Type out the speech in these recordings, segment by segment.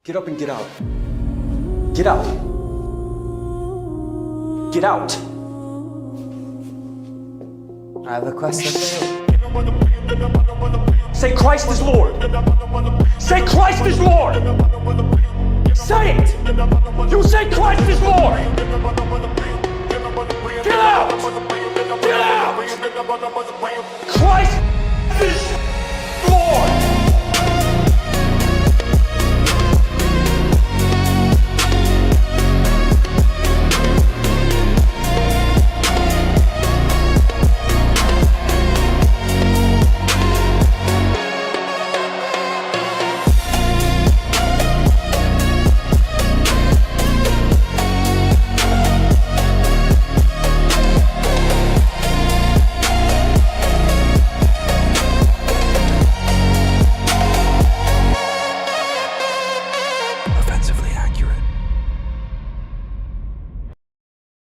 Get up and get out. Get out. Get out. I have a question for you. Say Christ is Lord. Say Christ is Lord. Say it. You say Christ is Lord. Get out. Get out. Christ is Lord.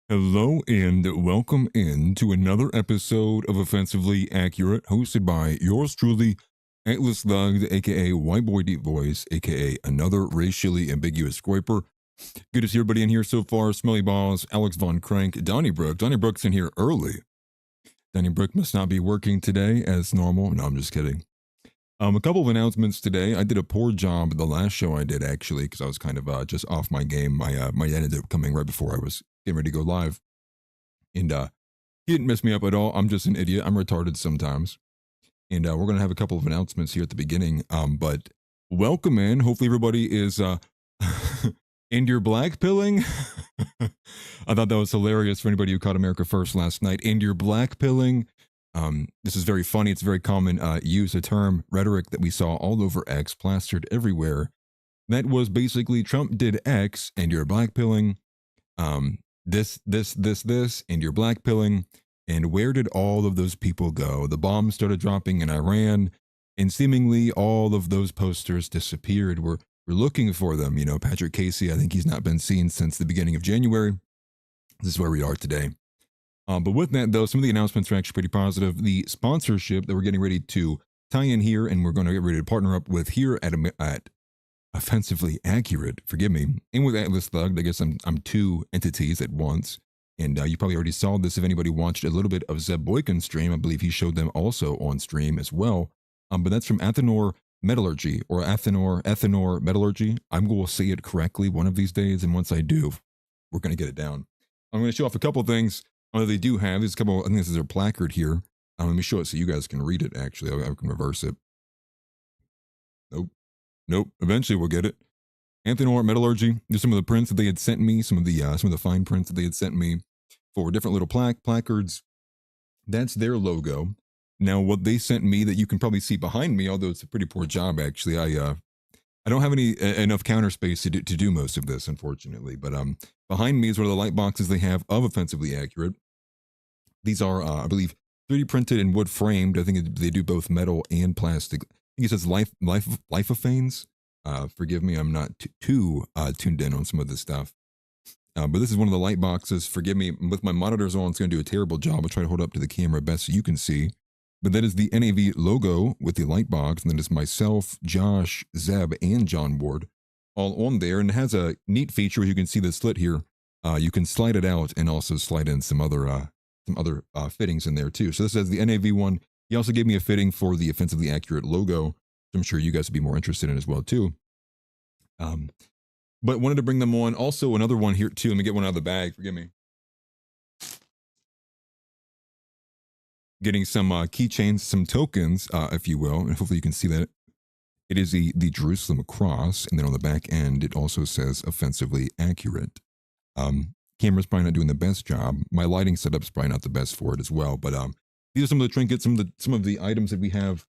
Hello and welcome in to another episode of Offensively Accurate, hosted by yours truly, Atlas Thugged, aka White Boy Deep Voice, aka another racially ambiguous swiper. Good to see everybody in here so far. Smelly Balls, Alex Von Crank, Donnie Brook. Donnie Brook's in here early. Donnie Brook must not be working today as normal. No, I'm just kidding. A couple of announcements today. I did a poor job the last show I did, actually, because I was kind of just off my game. My ended up coming right before I was getting ready to go live. And he didn't mess me up at all. I'm just an idiot. I'm retarded sometimes. And we're going to have a couple of announcements here at the beginning. But welcome in. Hopefully everybody is and you're black pilling. I thought that was hilarious for anybody who caught America First last night. And you're black pilling. This is very funny. It's very common use, a term, rhetoric that we saw all over X, plastered everywhere. That was basically Trump did X and you're black pilling. This, and you're black pilling. And where did all of those people go? The bombs started dropping in Iran, and seemingly all of those posters disappeared. We're looking for them. You know, Patrick Casey, I think he's not been seen since the beginning of January. This is where we are today. But with that, though, some of the announcements are actually pretty positive. The sponsorship that we're getting ready to tie in here, and we're going to get ready to partner up with here at Offensively Accurate, forgive me, and with Atlas Thugged. I guess I'm two entities at once. And you probably already saw this if anybody watched a little bit of Zeb Boykin's stream. I believe he showed them also on stream as well. But that's from Athenor Metallurgy, or Athenor Metallurgy. I'm going to say it correctly one of these days, and once I do, we're going to get it down. I'm going to show off a couple things they do have. There's a couple, I think this is their placard here. Let me show it so you guys can read it, actually. I can reverse it. Nope. Eventually we'll get it. Athenor Metallurgy. There's some of the prints that they had sent me, some of the fine prints that they had sent me for different little placards. That's their logo. Now, what they sent me that you can probably see behind me, although it's a pretty poor job, actually. I don't have enough counter space to do most of this, unfortunately. But behind me is one of the light boxes they have of Offensively Accurate. These are, I believe, 3D printed and wood framed. I think they do both metal and plastic. I think it says Lifophanes. Forgive me, I'm not too tuned in on some of this stuff. But this is one of the light boxes. Forgive me, with my monitors on, it's going to do a terrible job. I'll try to hold up to the camera best so you can see. But that is the NAV logo with the light box. And then it's myself, Josh, Zeb, and John Ward all on there. And it has a neat feature where you can see the slit here. You can slide it out and also slide in some other fittings in there too. So this is the NAV one. He also gave me a fitting for the Offensively Accurate logo, which I'm sure you guys would be more interested in as well too. But wanted to bring them on. Also another one here too. Let me get one out of the bag. Forgive me. Getting some keychains, some tokens, if you will, and hopefully you can see that. It is the Jerusalem cross, and then on the back end it also says Offensively Accurate. Camera's probably not doing the best job. My lighting setup's probably not the best for it as well. But these are some of the trinkets, some of the items that we have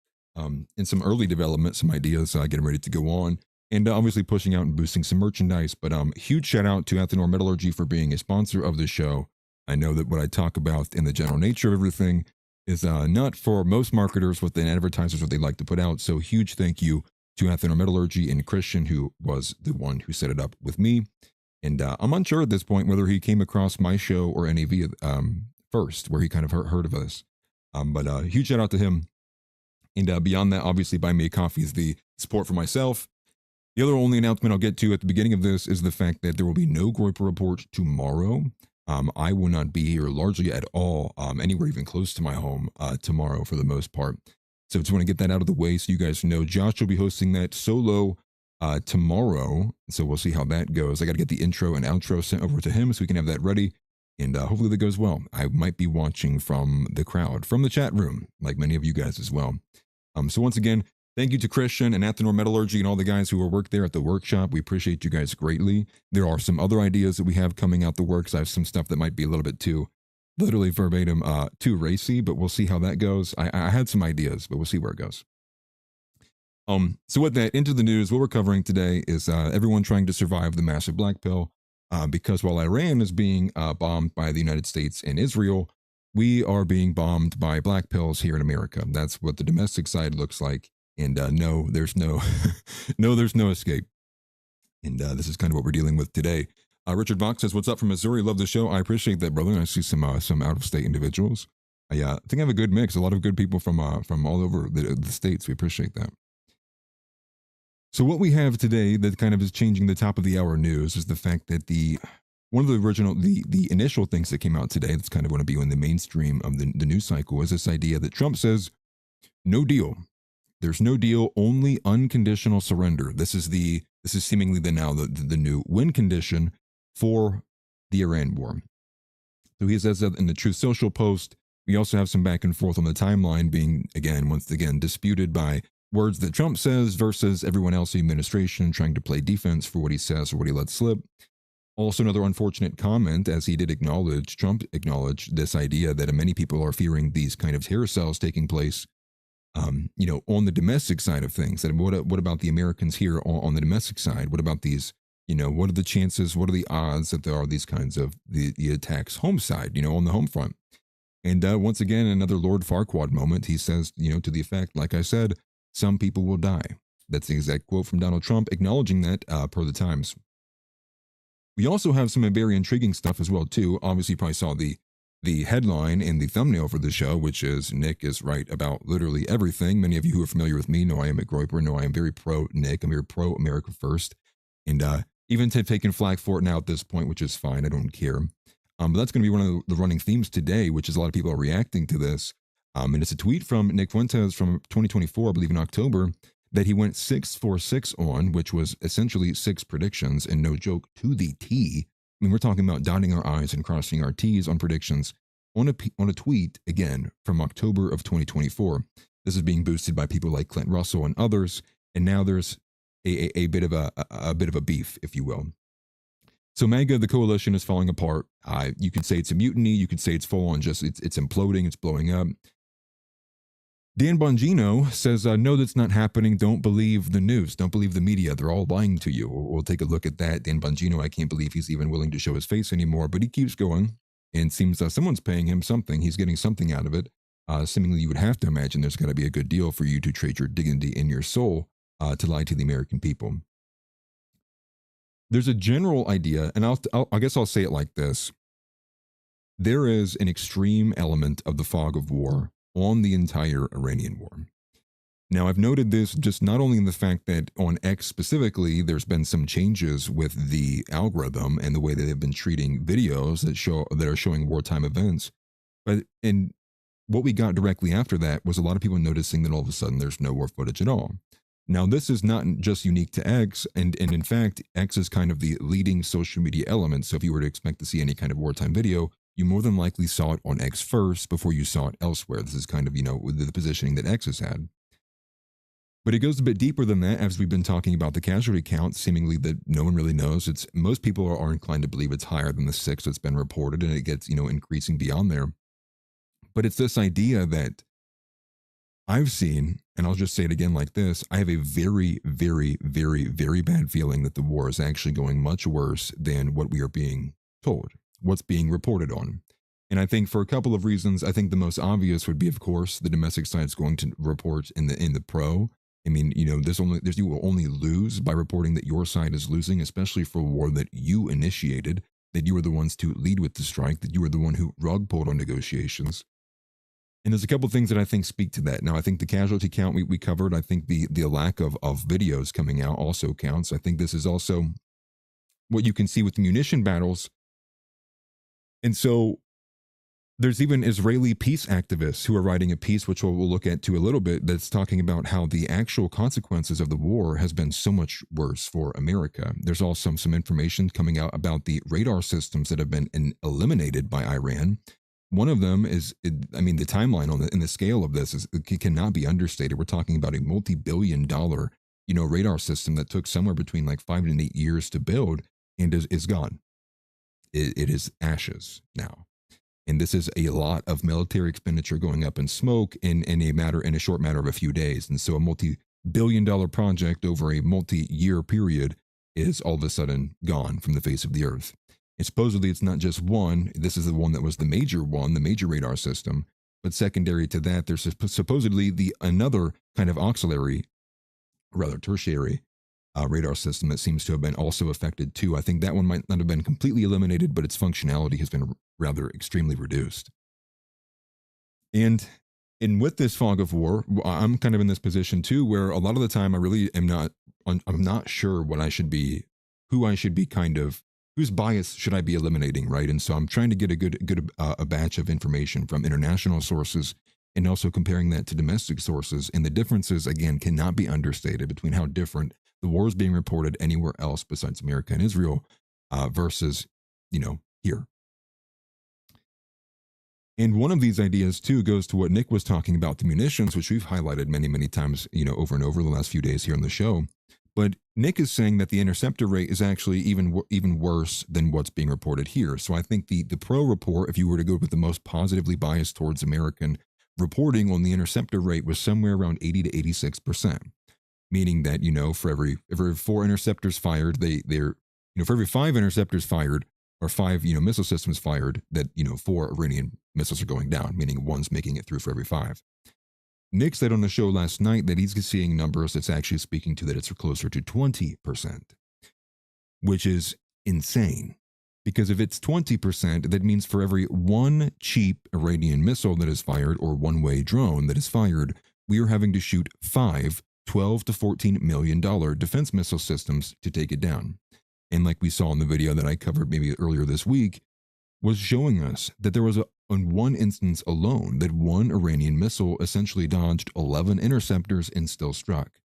in some early development, some ideas getting ready to go on, and obviously pushing out and boosting some merchandise. But huge shout out to Athenor Metallurgy for being a sponsor of the show. I know that what I talk about in the general nature of everything is not for most marketers, what the advertisers, what they like to put out. So huge thank you to Athenor Metallurgy and Christian, who was the one who set it up with me. And I'm unsure at this point whether he came across my show or NAV first, where he kind of heard of us. But huge shout out to him. And beyond that, obviously, Buy Me a Coffee is the support for myself. The other only announcement I'll get to at the beginning of this is the fact that there will be no Groyper report tomorrow. I will not be here largely at all, anywhere even close to my home tomorrow for the most part. So just want to get that out of the way so you guys know. Josh will be hosting that solo tomorrow. So we'll see how that goes. I got to get the intro and outro sent over to him so we can have that ready. And hopefully that goes well. I might be watching from the crowd, from the chat room, like many of you guys as well. So once again, thank you to Christian and NAV Metallurgy and all the guys who work there at the workshop. We appreciate you guys greatly. There are some other ideas that we have coming out the works. I have some stuff that might be a little bit too, literally verbatim, too racy, but we'll see how that goes. I had some ideas, but we'll see where it goes. So with that, into the news, what we're covering today is everyone trying to survive the massive black pill. Because while Iran is being bombed by the United States and Israel, we are being bombed by black pills here in America. That's what the domestic side looks like. And no, there's no, there's no escape. And this is kind of what we're dealing with today. Richard Box says, "What's up from Missouri? Love the show. I appreciate that, brother. I see some out-of-state individuals. I think I have a good mix. A lot of good people from all over the states. We appreciate that." So what we have today that kind of is changing the top of the hour news is the fact that one of the original, the initial things that came out today, that's kind of going to be in the mainstream of the news cycle, is this idea that Trump says, no deal. There's no deal, only unconditional surrender. This is seemingly the new win condition for the Iran war. So he says that in the Truth Social post. We also have some back and forth on the timeline being, once again, disputed by words that Trump says versus everyone else in the administration trying to play defense for what he says or what he lets slip. Also, another unfortunate comment, as he did acknowledge, Trump acknowledged this idea that many people are fearing these kind of terror cells taking place, on the domestic side of things. And what about the Americans here on the domestic side? What about these, what are the chances, what are the odds that there are these kinds of the attacks home side, on the home front? And once again, another Lord Farquaad moment. He says, to the effect, like I said, some people will die. That's the exact quote from Donald Trump, acknowledging that per the Times. We also have some very intriguing stuff as well, too. Obviously, you probably saw the headline and the thumbnail for the show, which is Nick is right about literally everything. Many of you who are familiar with me know I am a Groyper, know I am very pro-Nick. I'm very pro-America first. And even taking flack for it now at this point, which is fine. I don't care. But that's going to be one of the running themes today, which is a lot of people are reacting to this. And it's a tweet from Nick Fuentes from 2024, I believe in October, that he went 646 on, which was essentially 6 predictions, and no joke, to the T. I mean, we're talking about dotting our I's and crossing our T's on predictions on a tweet, again, from October of 2024. This is being boosted by people like Clint Russell and others, and now there's a bit of a beef, if you will. So MAGA, the coalition, is falling apart. You could say it's a mutiny. You could say it's full on just, it's imploding, it's blowing up. Dan Bongino says, no, that's not happening. Don't believe the news. Don't believe the media. They're all lying to you. We'll take a look at that. Dan Bongino, I can't believe he's even willing to show his face anymore, but he keeps going and seems someone's paying him something. He's getting something out of it. Seemingly, you would have to imagine there's got to be a good deal for you to trade your dignity and your soul to lie to the American people. There's a general idea, and I guess I'll say it like this. There is an extreme element of the fog of war on the entire Iranian war. Now, I've noted this just not only in the fact that on X specifically, there's been some changes with the algorithm and the way that they've been treating videos that are showing wartime events, but in what we got directly after that was a lot of people noticing that all of a sudden there's no war footage at all. Now, this is not just unique to X, and in fact, X is kind of the leading social media element. So if you were to expect to see any kind of wartime video, you more than likely saw it on X first before you saw it elsewhere. This is kind of, the positioning that X has had. But it goes a bit deeper than that, as we've been talking about the casualty count, seemingly that no one really knows. Most people are inclined to believe it's higher than the 6 that's been reported, and it gets, increasing beyond there. But it's this idea that I've seen, and I'll just say it again like this, I have a very, very, very, very bad feeling that the war is actually going much worse than what we are being told, what's being reported on. And I think for a couple of reasons, I think the most obvious would be, of course, the domestic side is going to report in the pro. I mean, you will only lose by reporting that your side is losing, especially for a war that you initiated, that you were the ones to lead with the strike, that you were the one who rug pulled on negotiations. And there's a couple things that I think speak to that. Now, I think the casualty count we covered. I think the lack of videos coming out also counts. I think this is also what you can see with the munition battles. And so there's even Israeli peace activists who are writing a piece, which we'll look at to a little bit, that's talking about how the actual consequences of the war has been so much worse for America. There's also some information coming out about the radar systems that have been eliminated by Iran. One of them is, I mean, the timeline on in the scale of this it cannot be understated. We're talking about a multi-billion-dollar, radar system that took somewhere between like 5 and 8 years to build and is gone. It is ashes now. And this is a lot of military expenditure going up in smoke in a short matter of a few days. And so a multi-billion-dollar project over a multi-year period is all of a sudden gone from the face of the earth. And supposedly it's not just one. This is the one that was the major radar system. But secondary to that, there's supposedly another kind of auxiliary, rather tertiary radar system that seems to have been also affected too. I think that one might not have been completely eliminated, but its functionality has been rather extremely reduced. And with this fog of war, I'm kind of in this position too, where a lot of the time I really am I'm not sure what I should be, who I should be whose bias should I be eliminating, right? And so I'm trying to get a batch of information from international sources and also comparing that to domestic sources. And the differences, again, cannot be understated between how different the wars being reported anywhere else besides America and Israel versus, here. And one of these ideas, too, goes to what Nick was talking about, the munitions, which we've highlighted many, many times, over and over the last few days here on the show. But Nick is saying that the interceptor rate is actually even worse than what's being reported here. So I think the pro report, if you were to go with the most positively biased towards American reporting on the interceptor rate, was somewhere around 80 to 86%. Meaning that, for every 4 interceptors fired, for every 5 interceptors fired or 5, missile systems fired, that, 4 Iranian missiles are going down, meaning one's making it through for every 5. Nick said on the show last night that he's seeing numbers that's actually speaking to that it's closer to 20%, which is insane. Because if it's 20%, that means for every 1 cheap Iranian missile that is fired or one-way drone that is fired, we are having to shoot 5 $12 to $14 million defense missile systems to take it down. And like we saw in the video that I covered maybe earlier this week, was showing us that there was on one instance alone that one Iranian missile essentially dodged 11 interceptors and still struck.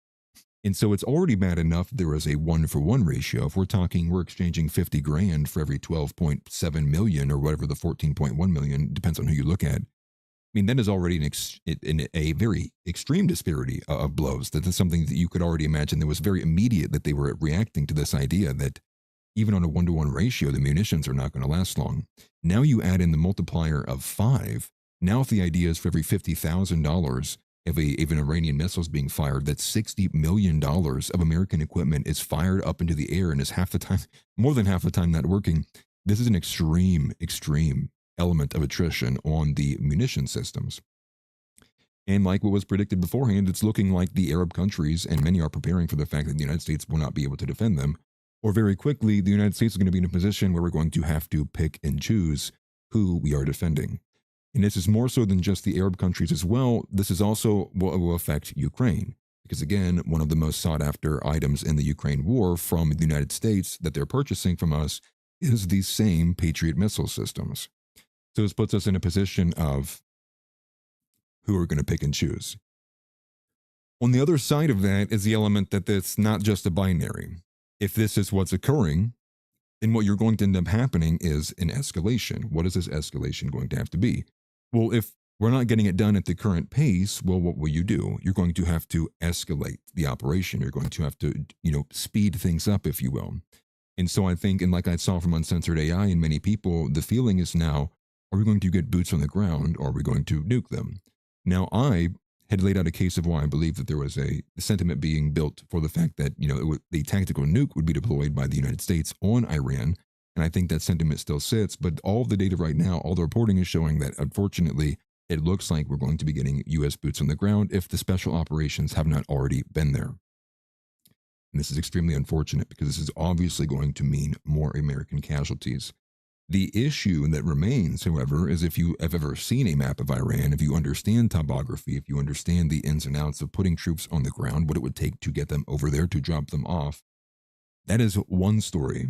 And so it's already bad enough there is a 1-for-1 ratio. If we're exchanging 50 grand for every 12.7 million or whatever the 14.1 million, depends on who you look at. I mean, that is already a very extreme disparity of blows. That is something that you could already imagine that was very immediate, that they were reacting to this idea that even on a 1-to-1 ratio, the munitions are not going to last long. Now you add in the multiplier of 5. Now if the idea is for every $50,000 of an Iranian missile is being fired, that's $60 million of American equipment is fired up into the air and is more than half the time not working. This is an extreme element of attrition on the munition systems. And like what was predicted beforehand, it's looking like the Arab countries, and many are preparing for the fact that the United States will not be able to defend them, or very quickly, the United States is going to be in a position where we're going to have to pick and choose who we are defending. And this is more so than just the Arab countries as well. This is also what will affect Ukraine. Because again, one of the most sought after items in the Ukraine war from the United States that they're purchasing from us is these same Patriot missile systems. So this puts us in a position of who are going to pick and choose. On the other side of that is the element that it's not just a binary. If this is what's occurring, then what you're going to end up happening is an escalation. What is this escalation going to have to be? Well, if we're not getting it done at the current pace, well, what will you do? You're going to have to escalate the operation. You're going to have to, speed things up, if you will. And so I think, and like I saw from Uncensored AI and many people, the feeling is now, are we going to get boots on the ground or are we going to nuke them? Now, I had laid out a case of why I believe that there was a sentiment being built for the fact that, the tactical nuke would be deployed by the United States on Iran. And I think that sentiment still sits. But all of the data right now, all the reporting is showing that, unfortunately, it looks like we're going to be getting U.S. boots on the ground if the special operations have not already been there. And this is extremely unfortunate because this is obviously going to mean more American casualties. The issue that remains, however, is if you have ever seen a map of Iran, if you understand topography, if you understand the ins and outs of putting troops on the ground, what it would take to get them over there, to drop them off, that is one story.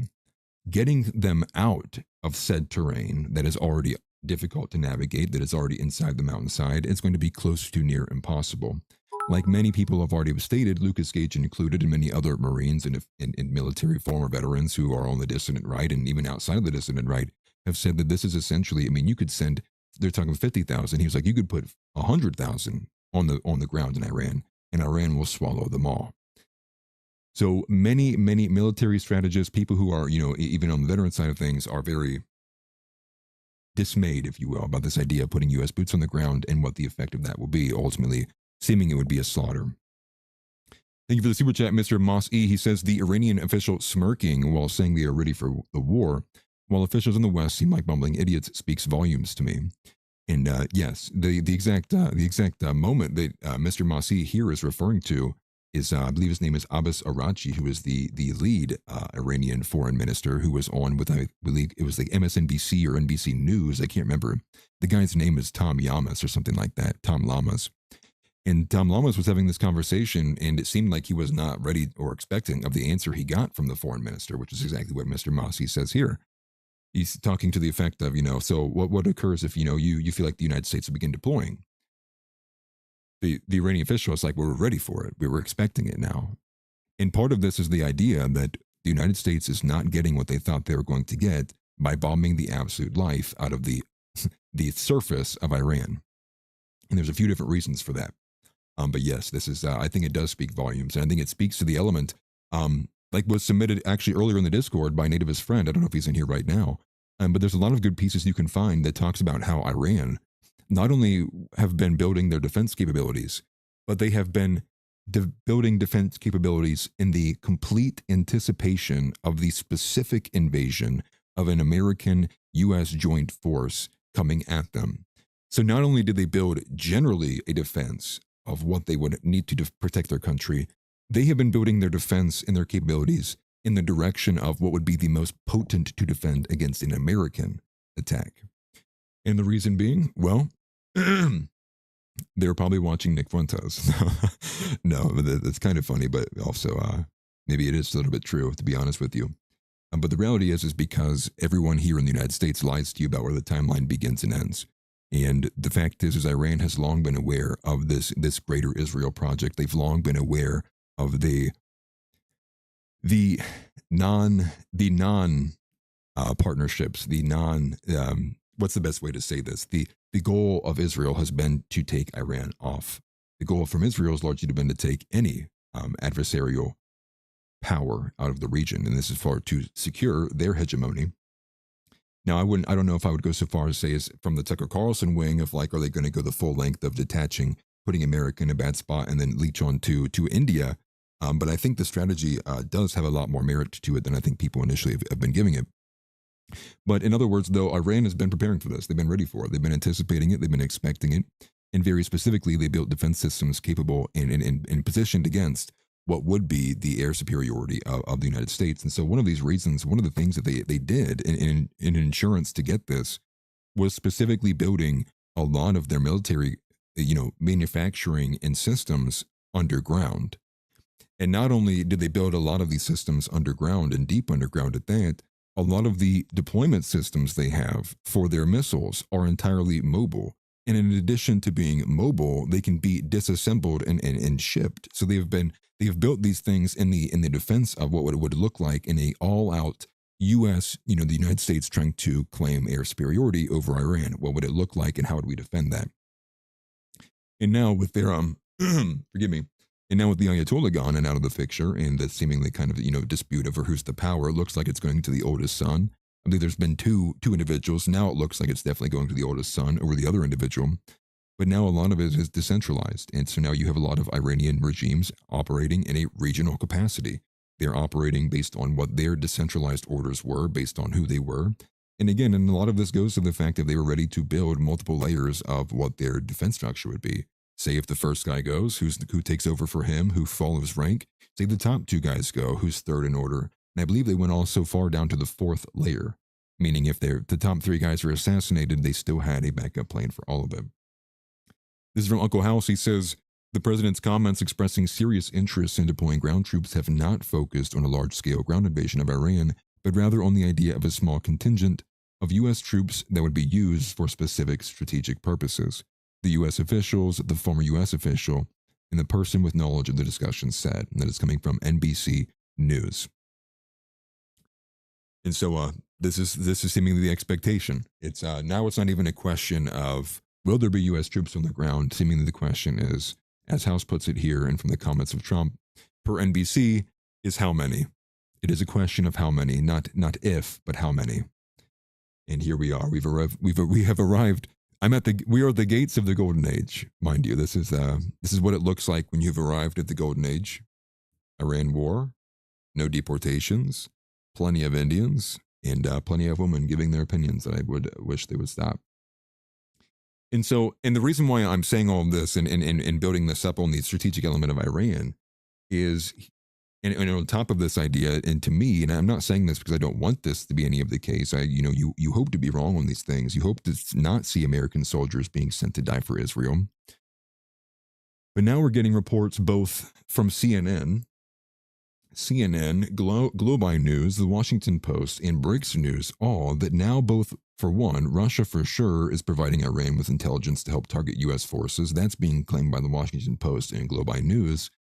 Getting them out of said terrain that is already difficult to navigate, that is already inside the mountainside, is going to be close to near impossible. Like many people have already stated, Lucas Gage included, and many other Marines and military former veterans who are on the dissident right and even outside of the dissident right have said that this is essentially, I mean, you could send, they're talking 50,000. He was like, you could put 100,000 on the ground in Iran, and Iran will swallow them all. So many military strategists, people who are, even on the veteran side of things, are very dismayed, if you will, about this idea of putting U.S. boots on the ground and what the effect of that will be, ultimately seeming it would be a slaughter. Thank you for the super chat, Mr. Moss E. He says, the Iranian official smirking while saying they are ready for the war, while officials in the West seem like bumbling idiots, speaks volumes to me. And yes, the exact moment that Mr. Moss E here is referring to is, I believe his name is Abbas Araghchi, who is the lead Iranian foreign minister, who was on with, I believe it was like MSNBC or NBC News, I can't remember. The guy's name is Tom Llamas or something like that, Tom Llamas. And Tom Llamas was having this conversation, and it seemed like he was not ready or expecting of the answer he got from the foreign minister, which is exactly what Mr. Mossy says here. He's talking to the effect of, so what occurs if, you feel like the United States will begin deploying? The Iranian official is like, well, we're ready for it. We were expecting it now. And part of this is the idea that the United States is not getting what they thought they were going to get by bombing the absolute life out of the surface of Iran. And there's a few different reasons for that. But yes, this is, I think it does speak volumes. And I think it speaks to the element, like was submitted actually earlier in the Discord by Nativist Friend. I don't know if he's in here right now. But there's a lot of good pieces you can find that talks about how Iran not only have been building their defense capabilities, but they have been building defense capabilities in the complete anticipation of the specific invasion of an American U.S. joint force coming at them. So not only did they build generally a defense of what they would need to protect their country, they have been building their defense and their capabilities in the direction of what would be the most potent to defend against an American attack. And the reason being, well, they're probably watching Nick Fuentes. No, that's kind of funny, but also maybe it is a little bit true, to be honest with you. But the reality is because everyone here in the United States lies to you about where the timeline begins and ends. And the fact is Iran has long been aware of this greater Israel project. They've long been aware of the non partnerships, what's the best way to say this? The goal of Israel has been to take Iran off. The goal from Israel has largely been to take any adversarial power out of the region, and this is to secure their hegemony. Now, I don't know if I would go so far as say is from the Tucker Carlson wing of like, are they going to go the full length of detaching, putting America in a bad spot, and then leech on to India? But I think the strategy does have a lot more merit to it than I think people initially have been giving it. But in other words, though, Iran has been preparing for this. They've been ready for it. They've been anticipating it. They've been expecting it. And very specifically, they built defense systems capable and positioned against what would be the air superiority of the United States. And so one of these reasons, one of the things that they did in insurance to get this was specifically building a lot of their military, manufacturing and systems underground. And not only did they build a lot of these systems underground and deep underground at that, a lot of the deployment systems they have for their missiles are entirely mobile. And in addition to being mobile, they can be disassembled and shipped. So they have built these things in the defense of what it would look like in a all-out U.S., the United States trying to claim air superiority over Iran. What would it look like, and how would we defend that? And now with their forgive me. And now with the Ayatollah gone and out of the picture, and the seemingly kind of dispute over who's the power, it looks like it's going to the oldest son. I believe there's been two individuals. Now it looks like it's definitely going to the oldest son over the other individual. But now a lot of it is decentralized. And so now you have a lot of Iranian regimes operating in a regional capacity. They're operating based on what their decentralized orders were, based on who they were. And again, and a lot of this goes to the fact that they were ready to build multiple layers of what their defense structure would be. Say if the first guy goes, who takes over for him, who follows rank. Say the top two guys go, who's third in order. And I believe they went all so far down to the fourth layer. meaning if the top 3 guys are assassinated, they still had a backup plan for all of it. This is from Uncle House. He says, the president's comments expressing serious interest in deploying ground troops have not focused on a large-scale ground invasion of Iran, but rather on the idea of a small contingent of U.S. troops that would be used for specific strategic purposes. The U.S. officials, the former U.S. official, and the person with knowledge of the discussion said, and that is coming from NBC News. And so this is seemingly the expectation. It's now it's not even a question of will there be U.S. troops on the ground. Seemingly the question is, as House puts it here, and from the comments of Trump per NBC, is how many. It is a question of how many, not if, but how many. And here we are. We have arrived. We are at the gates of the golden age, mind you. This is what it looks like when you've arrived at the golden age. Iran war, no deportations, plenty of Indians, and plenty of women giving their opinions that I would wish they would stop. And so, and the reason why I'm saying all of this and building this up on the strategic element of Iran is, and on top of this idea, and to me, and I'm not saying this because I don't want this to be any of the case. You hope to be wrong on these things. You hope to not see American soldiers being sent to die for Israel. But now we're getting reports both from CNN, Globi News, The Washington Post, and Briggs News, all that now both, for one, Russia for sure is providing Iran with intelligence to help target U.S. forces. That's being claimed by The Washington Post and Globi News.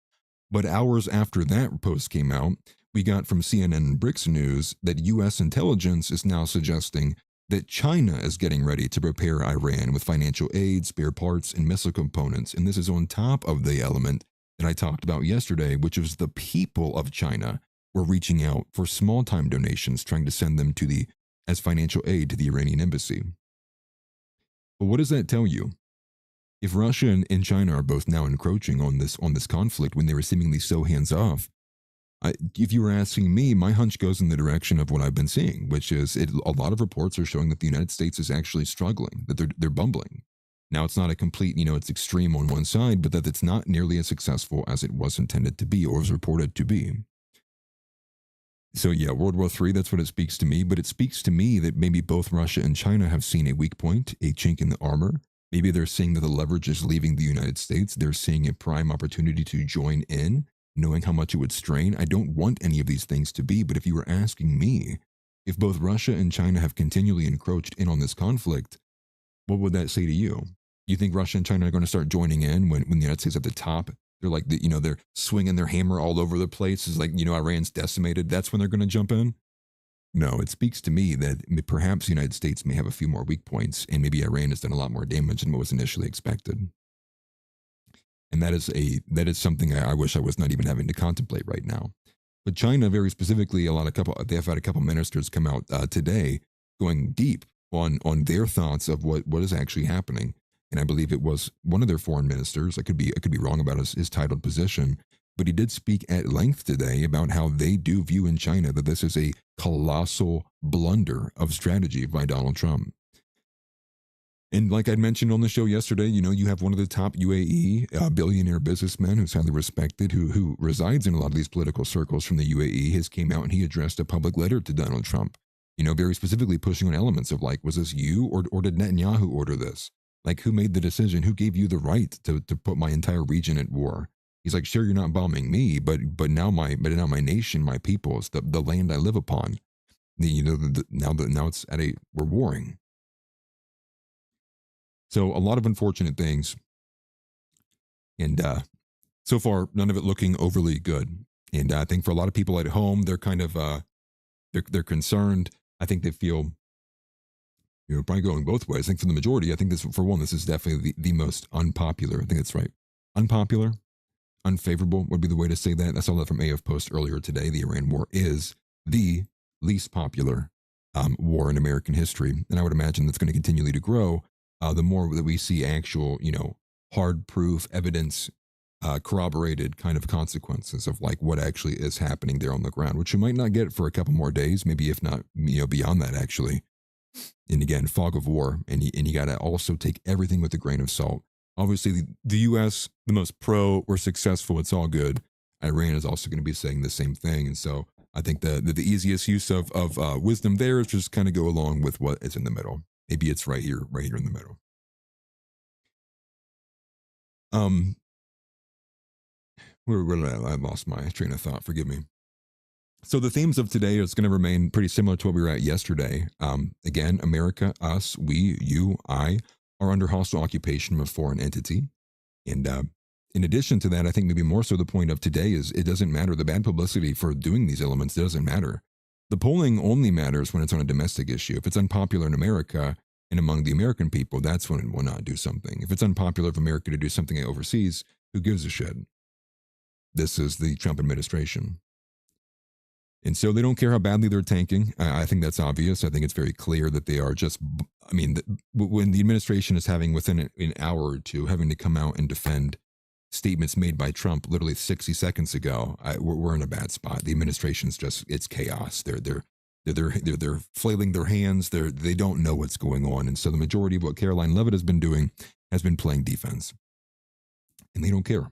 But hours after that post came out, we got from CNN and Briggs News that U.S. intelligence is now suggesting that China is getting ready to prepare Iran with financial aid, spare parts, and missile components. And this is on top of the element that I talked about yesterday, which was the people of China were reaching out for small-time donations, trying to send them as financial aid to the Iranian embassy. But what does that tell you? If Russia and China are both now encroaching on this conflict when they were seemingly so hands-off, if you were asking me, my hunch goes in the direction of what I've been seeing, which is a lot of reports are showing that the United States is actually struggling, that they're bumbling. Now, it's not a complete, it's extreme on one side, but that it's not nearly as successful as it was intended to be or was reported to be. So yeah, World War III, that's what it speaks to me, but it speaks to me that maybe both Russia and China have seen a weak point, a chink in the armor. Maybe they're seeing that the leverage is leaving the United States. They're seeing a prime opportunity to join in, knowing how much it would strain. I don't want any of these things to be, but if you were asking me, if both Russia and China have continually encroached in on this conflict, what would that say to you? You think Russia and China are going to start joining in when the United States at the top? They're like, they're swinging their hammer all over the place. It's like, Iran's decimated. That's when they're going to jump in? No, it speaks to me that perhaps the United States may have a few more weak points, and maybe Iran has done a lot more damage than what was initially expected. And that is something I wish I was not even having to contemplate right now. But China, very specifically, they have had a couple ministers come out today going deep on their thoughts of what is actually happening. And I believe it was one of their foreign ministers. I could be wrong about his titled position, but he did speak at length today about how they do view in China that this is a colossal blunder of strategy by Donald Trump. And like I mentioned on the show yesterday, you have one of the top UAE billionaire businessmen who's highly respected, who resides in a lot of these political circles from the UAE, has came out and he addressed a public letter to Donald Trump, very specifically pushing on elements of like, was this you or did Netanyahu order this? Like, who made the decision? Who gave you the right to put my entire region at war? He's like, sure, you're not bombing me, but now my nation, my people, is the land I live upon. Now it's we're warring. So a lot of unfortunate things, and so far none of it looking overly good. And I think for a lot of people at home, they're kind of they're concerned. I think they feel probably going both ways. I think for the majority, I think this is definitely the most unpopular. I think that's right. Unpopular, unfavorable would be the way to say that. I saw that from AF Post earlier today. The Iran war is the least popular war in American history, and I would imagine that's going to continually to grow. The more that we see actual, hard proof evidence, corroborated kind of consequences of like what actually is happening there on the ground, which you might not get for a couple more days, maybe if not, beyond that actually. And again, fog of war, and you got to also take everything with a grain of salt. Obviously, the U.S., the most pro, we're successful, it's all good. Iran is also going to be saying the same thing, and so I think the easiest use of wisdom there is just kind of go along with what is in the middle. Maybe it's right here in the middle. I lost my train of thought. Forgive me. So the themes of today is going to remain pretty similar to what we were at yesterday. Again, America, us, we, you, I are under hostile occupation of a foreign entity. And in addition to that, I think maybe more so the point of today is it doesn't matter. The bad publicity for doing these elements doesn't matter. The polling only matters when it's on a domestic issue. If it's unpopular in America and among the American people, that's when it will not do something. If it's unpopular for America to do something overseas, who gives a shit? This is the Trump administration. And so they don't care how badly they're tanking. I think that's obvious. I think it's very clear that they are just, I mean, when the administration is having within an hour or two having to come out and defend statements made by Trump literally 60 seconds ago, we're in a bad spot. The administration's just, it's chaos. They're flailing their hands. They don't know what's going on. And so the majority of what Caroline Leavitt has been doing has been playing defense. And they don't care.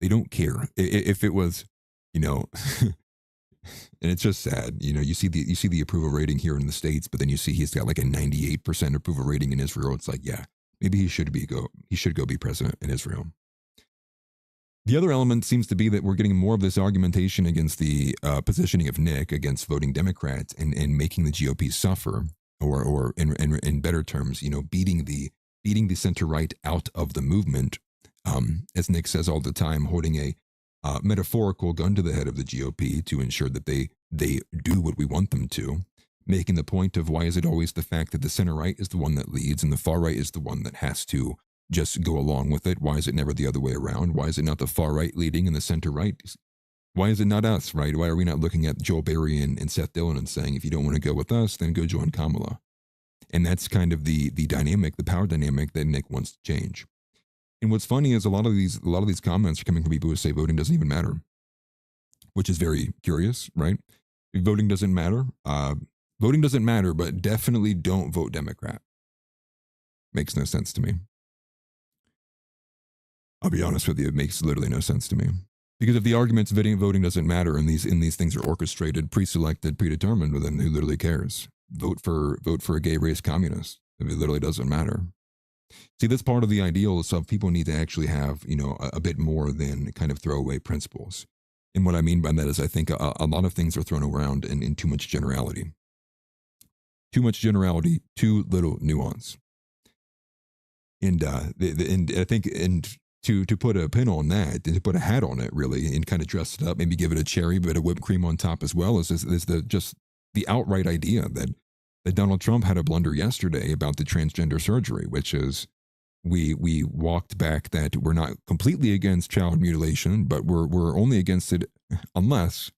They don't care. If it was, you know, and it's just sad, you know, you see the approval rating here in the States, but then you see he's got like a 98% approval rating in Israel. It's like, yeah, maybe he should go be president in Israel. The other element seems to be that we're getting more of this argumentation against the positioning of Nick against voting Democrats and making the GOP suffer, or in better terms, you know, beating the center right out of the movement. As Nick says all the time, holding a metaphorical gun to the head of the GOP to ensure that they do what we want them to, making the point of why is it always the fact that the center right is the one that leads and the far right is the one that has to just go along with it? Why is it never the other way around? Why is it not the far right leading and the center right? Why is it not us, right? Why are we not looking at Joel Berry and Seth Dillon and saying, if you don't want to go with us, then go join Kamala? And that's kind of the dynamic, the power dynamic that Nick wants to change. And what's funny is a lot of these comments are coming from people who say voting doesn't even matter, which is very curious, right? Voting doesn't matter. Voting doesn't matter, but definitely don't vote Democrat. Makes no sense to me. I'll be honest with you, it makes literally no sense to me. Because if the argument's voting doesn't matter and these things are orchestrated, pre-selected, predetermined, well, then who literally cares? Vote for a gay race communist. If it literally doesn't matter. See, that's part of the ideal. So people need to actually have, you know, a bit more than kind of throwaway principles. And what I mean by that is I think a lot of things are thrown around in too much generality. Too much generality, too little nuance. And I think to put a pin on that, and to put a hat on it really, and kind of dress it up, maybe give it a cherry, bit of whipped cream on top as well, is the outright idea that Donald Trump had a blunder yesterday about the transgender surgery, which is we walked back that we're not completely against child mutilation, but we're only against it unless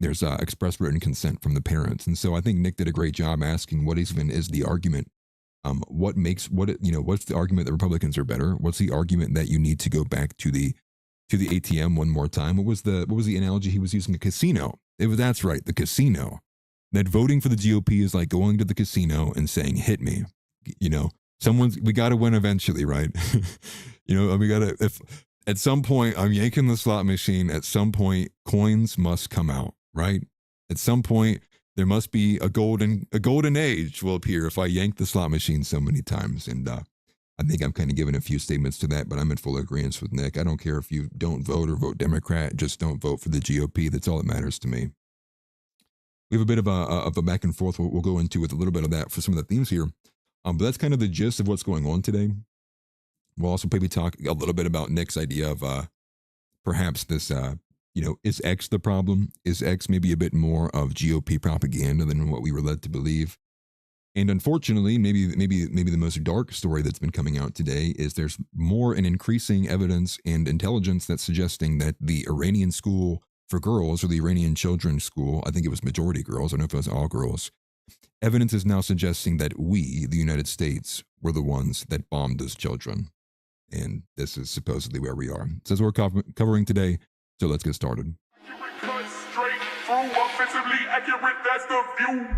there's express written consent from the parents. And so I think Nick did a great job asking what even is the argument. What's the argument that Republicans are better? What's the argument that you need to go back to the ATM one more time? What was the analogy he was using? A casino. That's right, the casino. That voting for the GOP is like going to the casino and saying, hit me. You know, we got to win eventually, right? You know, if at some point I'm yanking the slot machine, at some point coins must come out, right? At some point there must be a golden age will appear if I yank the slot machine so many times. And I think I'm kind of giving a few statements to that, but I'm in full agreement with Nick. I don't care if you don't vote or vote Democrat, just don't vote for the GOP. That's all that matters to me. We have a bit of a back and forth we'll go into with a little bit of that for some of the themes here. But that's kind of the gist of what's going on today. We'll also maybe talk a little bit about Nick's idea of perhaps this, is X the problem? Is X maybe a bit more of GOP propaganda than what we were led to believe? And unfortunately, maybe the most dark story that's been coming out today is there's more and increasing evidence and intelligence that's suggesting that the Iranian school for girls, or the Iranian children's school, I think it was majority girls, I don't know if it was all girls, evidence is now suggesting that we, the United States, were the ones that bombed those children. And this is supposedly where we are. So that's what we're covering today, so let's get started. Cut straight through, offensively accurate, that's the view.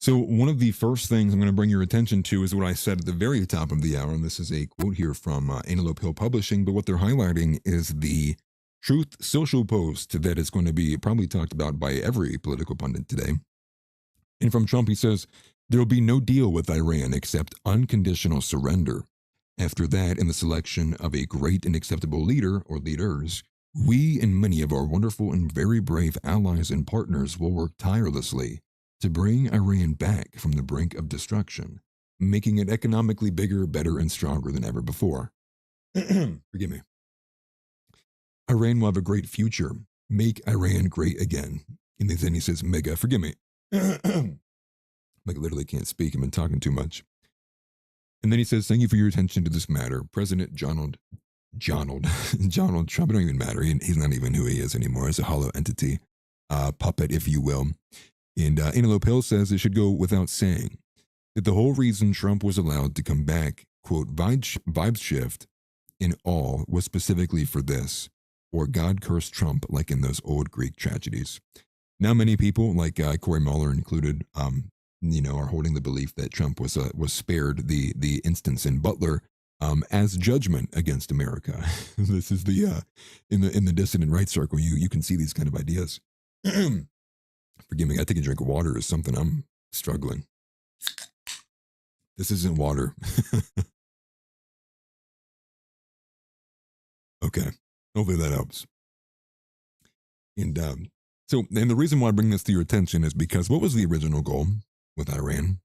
So one of the first things I'm going to bring your attention to is what I said at the very top of the hour, and this is a quote here from Antelope Hill Publishing, but what they're highlighting is the Truth Social post that is going to be probably talked about by every political pundit today. And from Trump, he says, there will be no deal with Iran except unconditional surrender. After that, in the selection of a great and acceptable leader or leaders, we and many of our wonderful and very brave allies and partners will work tirelessly to bring Iran back from the brink of destruction, making it economically bigger, better, and stronger than ever before. Forgive me. Iran will have a great future. Make Iran great again. And then he says, mega, forgive me. Like, literally can't speak. I've been talking too much. And then he says, thank you for your attention to this matter. President Donald Trump, it don't even matter. He's not even who he is anymore. He's a hollow entity, puppet, if you will. And Antelope Hill says it should go without saying that the whole reason Trump was allowed to come back, quote, vibe shift in all was specifically for this, or God cursed Trump like in those old Greek tragedies. Now many people, like Corey Mueller included, are holding the belief that Trump was spared the instance in Butler as judgment against America. This is the in the dissident right circle. You can see these kind of ideas. Forgive me, I take a drink of water or something. I'm struggling. This isn't water. Okay, hopefully that helps. And the reason why I bring this to your attention is because what was the original goal with Iran?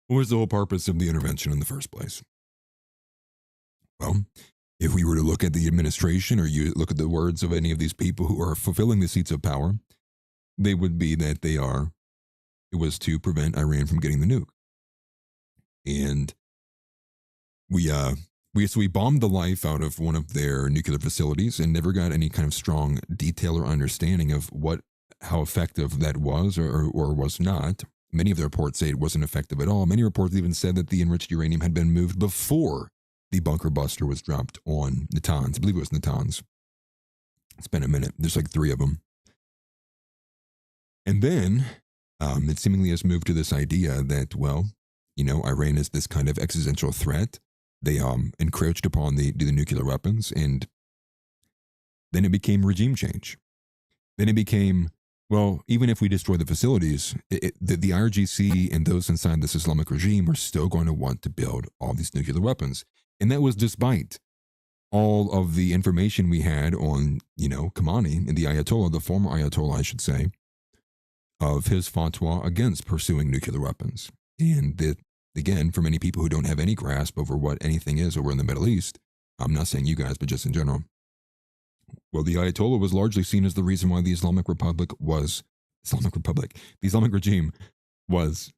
What was the whole purpose of the intervention in the first place? Well, if we were to look at the administration, or you look at the words of any of these people who are fulfilling the seats of power, they would be that it was to prevent Iran from getting the nuke. And we bombed the life out of one of their nuclear facilities and never got any kind of strong detail or understanding of how effective that was or was not. Many of the reports say it wasn't effective at all. Many reports even said that the enriched uranium had been moved before the bunker buster was dropped on Natanz. I believe it was Natanz. It's been a minute. There's like 3 of them. And then it seemingly has moved to this idea that, Iran is this kind of existential threat. They encroached upon the nuclear weapons, and then it became regime change. Then it became, even if we destroy the facilities, the IRGC and those inside this Islamic regime are still going to want to build all these nuclear weapons. And that was despite all of the information we had on, Khamenei and the Ayatollah, the former Ayatollah, I should say, of his fatwa against pursuing nuclear weapons. And again, for many people who don't have any grasp over what anything is over in the Middle East, I'm not saying you guys, but just in general, well, the Ayatollah was largely seen as the reason why the Islamic regime was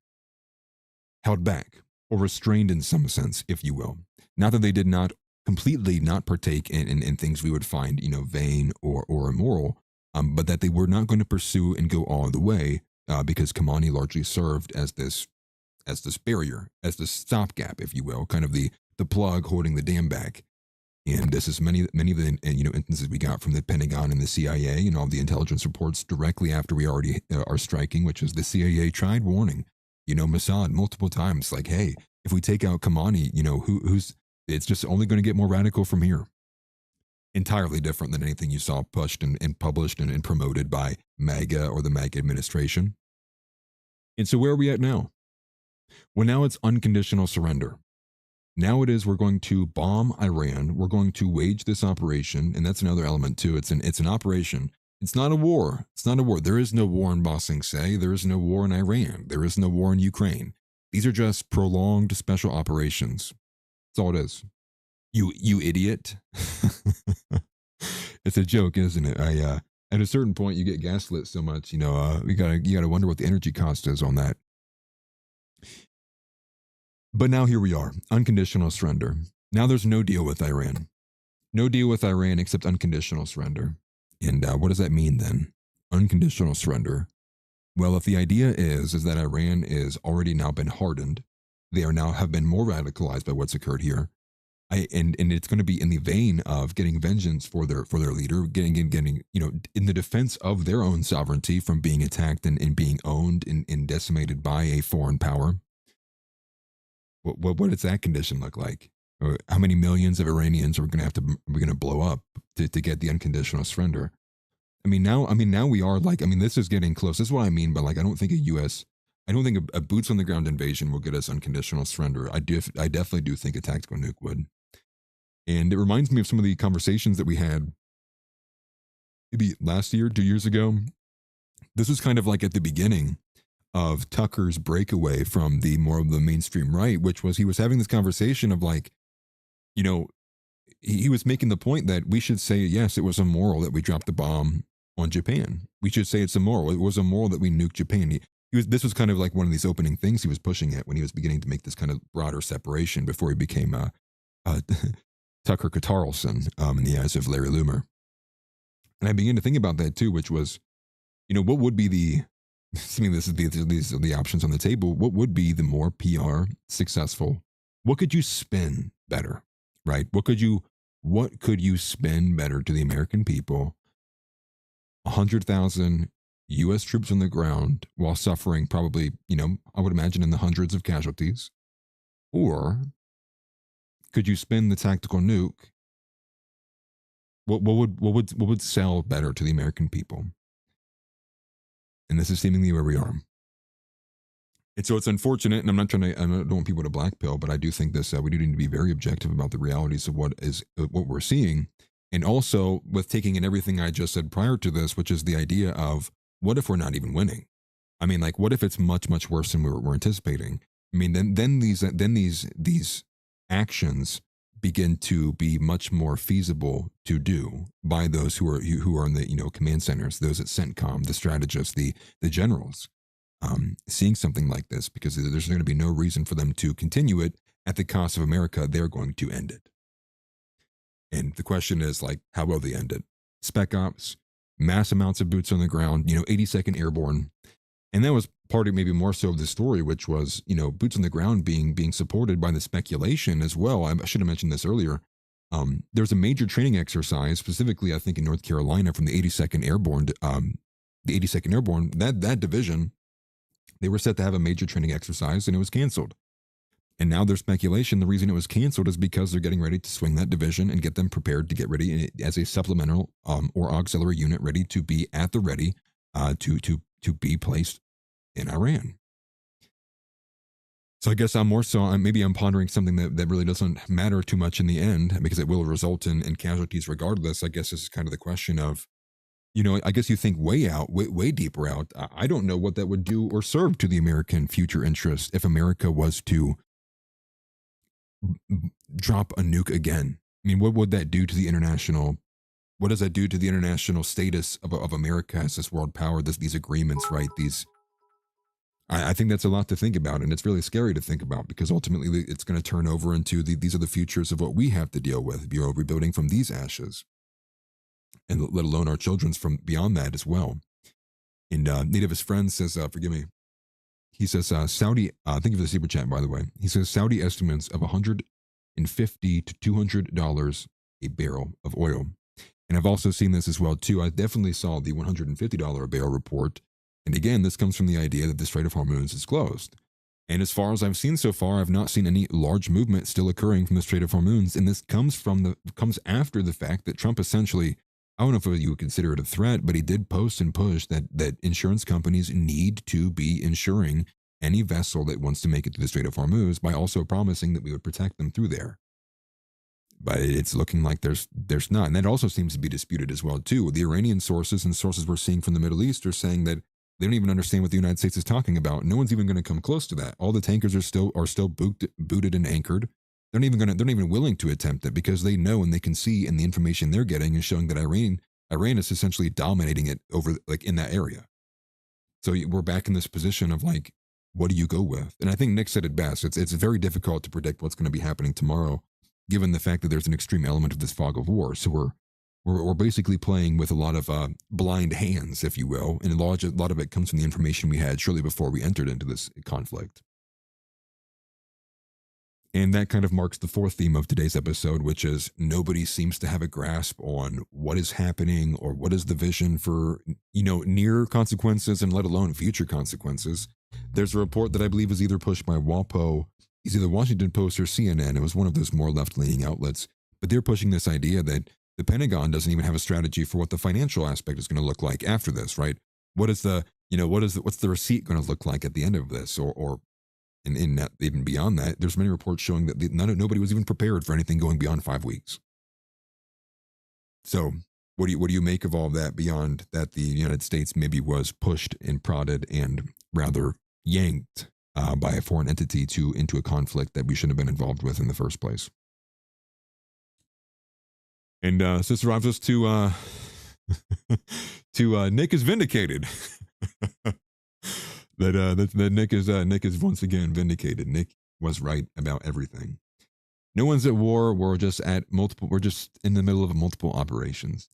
held back or restrained in some sense, if you will. Not that they did not completely not partake in things we would find, vain or immoral, but that they were not going to pursue and go all the way because Khamenei largely served as this barrier, as the stopgap, if you will, kind of the plug holding the dam back. And this is many of the instances we got from the Pentagon and the CIA and all the intelligence reports directly after we already are striking, which is the CIA tried warning, Mossad multiple times, like, hey, if we take out Khamenei, it's just only going to get more radical from here. Entirely different than anything you saw pushed and published and promoted by MAGA or the MAGA administration. And so where are we at now? Well, now it's unconditional surrender. Now it is, we're going to bomb Iran. We're going to wage this operation. And that's another element too. It's an operation. It's not a war. It's not a war. There is no war in Bossing Say. There is no war in Iran. There is no war in Ukraine. These are just prolonged special operations. That's all it is. You idiot. It's a joke, isn't it? At a certain point you get gaslit so much, you gotta wonder what the energy cost is on that. But now here we are, unconditional surrender. Now there's no deal with Iran. No deal with Iran except unconditional surrender. And what does that mean then? Unconditional surrender. Well, if the idea is that Iran is already now been hardened, they are now have been more radicalized by what's occurred here. And it's going to be in the vein of getting vengeance for their leader, getting in the defense of their own sovereignty from being attacked and being owned and decimated by a foreign power. What does that condition look like? How many millions of Iranians are we're going to blow up to get the unconditional surrender? Now we are this is getting close. This is what I mean by I don't think a boots on the ground invasion will get us unconditional surrender. I definitely do think a tactical nuke would. And it reminds me of some of the conversations that we had maybe last year, 2 years ago. This was kind of at the beginning of Tucker's breakaway from the more of the mainstream right, which was he was having this conversation of he was making the point that we should say, yes, it was immoral that we dropped the bomb on Japan. We should say it's immoral. It was immoral that we nuked Japan. This was kind of one of these opening things he was pushing at when he was beginning to make this kind of broader separation before he became Tucker Carlson in the eyes of Larry Loomer. And I began to think about that too, which was, what would be the, these are the options on the table. What would be the more PR successful? What could you spin better, right? What could you spin better to the American people? 100,000 U.S. troops on the ground while suffering probably, I would imagine in the hundreds of casualties. Or could you spin the tactical nuke? What would sell better to the American people? And this is seemingly where we are. And so it's unfortunate, and I don't want people to blackpill, but I do think this, we do need to be very objective about the realities of what we're seeing. And also with taking in everything I just said prior to this, which is the idea of what if we're not even winning? What if it's much, much worse than we're anticipating? Then these actions begin to be much more feasible to do by those who are in the command centers, those at CENTCOM, the strategists, the generals, seeing something like this, because there's going to be no reason for them to continue it at the cost of America. They're going to end it. And the question is how will they end it? Spec ops, mass amounts of boots on the ground, 82nd Airborne. And that was part of maybe more so of the story, which was, boots on the ground being supported by the speculation as well. I should have mentioned this earlier. There's a major training exercise, specifically, I think in North Carolina, from the 82nd Airborne. The 82nd Airborne, that division, they were set to have a major training exercise, and it was canceled. And now there's speculation. The reason it was canceled is because they're getting ready to swing that division and get them prepared to get ready as a supplemental or auxiliary unit, ready to be at the ready to be placed in Iran. So I guess I'm pondering something that really doesn't matter too much in the end, because it will result in casualties regardless. I guess this is kind of the question of, I guess you think way deeper out. I don't know what that would do or serve to the American future interest if America was to drop a nuke again. What would that do to the international? What does that do to the international status of America as this world power? These agreements, right? I think that's a lot to think about, and it's really scary to think about, because ultimately it's going to turn over into these are the futures of what we have to deal with, rebuilding from these ashes, and let alone our children's from beyond that as well. And Nate of his friends says, forgive me, he says, Saudi, thank you for the super chat, by the way. He says Saudi estimates of $150 to $200 a barrel of oil. And I've also seen this as well, too. I definitely saw the $150 a barrel report. And again, this comes from the idea that the Strait of Hormuz is closed. And as far as I've seen so far, I've not seen any large movement still occurring from the Strait of Hormuz. And this comes after the fact that Trump essentially, I don't know if you would consider it a threat, but he did post and push that insurance companies need to be insuring any vessel that wants to make it to the Strait of Hormuz, by also promising that we would protect them through there. But it's looking like there's not. And that also seems to be disputed as well, too. The Iranian sources and sources we're seeing from the Middle East are saying that they don't even understand what the United States is talking about. No one's even going to come close to that. All the tankers are still booted and anchored. They're not even willing to attempt it, because they know and they can see, and the information they're getting is showing that Iran is essentially dominating it over in that area. So we're back in this position of what do you go with? And I think Nick said it best. It's very difficult to predict what's going to be happening tomorrow, given the fact that there's an extreme element of this fog of war. So we're basically playing with a lot of blind hands, if you will, and a lot of it comes from the information we had shortly before we entered into this conflict. And that kind of marks the fourth theme of today's episode, which is nobody seems to have a grasp on what is happening or what is the vision for, near consequences and let alone future consequences. There's a report that I believe is either pushed by WAPO, it's either Washington Post or CNN. It was one of those more left-leaning outlets, but they're pushing this idea that the Pentagon doesn't even have a strategy for what the financial aspect is going to look like after this, right? What is the, what's the receipt going to look like at the end of this, or in that, even beyond that, there's many reports showing that nobody was even prepared for anything going beyond 5 weeks. So what do you make of all of that beyond that the United States maybe was pushed and prodded and rather yanked by a foreign entity into a conflict that we shouldn't have been involved with in the first place? And this arrives us to Nick is vindicated. that Nick is once again vindicated. Nick was right about everything. No one's at war. We're just in the middle of multiple operations.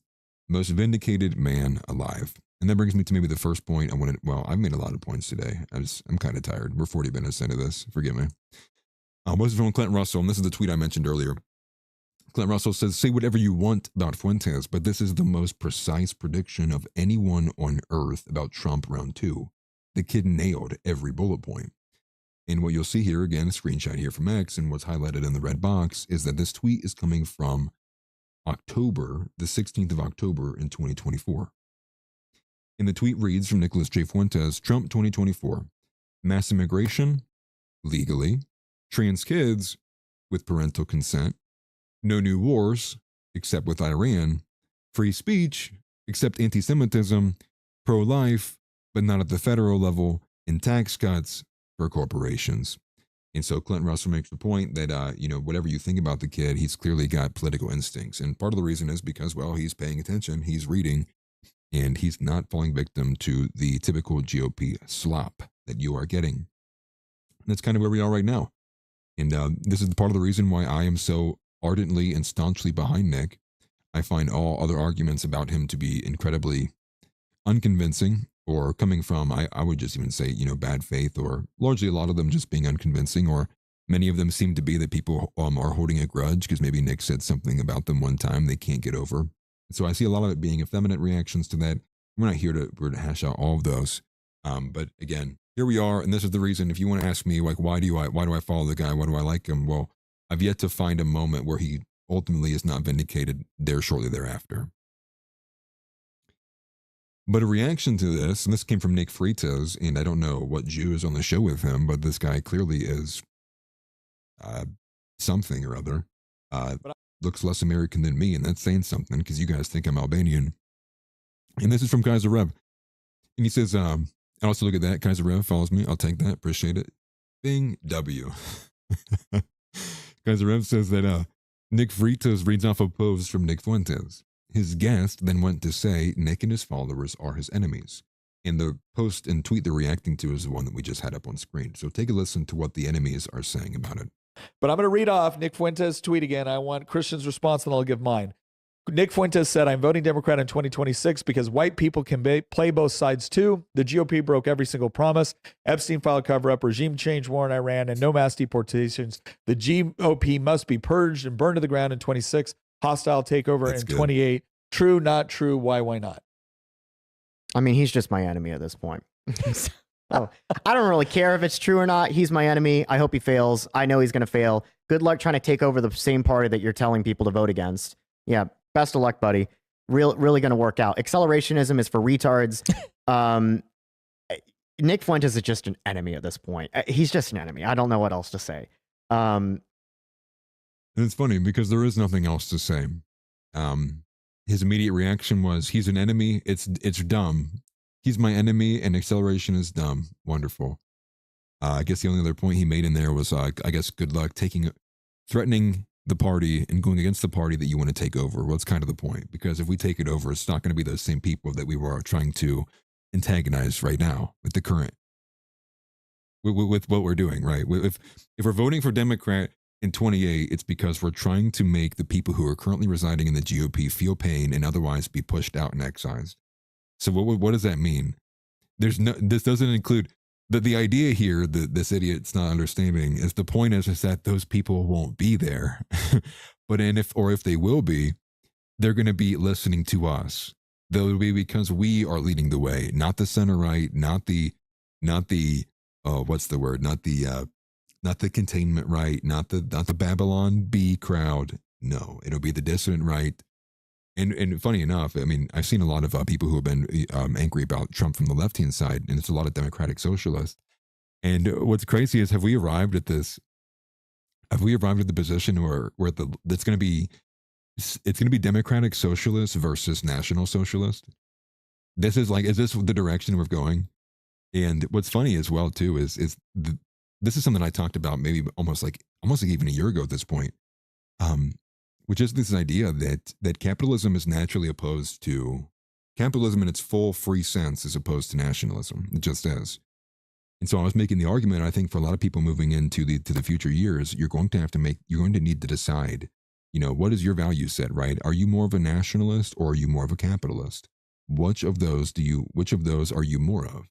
Most vindicated man alive. And that brings me to maybe the first point I wanted. Well, I've made a lot of points today. I'm kind of tired. We're 40 minutes into this. Forgive me. Most of from Clint Russell, and this is the tweet I mentioned earlier. Clint Russell says, say whatever you want about Fuentes, but this is the most precise prediction of anyone on earth about Trump round 2. The kid nailed every bullet point. And what you'll see here, again, a screenshot here from X, and what's highlighted in the red box is that this tweet is coming from October, the 16th of October in 2024. And the tweet reads from Nicholas J. Fuentes, Trump 2024, mass immigration, legally, trans kids, with parental consent, no new wars, except with Iran, free speech, except anti-Semitism, pro-life, but not at the federal level, and tax cuts for corporations. And so Clint Russell makes the point that, whatever you think about the kid, he's clearly got political instincts. And part of the reason is because, well, he's paying attention, he's reading, and he's not falling victim to the typical GOP slop that you are getting. And that's kind of where we are right now. And this is part of the reason why I am so ardently and staunchly behind Nick. I find all other arguments about him to be incredibly unconvincing, or coming from, I would just even say, bad faith, or largely a lot of them just being unconvincing, or many of them seem to be that people are holding a grudge because maybe Nick said something about them one time they can't get over. So I see a lot of it being effeminate reactions to that. We're not here to hash out all of those. But again, here we are, and this is the reason. If you want to ask me, like, why do I follow the guy? Why do I like him? Well, I've yet to find a moment where he ultimately is not vindicated there shortly thereafter. But a reaction to this, and this came from Nick Freitas, and I don't know what Jew is on the show with him, but this guy clearly is something or other. Looks less American than me, and that's saying something because you guys think I'm Albanian. And this is from Kaiser Rev. And he says, I also look at that. Kaiser Rev follows me. I'll take that. Appreciate it. Bing W. Kaiser Rev says that Nick Freitas reads off a post from Nick Fuentes. His guest then went to say Nick and his followers are his enemies. And the post and tweet they're reacting to is the one that we just had up on screen. So take a listen to what the enemies are saying about it. But I'm going to read off Nick Fuentes' tweet again. I want Christian's response, and I'll give mine. Nick Fuentes said, I'm voting Democrat in 2026 because white people can play both sides too. The GOP broke every single promise. Epstein file cover-up, regime change, war in Iran, and no mass deportations. The GOP must be purged and burned to the ground in 26. Hostile takeover in 28. True, not true. Why not? I mean, he's just my enemy at this point. Oh, I don't really care if it's true or not. He's my enemy. I hope he fails. I know he's going to fail. Good luck trying to take over the same party that you're telling people to vote against. Yeah, best of luck, buddy. Really going to work out. Accelerationism is for retards. Nick Fuentes is just an enemy at this point. He's just an enemy. I don't know what else to say. And it's funny because there is nothing else to say. His immediate reaction was, he's an enemy. It's dumb. He's my enemy, and acceleration is dumb. Wonderful. I guess the only other point he made in there was, I guess, good luck threatening the party and going against the party that you want to take over. Well, that's kind of the point, because if we take it over, it's not going to be those same people that we were trying to antagonize right now with the current, with what we're doing, right? If we're voting for Democrat in 28, it's because we're trying to make the people who are currently residing in the GOP feel pain and otherwise be pushed out and excised. So what does that mean? This doesn't include, the idea here that this idiot's not understanding is the point is that those people won't be there. But if they will be, they're going to be listening to us. They'll be because we are leading the way, not the center right, not the what's the word? Not the containment right, not the Babylon B crowd. No, it'll be the dissident right. And funny enough, I mean, I've seen a lot of people who have been angry about Trump from the left-hand side, and it's a lot of democratic socialists. And what's crazy is, have we arrived at the position where it's going to be democratic socialist versus national socialist? Is this the direction we're going? And what's funny as well too is this is something I talked about maybe almost like even a year ago at this point. Which is this idea that capitalism is naturally opposed to capitalism in its full free sense is opposed to nationalism. It just is. And so I was making the argument, I think for a lot of people moving into the future years, you're going to need to decide, what is your value set, right? Are you more of a nationalist or are you more of a capitalist? Which of those are you more of?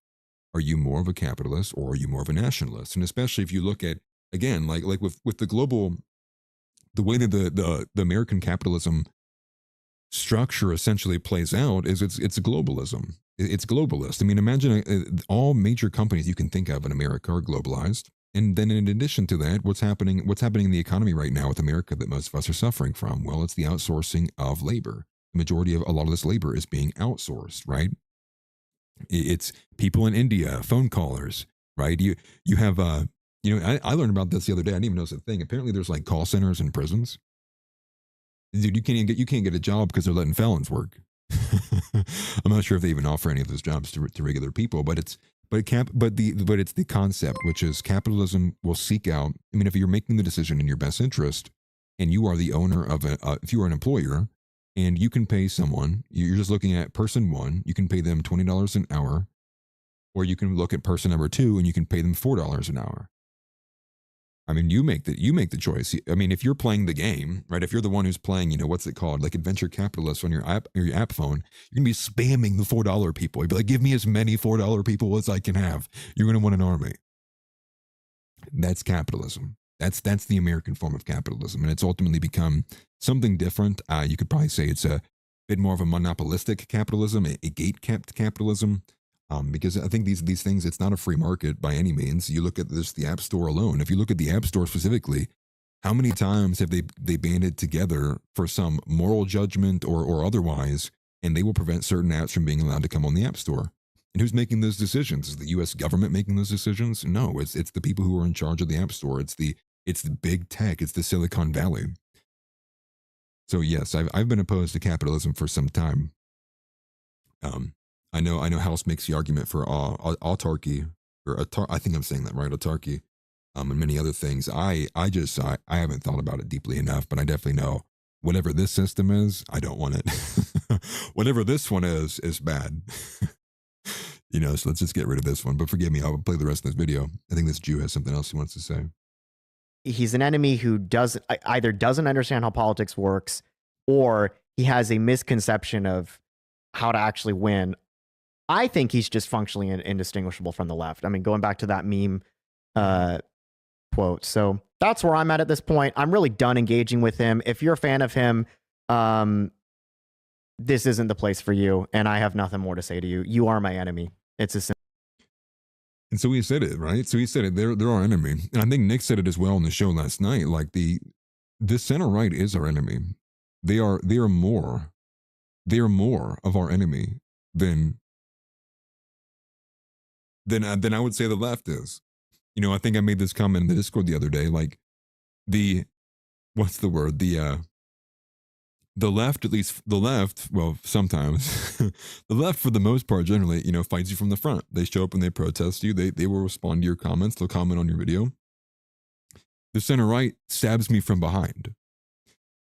Are you more of a capitalist or are you more of a nationalist? And especially if you look at, again, like with the global, the way that the American capitalism structure essentially plays out is it's globalism. It's globalist. I mean, imagine all major companies you can think of in America are globalized. And then in addition to that, what's happening in the economy right now with America that most of us are suffering from? Well, it's the outsourcing of labor. The majority of a lot of this labor is being outsourced, right? It's people in India, phone callers, right? You have I learned about this the other day. I didn't even know it's a thing. Apparently, there's like call centers in prisons. Dude, you can't get a job because they're letting felons work. I'm not sure if they even offer any of those jobs to regular people, but it's the concept, which is capitalism will seek out. I mean, if you're making the decision in your best interest, and you are the owner of if you are an employer, and you can pay someone, you're just looking at person one, you can pay them $20 an hour, or you can look at person number two and you can pay them $4 an hour. I mean, you make the choice. I mean, if you're playing the game, right? If you're the one who's playing, what's it called? Like adventure capitalist on your app phone, you're gonna be spamming the $4 people. You'd be like, give me as many $4 people as I can have. You're gonna want an army. That's capitalism. That's the American form of capitalism, and it's ultimately become something different. You could probably say it's a bit more of a monopolistic capitalism, a gate-kept capitalism. Because I think these things, it's not a free market by any means. You look at the App Store alone. If you look at the App Store specifically, how many times have they banded together for some moral judgment or otherwise, and they will prevent certain apps from being allowed to come on the App Store? And who's making those decisions? Is the U.S. government making those decisions? No, it's the people who are in charge of the App Store. It's the big tech. It's the Silicon Valley. So yes, I've been opposed to capitalism for some time. I know House makes the argument for autarky, or I think I'm saying that right, autarky, and many other things. I haven't thought about it deeply enough, but I definitely know whatever this system is, I don't want it. Whatever this one is bad. So let's just get rid of this one. But forgive me, I'll play the rest of this video. I think this Jew has something else he wants to say. He's an enemy who either doesn't understand how politics works, or he has a misconception of how to actually win. I think he's just functionally indistinguishable from the left. I mean, going back to that meme quote. So that's where I'm at this point. I'm really done engaging with him. If you're a fan of him, this isn't the place for you, and I have nothing more to say to you. You are my enemy. It's a simple. And so he said it, right? So he said it. They're our enemy. And I think Nick said it as well on the show last night. Like the center right is our enemy. They are more of our enemy than I would say the left is. I think I made this comment in the Discord the other day, like what's the word? The left, at least the left, well, sometimes, the left for the most part generally, fights you from the front. They show up and they protest you. They will respond to your comments. They'll comment on your video. The center right stabs me from behind.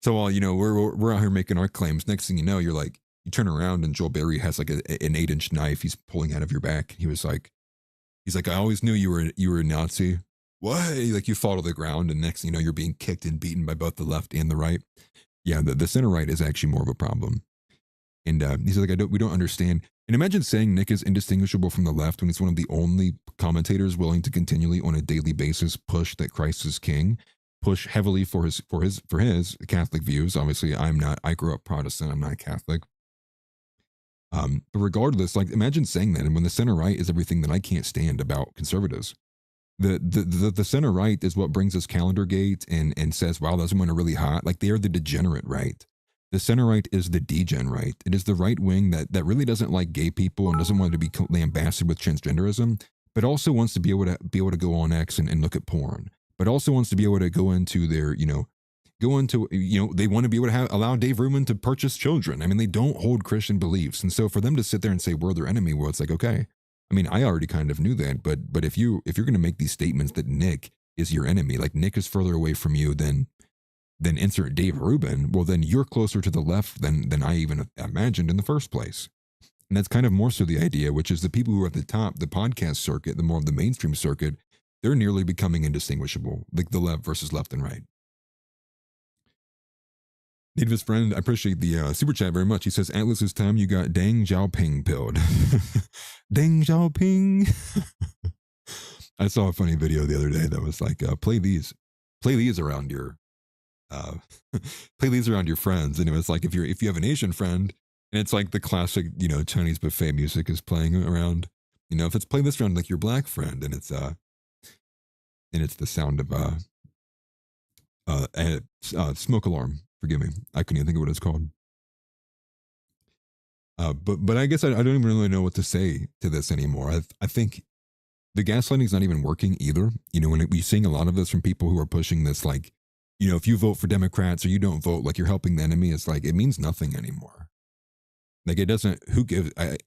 So while, we're out here making our claims, next thing you know, you're like, you turn around and Joel Berry has like an 8-inch knife he's pulling out of your back. He's like, I always knew you were a Nazi. What? Like you fall to the ground, and next thing you know, you're being kicked and beaten by both the left and the right. Yeah, the center right is actually more of a problem. And he's like, we don't understand. And imagine saying Nick is indistinguishable from the left when he's one of the only commentators willing to continually on a daily basis push that Christ is king, push heavily for his Catholic views. Obviously, I'm not. I grew up Protestant. I'm not Catholic. But regardless, like imagine saying that, and when the center right is everything that I can't stand about conservatives. The center right is what brings us Calendargate and says, wow, those women are really hot. Like they are the degenerate right. The center right is the degen right. It is the right wing that really doesn't like gay people and doesn't want to be lambasted with transgenderism, but also wants to be able to go on X and look at porn, but also wants to be able to go into their, they want to be able to allow Dave Rubin to purchase children. I mean, they don't hold Christian beliefs. And so for them to sit there and say we're their enemy, well, it's like, okay, I mean, I already kind of knew that, but if you're going to make these statements that Nick is your enemy, like Nick is further away from you than insert Dave Rubin, well, then you're closer to the left than I even imagined in the first place. And that's kind of more so the idea, which is the people who are at the top, the podcast circuit, the more of the mainstream circuit, they're nearly becoming indistinguishable, like the left versus left and right. Nativist friend, I appreciate the super chat very much. He says, Atlas, this time you got Deng Xiaoping pilled. Deng Xiaoping. I saw a funny video the other day that was like, play these around your play these around your friends. And it was like, if you have an Asian friend and it's like the classic, Chinese buffet music is playing around, if it's play this around like your black friend and it's the sound of smoke alarm. Forgive me. I couldn't even think of what it's called. But I guess I don't even really know what to say to this anymore. I think the gaslighting is not even working either. When we're seeing a lot of this from people who are pushing this, like, if you vote for Democrats or you don't vote, like you're helping the enemy, it's like, it means nothing anymore. Like it doesn't, who gives, the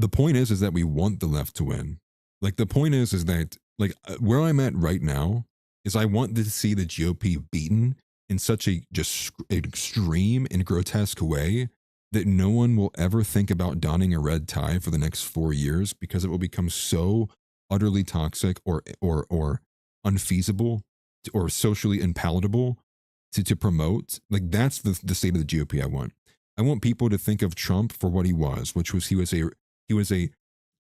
point is that we want the left to win. Like the point is that like where I'm at right now is I want to see the GOP beaten in such a just extreme and grotesque way that no one will ever think about donning a red tie for the next 4 years because it will become so utterly toxic or unfeasible or socially unpalatable to promote. Like that's the state of the GOP I want. I want people to think of Trump for what he was, which was he was a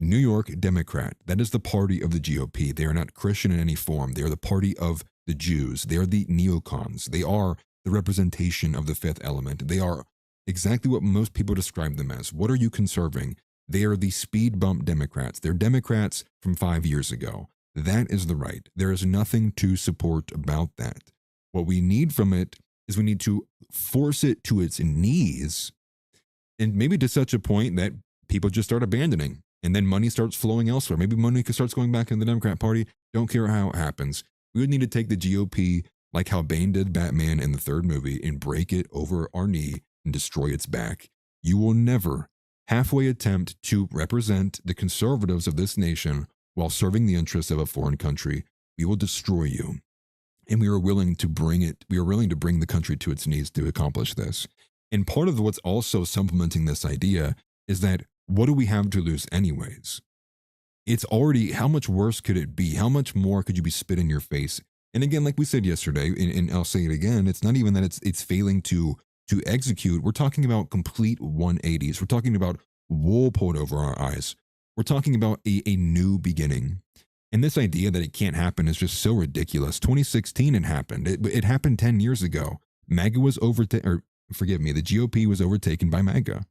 New York Democrat. That is the party of the GOP. They are not Christian in any form. They are the party of the Jews. They are the neocons. They are the representation of the fifth element. They are exactly what most people describe them as. What are you conserving? They are the speed bump Democrats. They're Democrats from 5 years ago. That is the right. There is nothing to support about that. What we need from it is we need to force it to its knees, and maybe to such a point that people just start abandoning, and then money starts flowing elsewhere. Maybe money starts going back in the Democrat Party. Don't care how it happens. We would need to take the GOP like how Bane did Batman in the third movie and break it over our knee and destroy its back. You will never halfway attempt to represent the conservatives of this nation while serving the interests of a foreign country. We will destroy you. And we are willing to bring the country to its knees to accomplish this. And part of what's also supplementing this idea is that what do we have to lose anyways? It's already, how much worse could it be? How much more could you be spit in your face? And again, like we said yesterday, and I'll say it again, it's not even that it's failing to execute. We're talking about complete 180s. We're talking about wool pulled over our eyes. We're talking about a new beginning. And this idea that it can't happen is just so ridiculous. 2016 it happened. It happened 10 years ago. MAGA was the GOP was overtaken by MAGA.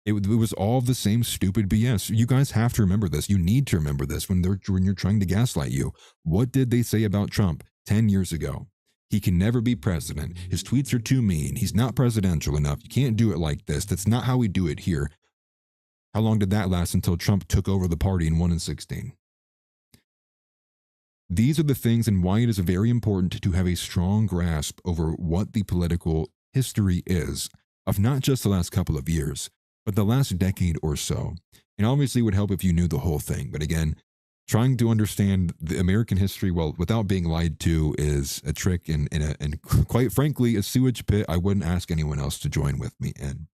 It was all the same stupid BS. You guys have to remember this. You need to remember this when you're trying to gaslight you. What did they say about Trump 10 years ago? He can never be president. His tweets are too mean. He's not presidential enough. You can't do it like this. That's not how we do it here. How long did that last until Trump took over the party and won in 2016? These are the things and why it is very important to have a strong grasp over what the political history is of not just the last couple of years, but the last decade or so. And obviously it would help if you knew the whole thing. But again, trying to understand the American history, well, without being lied to is a trick and quite frankly, a sewage pit I wouldn't ask anyone else to join with me in.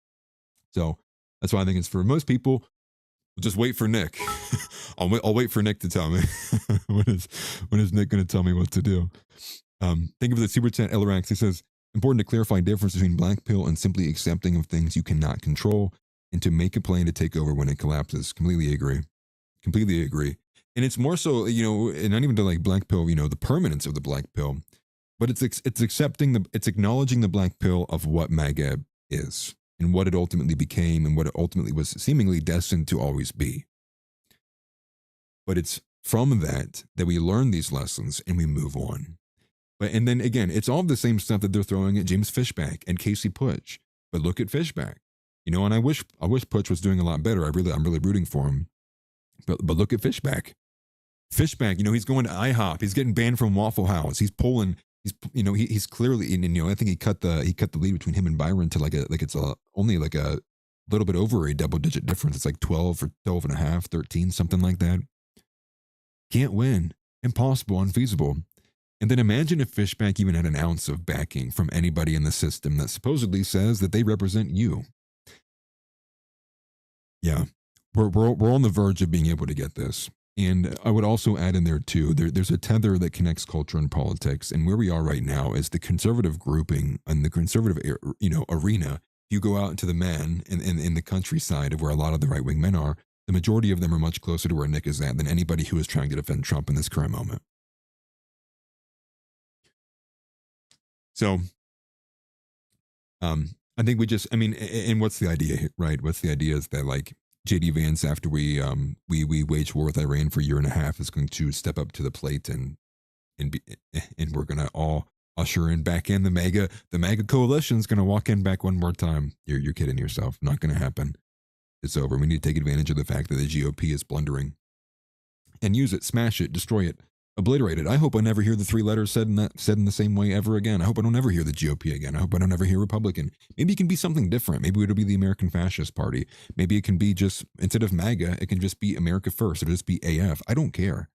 So that's why I think it's for most people, just wait for Nick. I'll wait for Nick to tell me. When is Nick going to tell me what to do? Thank you for the super chat, Elrax. He says, important to clarify difference between black pill and simply accepting of things you cannot control and to make a plan to take over when it collapses. Completely agree. Completely agree. And it's more so, and not even to like black pill, the permanence of the black pill, but it's acknowledging the black pill of what MAGA is and what it ultimately became and what it ultimately was seemingly destined to always be. But it's from that we learn these lessons and we move on. And then again, it's all the same stuff that they're throwing at James Fishback and Casey Putsch. But look at Fishback, and I wish Putsch was doing a lot better. I'm really rooting for him. But look at Fishback. Fishback, he's going to IHOP. He's getting banned from Waffle House. He's pulling. He's clearly, I think he cut the lead between him and Byron to only a little bit over a double-digit difference. It's like 12 or 12 and a half, 13, something like that. Can't win. Impossible, unfeasible. And then imagine if Fishback even had an ounce of backing from anybody in the system that supposedly says that they represent you. Yeah, we're on the verge of being able to get this. And I would also add in there too, there's a tether that connects culture and politics. And where we are right now is the conservative grouping and the conservative, arena. You go out into the men in the countryside of where a lot of the right-wing men are, the majority of them are much closer to where Nick is at than anybody who is trying to defend Trump in this current moment. So, I think and what's the idea here, right? What's the idea is that like JD Vance, after we wage war with Iran for a year and a half, is going to step up to the plate and we're going to all usher in back in the MAGA coalition is going to walk in back one more time. You're kidding yourself. Not going to happen. It's over. We need to take advantage of the fact that the GOP is blundering and use it, smash it, destroy it. Obliterated. I hope I never hear the three letters said in the same way ever again. I hope I don't ever hear the GOP again. I hope I don't ever hear Republican. Maybe it can be something different. Maybe it'll be the American Fascist Party. Maybe it can be just, instead of MAGA, it can just be America First. It'll just be AF. I don't care.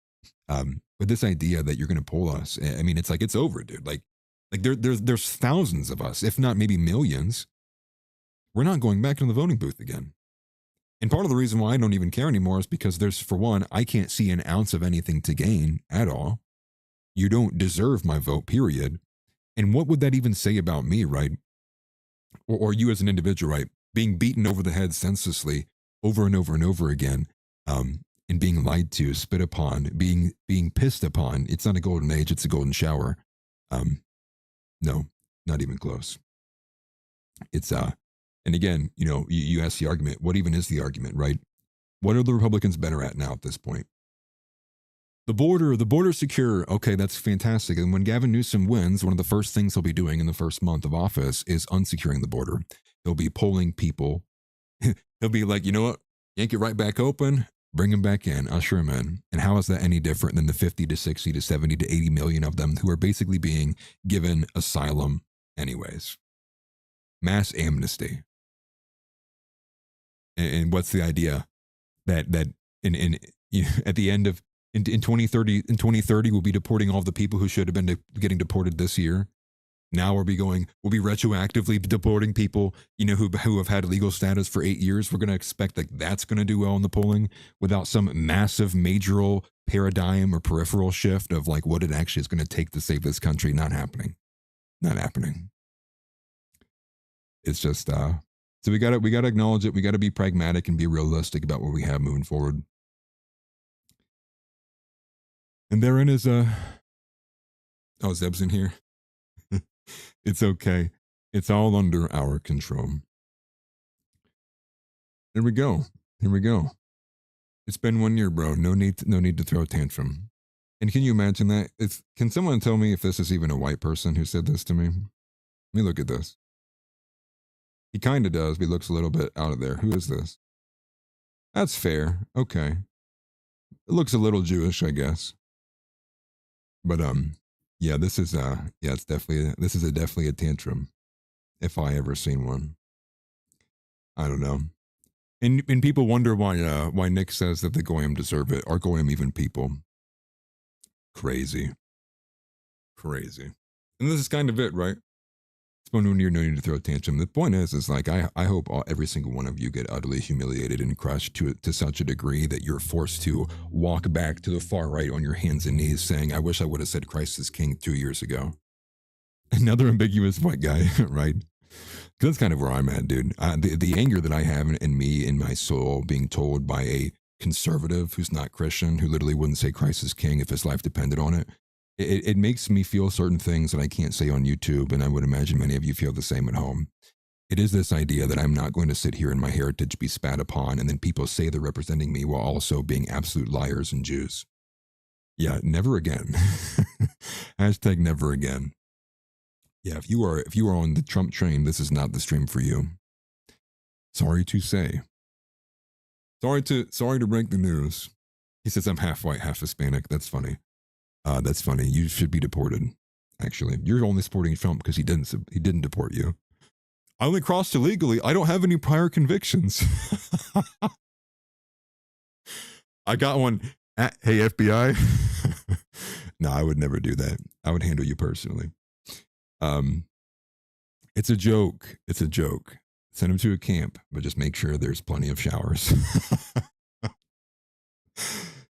But this idea that you're going to pull us, it's like, it's over, dude. Like there's thousands of us, if not maybe millions. We're not going back to the voting booth again. And part of the reason why I don't even care anymore is because for one, I can't see an ounce of anything to gain at all. You don't deserve my vote, period. And what would that even say about me, right? Or you as an individual, right? Being beaten over the head senselessly over and over and over again, and being lied to, spit upon, being pissed upon. It's not a golden age, it's a golden shower. No, not even close. It's and again, you ask the argument, what even is the argument, right? What are the Republicans better at now at this point? The border's secure. Okay, that's fantastic. And when Gavin Newsom wins, one of the first things he'll be doing in the first month of office is unsecuring the border. He'll be polling people. He'll be like, you know what? Yank it right back open, bring them back in, usher them in. And how is that any different than the 50 to 60 to 70 to 80 million of them who are basically being given asylum anyways? Mass amnesty. And what's the idea that at the end of in 2030 we'll be deporting all the people who should have been getting deported this year. Now we'll be retroactively deporting people who have had legal status for 8 years. We're going to expect that that's going to do well in the polling without some massive majoral paradigm or peripheral shift of like what it actually is going to take to save this country. Not happening. It's just so we gotta acknowledge it. We gotta be pragmatic and be realistic about what we have moving forward. And therein is Zeb's in here. It's okay. It's all under our control. Here we go. It's been 1 year, bro. No need to throw a tantrum. And can you imagine that? Can someone tell me if this is even a white person who said this to me? Let me look at this. He kind of does, but he looks a little bit out of there. Who is this? That's fair. Okay. It looks a little Jewish, I guess. But yeah, this is definitely a tantrum, if I ever seen one. I don't know. And people wonder why Nick says that the Goyim deserve it. Are Goyim even people? Crazy. And this is kind of it, right? When you're no need to throw a tantrum. The point is like I hope every single one of you get utterly humiliated and crushed to such a degree that you're forced to walk back to the far right on your hands and knees saying, I wish I would have said Christ is King 2 years ago. Another ambiguous white guy, right? That's kind of where I'm at, dude. The anger that I have in me, in my soul, being told by a conservative who's not Christian, who literally wouldn't say Christ is king if his life depended on it. It makes me feel certain things that I can't say on YouTube, and I would imagine many of you feel the same at home. It is this idea that I'm not going to sit here and my heritage be spat upon, and then people say they're representing me while also being absolute liars and Jews. Yeah, never again. Hashtag never again. Yeah, if you are on the Trump train, this is not the stream for you. Sorry to say. Sorry to break the news. He says I'm half white, half Hispanic. That's funny. That's funny. You should be deported. Actually, you're only supporting Trump because he didn't deport you. I only crossed illegally. I don't have any prior convictions. I got one. Hey, FBI. No, I would never do that. I would handle you personally. It's a joke. It's a joke. Send him to a camp, but just make sure there's plenty of showers.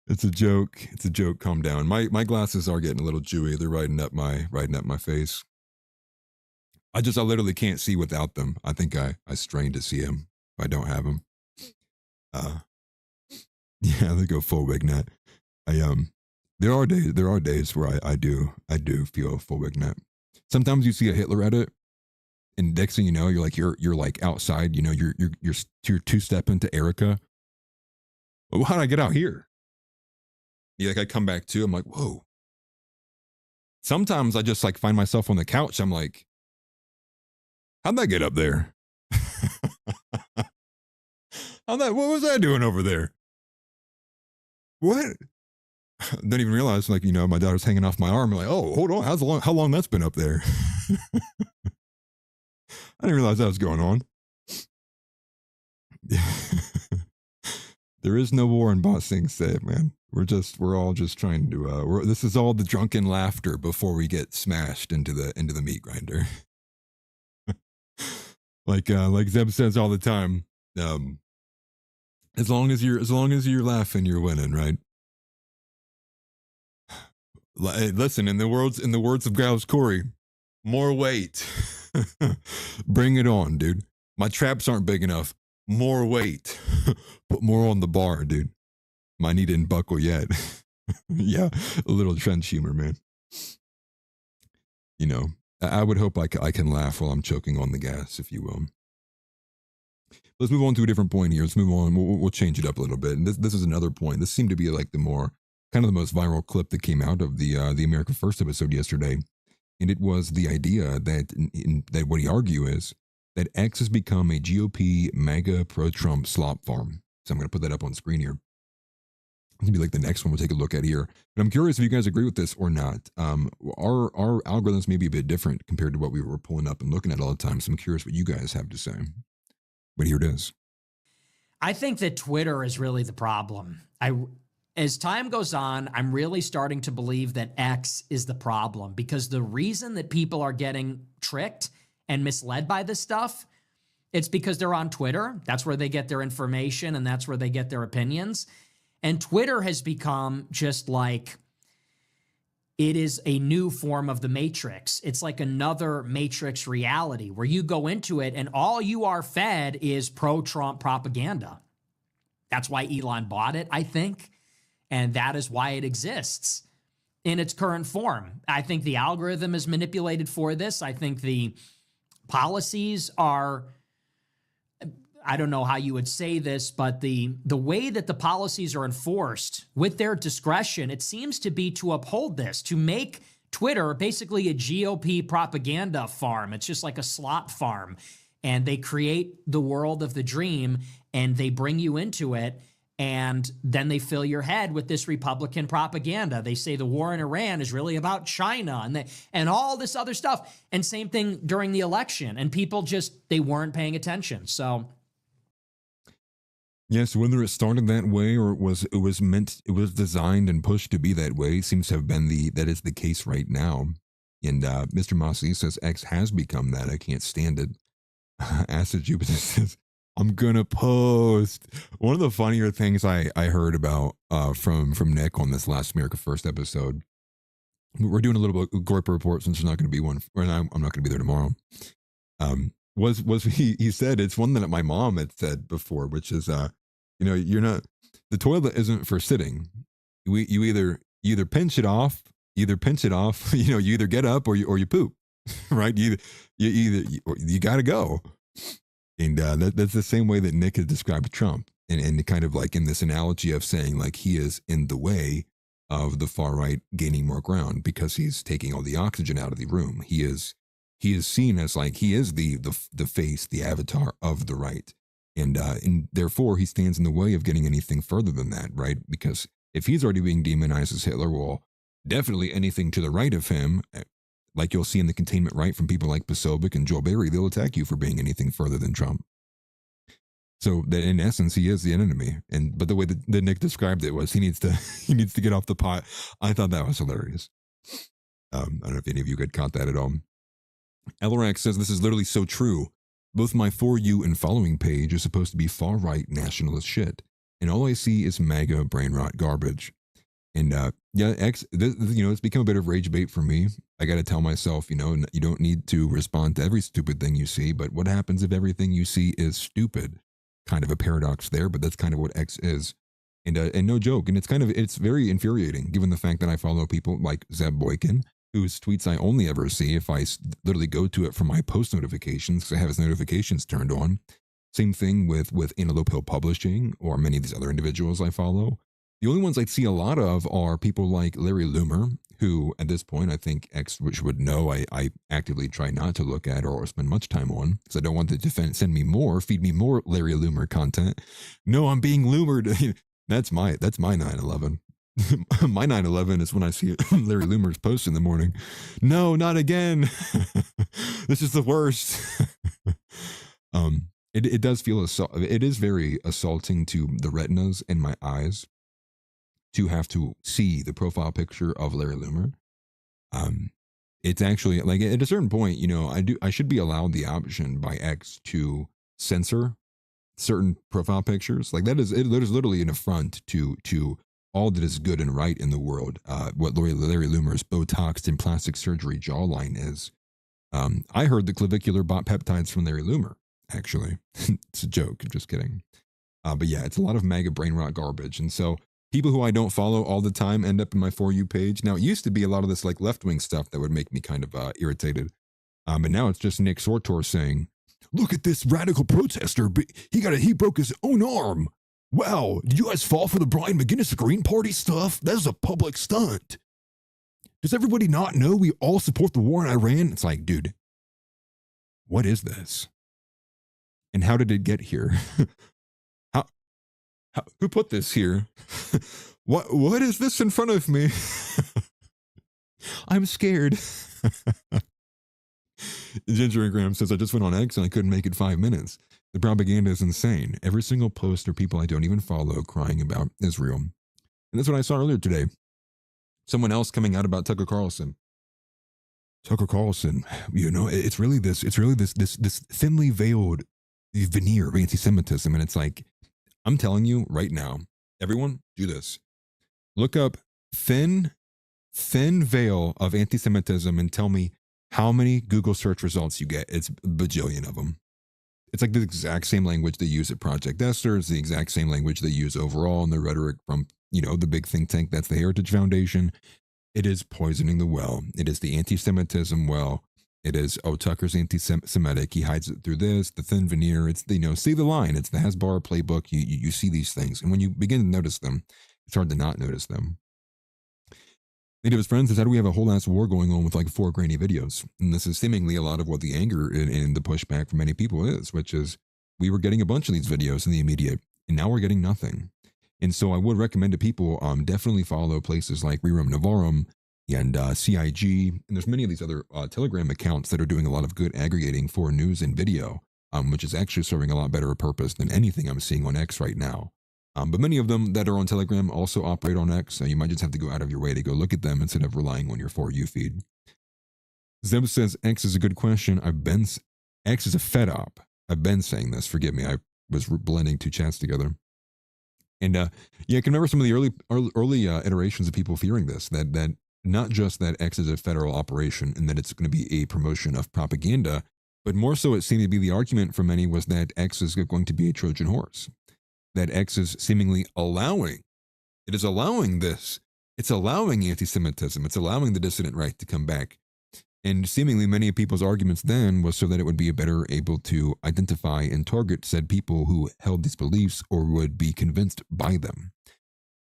It's a joke. It's a joke. Calm down. My glasses are getting a little dewy. They're riding up my face. I literally can't see without them. I think I strain to see them if I don't have them. Yeah, they go full wig net. There are days where I do feel full wig net. Sometimes you see a Hitler edit, and next thing you know, you're like outside. You know, you're two-step into Erica. Well, how did I get out here? Yeah, like I come back to, I'm like, whoa. Sometimes I just like find myself on the couch. I'm like, how'd that get up there? What was I doing over there? What? Don't even realize, like, you know, my daughter's hanging off my arm. I'm like, oh, hold on. How long that's been up there? I didn't realize that was going on. There is no war in Ba Sing Se, man. We're all just trying to, this is all the drunken laughter before we get smashed into the meat grinder. like Zeb says all the time, as long as you're laughing, you're winning, right? Listen, in the words of Giles Corey, more weight. Bring it on, dude. My traps aren't big enough. More weight. Put more on the bar, dude. My knee didn't buckle yet. Yeah, a little trench humor, man. You know, I would hope I can laugh while I'm choking on the gas, if you will. Let's move on to a different point here. Let's move on. We'll change it up a little bit. And this is another point. This seemed to be like the most viral clip that came out of the America First episode yesterday. And it was the idea that what he argued is that X has become a GOP MAGA pro-Trump slop farm. So I'm going to put that up on screen here. It's going to be like the next one we'll take a look at here. But I'm curious if you guys agree with this or not. Our algorithms may be a bit different compared to what we were pulling up and looking at all the time. So I'm curious what you guys have to say. But here it is. I think that Twitter is really the problem. As time goes on, I'm really starting to believe that X is the problem, because the reason that people are getting tricked and misled by this stuff, it's because they're on Twitter. That's where they get their information, and that's where they get their opinions. And Twitter has become just like, it is a new form of the Matrix. It's like another Matrix reality where you go into it and all you are fed is pro-Trump propaganda. That's why Elon bought it, I think. And that is why it exists in its current form. I think the algorithm is manipulated for this. I think the policies are, I don't know how you would say this, but the way that the policies are enforced with their discretion, it seems to be to uphold this, to make Twitter basically a GOP propaganda farm. It's just like a slot farm. And they create the world of the dream and they bring you into it. And then they fill your head with this Republican propaganda. They say the war in Iran is really about China and all this other stuff. And same thing during the election. And people they weren't paying attention. So. Yes, whether it started that way or it was designed and pushed to be that way seems to have been that is the case right now. And Mr. Mossy says X has become that. I can't stand it. Acid Jupiter says, I'm gonna post. One of the funnier things I heard about from Nick on this last America First episode. We're doing a little bit of Gorp report since there's not going to be one, or I'm not going to be there tomorrow. Was he said it's one that my mom had said before, which is you're not the toilet isn't for sitting. You either pinch it off, you know, you either get up or you poop, right? You gotta go. And that's the same way that Nick has described Trump, and kind of like in this analogy of saying like he is in the way of the far right gaining more ground because he's taking all the oxygen out of the room. He is seen as like he is the face, the avatar of the right, and therefore he stands in the way of getting anything further than that, right? Because if he's already being demonized as Hitler, well, definitely anything to the right of him, like you'll see in the containment right from people like Posobiec and Joel Berry, they'll attack you for being anything further than Trump. So that in essence, he is the enemy. But the way that Nick described it was he needs to get off the pot. I thought that was hilarious. I don't know if any of you had caught that at all. Elrax says, this is literally so true. Both my For You and Following page is supposed to be far-right nationalist shit. And all I see is MAGA brain rot garbage. And yeah, it's become a bit of rage bait for me. I got to tell myself, you don't need to respond to every stupid thing you see, but what happens if everything you see is stupid? Kind of a paradox there, but that's kind of what X is. And no joke. And it's very infuriating given the fact that I follow people like Zeb Boykin, whose tweets I only ever see if I literally go to it from my post notifications because I have his notifications turned on. Same thing with Antelope Hill Publishing or many of these other individuals I follow. The only ones I see a lot of are people like Larry Loomer, who at this point I think X which would know I actively try not to look at or spend much time on because I don't want to feed me more Larry Loomer content. No, I'm being loomered. That's my 9/11. My 9/11 is when I see Larry Loomer's post in the morning. No, not again. This is the worst. It does feel it is very assaulting to the retinas in my eyes to have to see the profile picture of Larry Loomer. It's actually like at a certain point, I should be allowed the option by X to censor certain profile pictures. Like that is literally an affront to all that is good and right in the world. What Larry Loomer's Botoxed and plastic surgery jawline is. I heard the clavicular bot peptides from Larry Loomer, actually. It's a joke, I'm just kidding. But yeah, it's a lot of MAGA brain rot garbage. And so people who I don't follow all the time end up in my For You page. Now, it used to be a lot of this like left-wing stuff that would make me kind of irritated. But now it's just Nick Sortor saying, look at this radical protester. He broke his own arm. Wow, did you guys fall for the Brian McGinnis Green Party stuff? That is a public stunt. Does everybody not know we all support the war in Iran? It's like, dude, what is this? And how did it get here? Who put this here? What is this in front of me? I'm scared. Ginger and Graham says, I just went on X and I couldn't make it 5 minutes. The propaganda is insane. Every single post are people I don't even follow crying about Israel. And that's what I saw earlier today. Someone else coming out about Tucker Carlson. Tucker Carlson, it's really this thinly veiled veneer of anti-Semitism. And it's like, I'm telling you right now, everyone do this. Look up thin veil of anti-Semitism and tell me how many Google search results you get. It's a bajillion of them. It's like the exact same language they use at Project Esther. It's the exact same language they use overall in the rhetoric from, the big think tank that's the Heritage Foundation. It is poisoning the well. It is the anti-Semitism well. It is, Tucker's anti-Semitic. He hides it through this, the thin veneer. It's see the line. It's the Hasbara playbook. You see these things. And when you begin to notice them, it's hard to not notice them. Many of his friends says, how do we have a whole ass war going on with like 4 grainy videos? And this is seemingly a lot of what the anger and the pushback from many people is, which is we were getting a bunch of these videos in the immediate, and now we're getting nothing. And so I would recommend to people definitely follow places like Rerum Novarum and CIG. And there's many of these other Telegram accounts that are doing a lot of good aggregating for news and video, which is actually serving a lot better a purpose than anything I'm seeing on X right now. But many of them that are on Telegram also operate on X, so you might just have to go out of your way to go look at them instead of relying on your For You feed. Zeb says, X is a good question. X is a fed op. I've been saying this. Forgive me. I was blending 2 chats together. And I can remember some of the early iterations of people fearing this, that not just that X is a federal operation and that it's going to be a promotion of propaganda, but more so it seemed to be the argument for many was that X is going to be a Trojan horse. that X is seemingly allowing. It is allowing this. It's allowing anti-Semitism. It's allowing the dissident right to come back. And seemingly many of people's arguments then was so that it would be better able to identify and target said people who held these beliefs or would be convinced by them.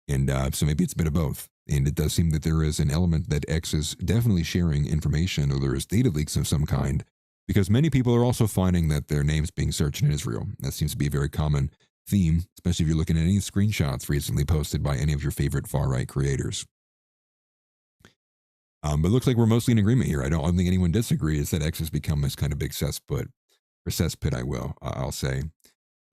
And so maybe it's a bit of both. And it does seem that there is an element that X is definitely sharing information, or there is data leaks of some kind, because many people are also finding that their names being searched in Israel. That seems to be a very common theme, especially if you're looking at any screenshots recently posted by any of your favorite far-right creators. But it looks like we're mostly in agreement here. I don't think anyone disagrees that X has become this kind of big cesspit, or cesspit, I'll say.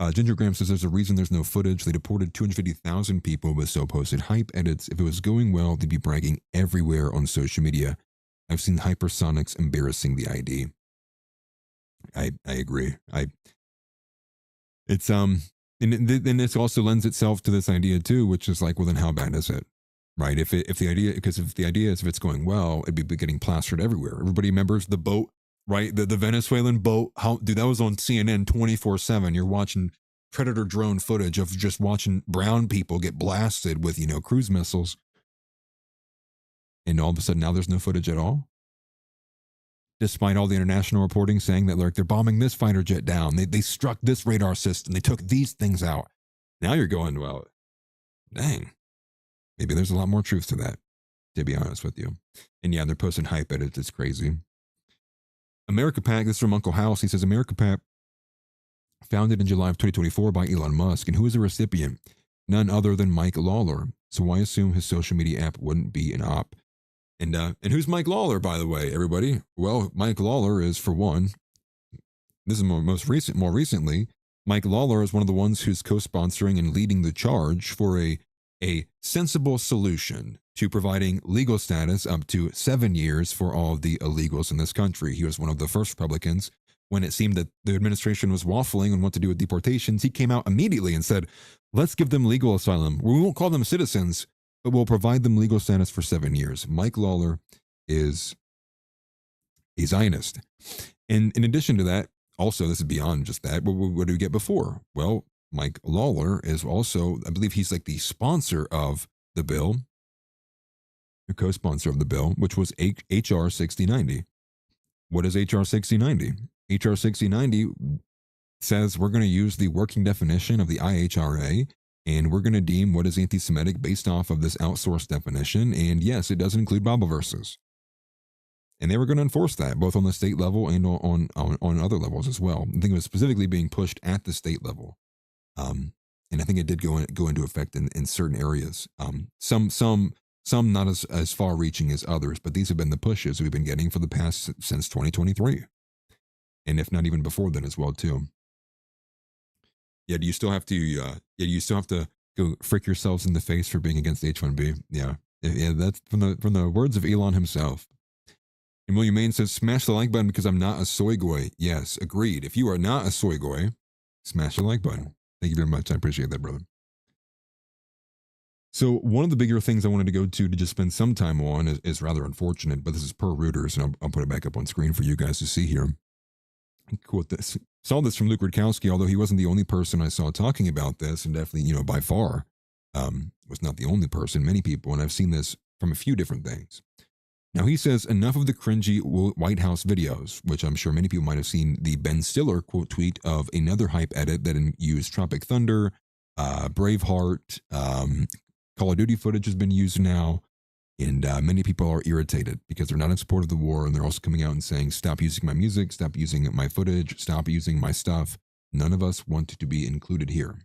Gingergram says there's a reason there's no footage. They deported 250,000 people with so posted hype edits. If it was going well, they'd be bragging everywhere on social media. I've seen hypersonics embarrassing the ID. I agree. It's and this also lends itself to this idea too, which is like, well, then how bad is it? Right? If the idea is if it's going well, it'd be getting plastered everywhere. Everybody remembers the boat, right? The Venezuelan boat. Dude, that was on CNN 24/7. You're watching Predator drone footage of just watching brown people get blasted with, cruise missiles. And all of a sudden now there's no footage at all. Despite all the international reporting saying that, like, they're bombing this fighter jet down. They struck this radar system. They took these things out. Now you're going, well, dang. Maybe there's a lot more truth to that, to be honest with you. And yeah, they're posting hype edits. It's crazy. America Pack, this is from Uncle House. He says, America Pack, founded in July of 2024 by Elon Musk. And who is the recipient? None other than Mike Lawler. So why assume his social media app wouldn't be an op? And who's Mike Lawler, by the way, everybody? Well, Mike Lawler is, for one, this is more recently, Mike Lawler is one of the ones who's co-sponsoring and leading the charge for a sensible solution to providing legal status up to 7 years for all of the illegals in this country. He was one of the first Republicans when it seemed that the administration was waffling on what to do with deportations. He came out immediately and said, let's give them legal asylum. We won't call them citizens, but we'll provide them legal status for 7 years. Mike Lawler is a Zionist. And in addition to that, also, this is beyond just that, what do we get before? Well, Mike Lawler is also, I believe he's like the sponsor of the bill, the co-sponsor of the bill, which was HR 6090. What is HR 6090? HR 6090 says we're going to use the working definition of the IHRA, and we're going to deem what is anti-Semitic based off of this outsourced definition. And yes, it doesn't include Bible verses. And they were going to enforce that both on the state level and on other levels as well. I think it was specifically being pushed at the state level. And I think it did go into effect in certain areas. Some not as far reaching as others, but these have been the pushes we've been getting for the past since 2023. And if not even before then as well too. Yeah, do you still have to go frick yourselves in the face for being against H-1B? Yeah, that's from the words of Elon himself. And William Main says, smash the like button because I'm not a soy goy. Yes, agreed. If you are not a soy goy, smash the like button. Thank you very much. I appreciate that, brother. So one of the bigger things I wanted to go to just spend some time on is rather unfortunate, but this is per Reuters, and I'll put it back up on screen for you guys to see here. Quote this. Saw this from Luke Rudkowski, although he wasn't the only person I saw talking about this, and definitely, by far, was not the only person, many people, and I've seen this from a few different things. Now he says, enough of the cringy White House videos, which I'm sure many people might have seen the Ben Stiller quote tweet of another hype edit that used Tropic Thunder, Braveheart, Call of Duty footage has been used now, and many people are irritated because they're not in support of the war, and they're also coming out and saying, stop using my music, stop using my footage, stop using my stuff. None of us want to be included here.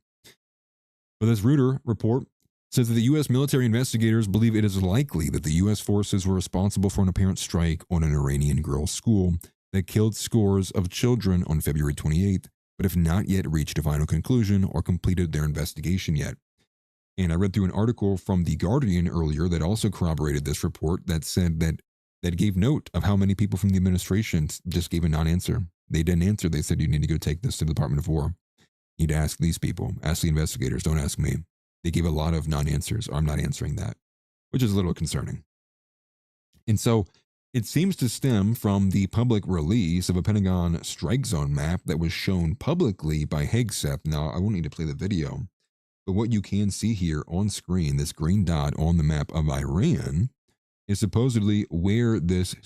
But this Reuters report says that the U.S. military investigators believe it is likely that the U.S. forces were responsible for an apparent strike on an Iranian girls' school that killed scores of children on February 28th, but have not yet reached a final conclusion or completed their investigation yet. And I read through an article from The Guardian earlier that also corroborated this report that said that gave note of how many people from the administration just gave a non-answer. They didn't answer. They said, you need to go take this to the Department of War. You need to ask these people. Ask the investigators. Don't ask me. They gave a lot of non-answers. I'm not answering that, which is a little concerning. And so it seems to stem from the public release of a Pentagon strike zone map that was shown publicly by Hegseth. Now, I won't need to play the video, But what you can see here on screen, this green dot on the map of Iran, is supposedly where this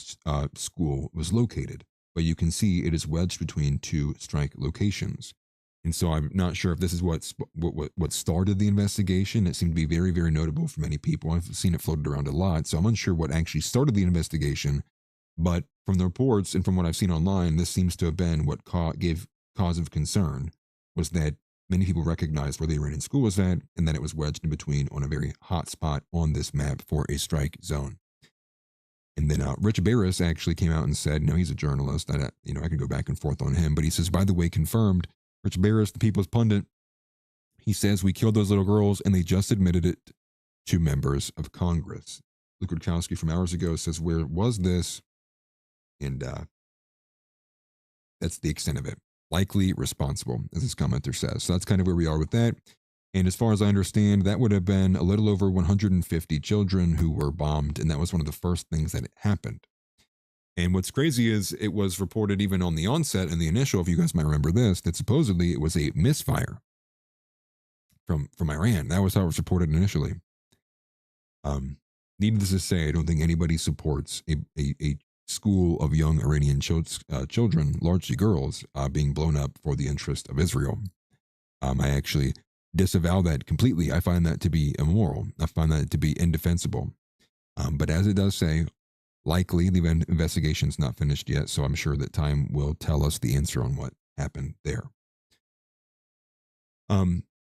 school was located. But you can see it is wedged between two strike locations. And so I'm not sure if this is what started the investigation. It seemed to be very, very notable for many people. I've seen it floated around a lot, so I'm unsure what actually started the investigation. But from the reports and from what I've seen online, this seems to have been what gave cause of concern, was that many people recognized where the Iranian school was at, and that it was wedged in between on a very hot spot on this map for a strike zone. And then Rich Barris actually came out and said, no, he's a journalist. I can go back and forth on him, but he says, by the way, confirmed, Rich Barris, the People's Pundit, he says, we killed those little girls and they just admitted it to members of Congress. Luke Rudkowski from hours ago says, where was this? And that's the extent of it. Likely responsible, as this commenter says. So that's kind of where we are with that. And as far as I understand, that would have been a little over 150 children who were bombed, and that was one of the first things that happened. And what's crazy is it was reported even on the onset and the initial, if you guys might remember this, that supposedly it was a misfire from Iran. That was how it was reported initially. Needless to say, I don't think anybody supports a school of young Iranian children, largely girls, being blown up for the interest of Israel. I actually disavow that completely. I find that to be immoral. I find that to be indefensible. But as it does say, likely the investigation's not finished yet, so I'm sure that time will tell us the answer on what happened there.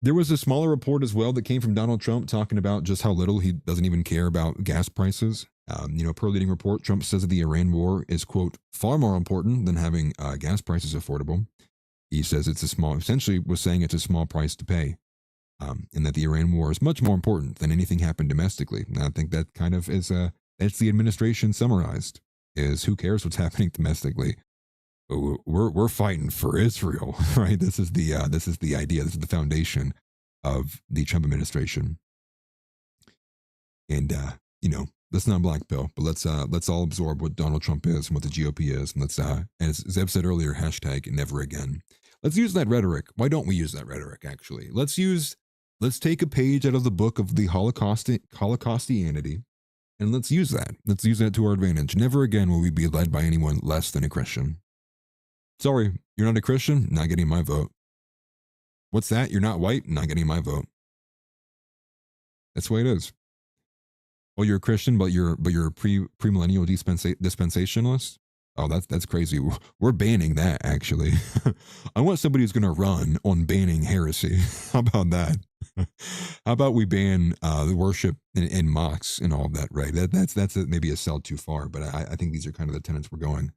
There was a smaller report as well that came from Donald Trump talking about just how little he doesn't even care about gas prices. Per leading report, Trump says that the Iran war is, quote, far more important than having gas prices affordable. He says essentially was saying it's a small price to pay. And that the Iran war is much more important than anything happened domestically. And I think that kind of is that's the administration summarized, is who cares what's happening domestically? We're fighting for Israel, right? This is the idea. This is the foundation of the Trump administration. And let's not black pill, but let's all absorb what Donald Trump is and what the GOP is, and let's as Zeb said earlier, hashtag never again. Let's use that rhetoric. Why don't we use that rhetoric? Actually, let's take a page out of the book of the Holocaustianity, and let's use that. Let's use that to our advantage. Never again will we be led by anyone less than a Christian. Sorry, you're not a Christian? Not getting my vote. What's that? You're not white? Not getting my vote. That's the way it is. Oh, you're a Christian, but you're a premillennial dispensationalist? Oh, that's crazy. We're banning that, actually. I want somebody who's going to run on banning heresy. How about that? How about we ban the worship in mosques and all of that, right? That's maybe a sell too far, but I think these are kind of the tenets we're going.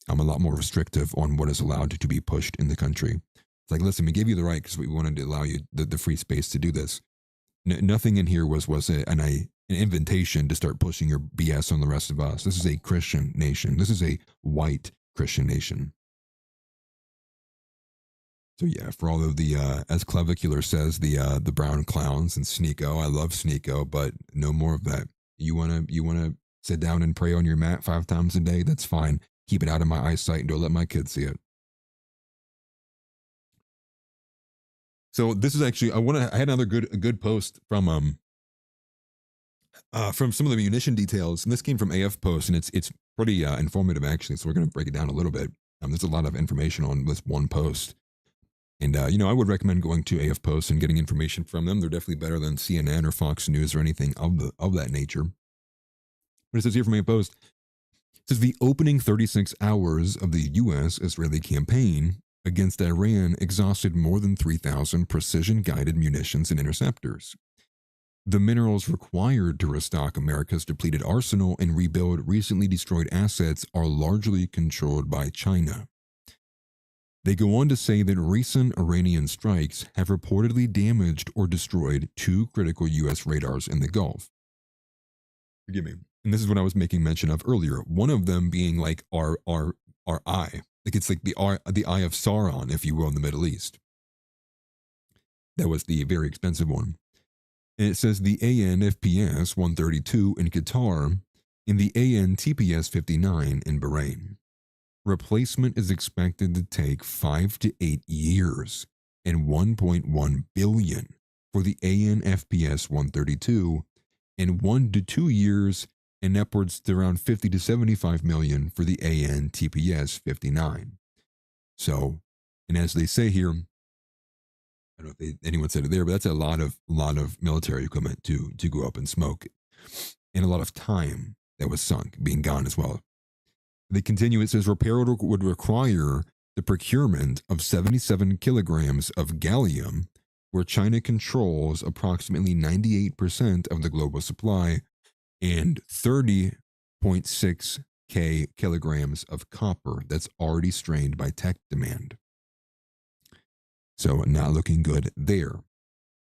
I'm a lot more restrictive on what is allowed to be pushed in the country. It's like, listen, we gave you the right because we wanted to allow you the free space to do this. Nothing in here was an invitation to start pushing your BS on the rest of us. This is a Christian nation. This is a white Christian nation. So yeah, for all of the, as Clavicular says, the brown clowns and Sneeko, I love Sneeko, but no more of that. You wanna sit down and pray on your mat 5 times a day? That's fine. Keep it out of my eyesight and don't let my kids see it. So this is actually, I had another good post from some of the munition details, and this came from AF Post, and it's pretty informative actually. So we're going to break it down a little bit. There's a lot of information on this one post, and I would recommend going to AF Post and getting information from them. They're definitely better than CNN or Fox News or anything of that nature. But it says here from AF Post, it says the opening 36 hours of the U.S.-Israeli campaign against Iran exhausted more than 3,000 precision-guided munitions and interceptors. The minerals required to restock America's depleted arsenal and rebuild recently destroyed assets are largely controlled by China. They go on to say that recent Iranian strikes have reportedly damaged or destroyed 2 critical U.S. radars in the Gulf. Forgive me. And this is what I was making mention of earlier. One of them being like our eye. Like it's like the eye of Sauron, if you will, in the Middle East. That was the very expensive one. And it says the AN/FPS 132 in Qatar and the AN/TPS 59 in Bahrain. Replacement is expected to take 5 to 8 years and $1.1 billion for the AN/FPS 132 and 1 to 2 years and upwards to around 50 to 75 million for the AN/TPS 59. So, and as they say here, I don't know if anyone said it there, but that's a lot of military equipment to go up in smoke, and a lot of time that was sunk, being gone as well. They continue. It says repair would require the procurement of 77 kilograms of gallium, where China controls approximately 98% of the global supply, and 30.6 kilograms of copper that's already strained by tech demand. So not looking good there.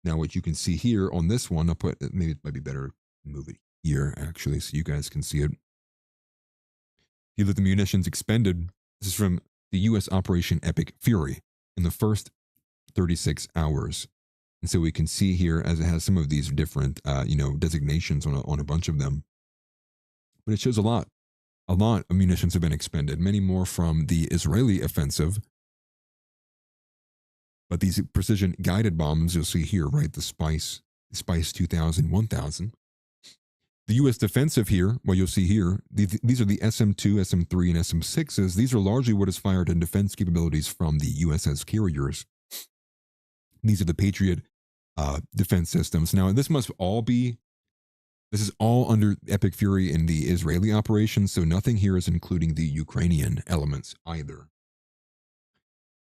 Now what you can see here on this one, I'll put, maybe it might be better to move it here actually so you guys can see it. If you look at the munitions expended, this is from the U.S. Operation Epic Fury in the first 36 hours. And so we can see here as it has some of these different, designations on a bunch of them. But it shows a lot of munitions have been expended, many more from the Israeli offensive. But these precision guided bombs you'll see here, right? The Spice 2000, 1000. The U.S. defensive here, well, you'll see here, these are the SM-2, SM-3, and SM-6s. These are largely what is fired in defense capabilities from the USS carriers. These are the Patriot defense systems. Now, this is all under Epic Fury in the Israeli operation, so nothing here is including the Ukrainian elements either.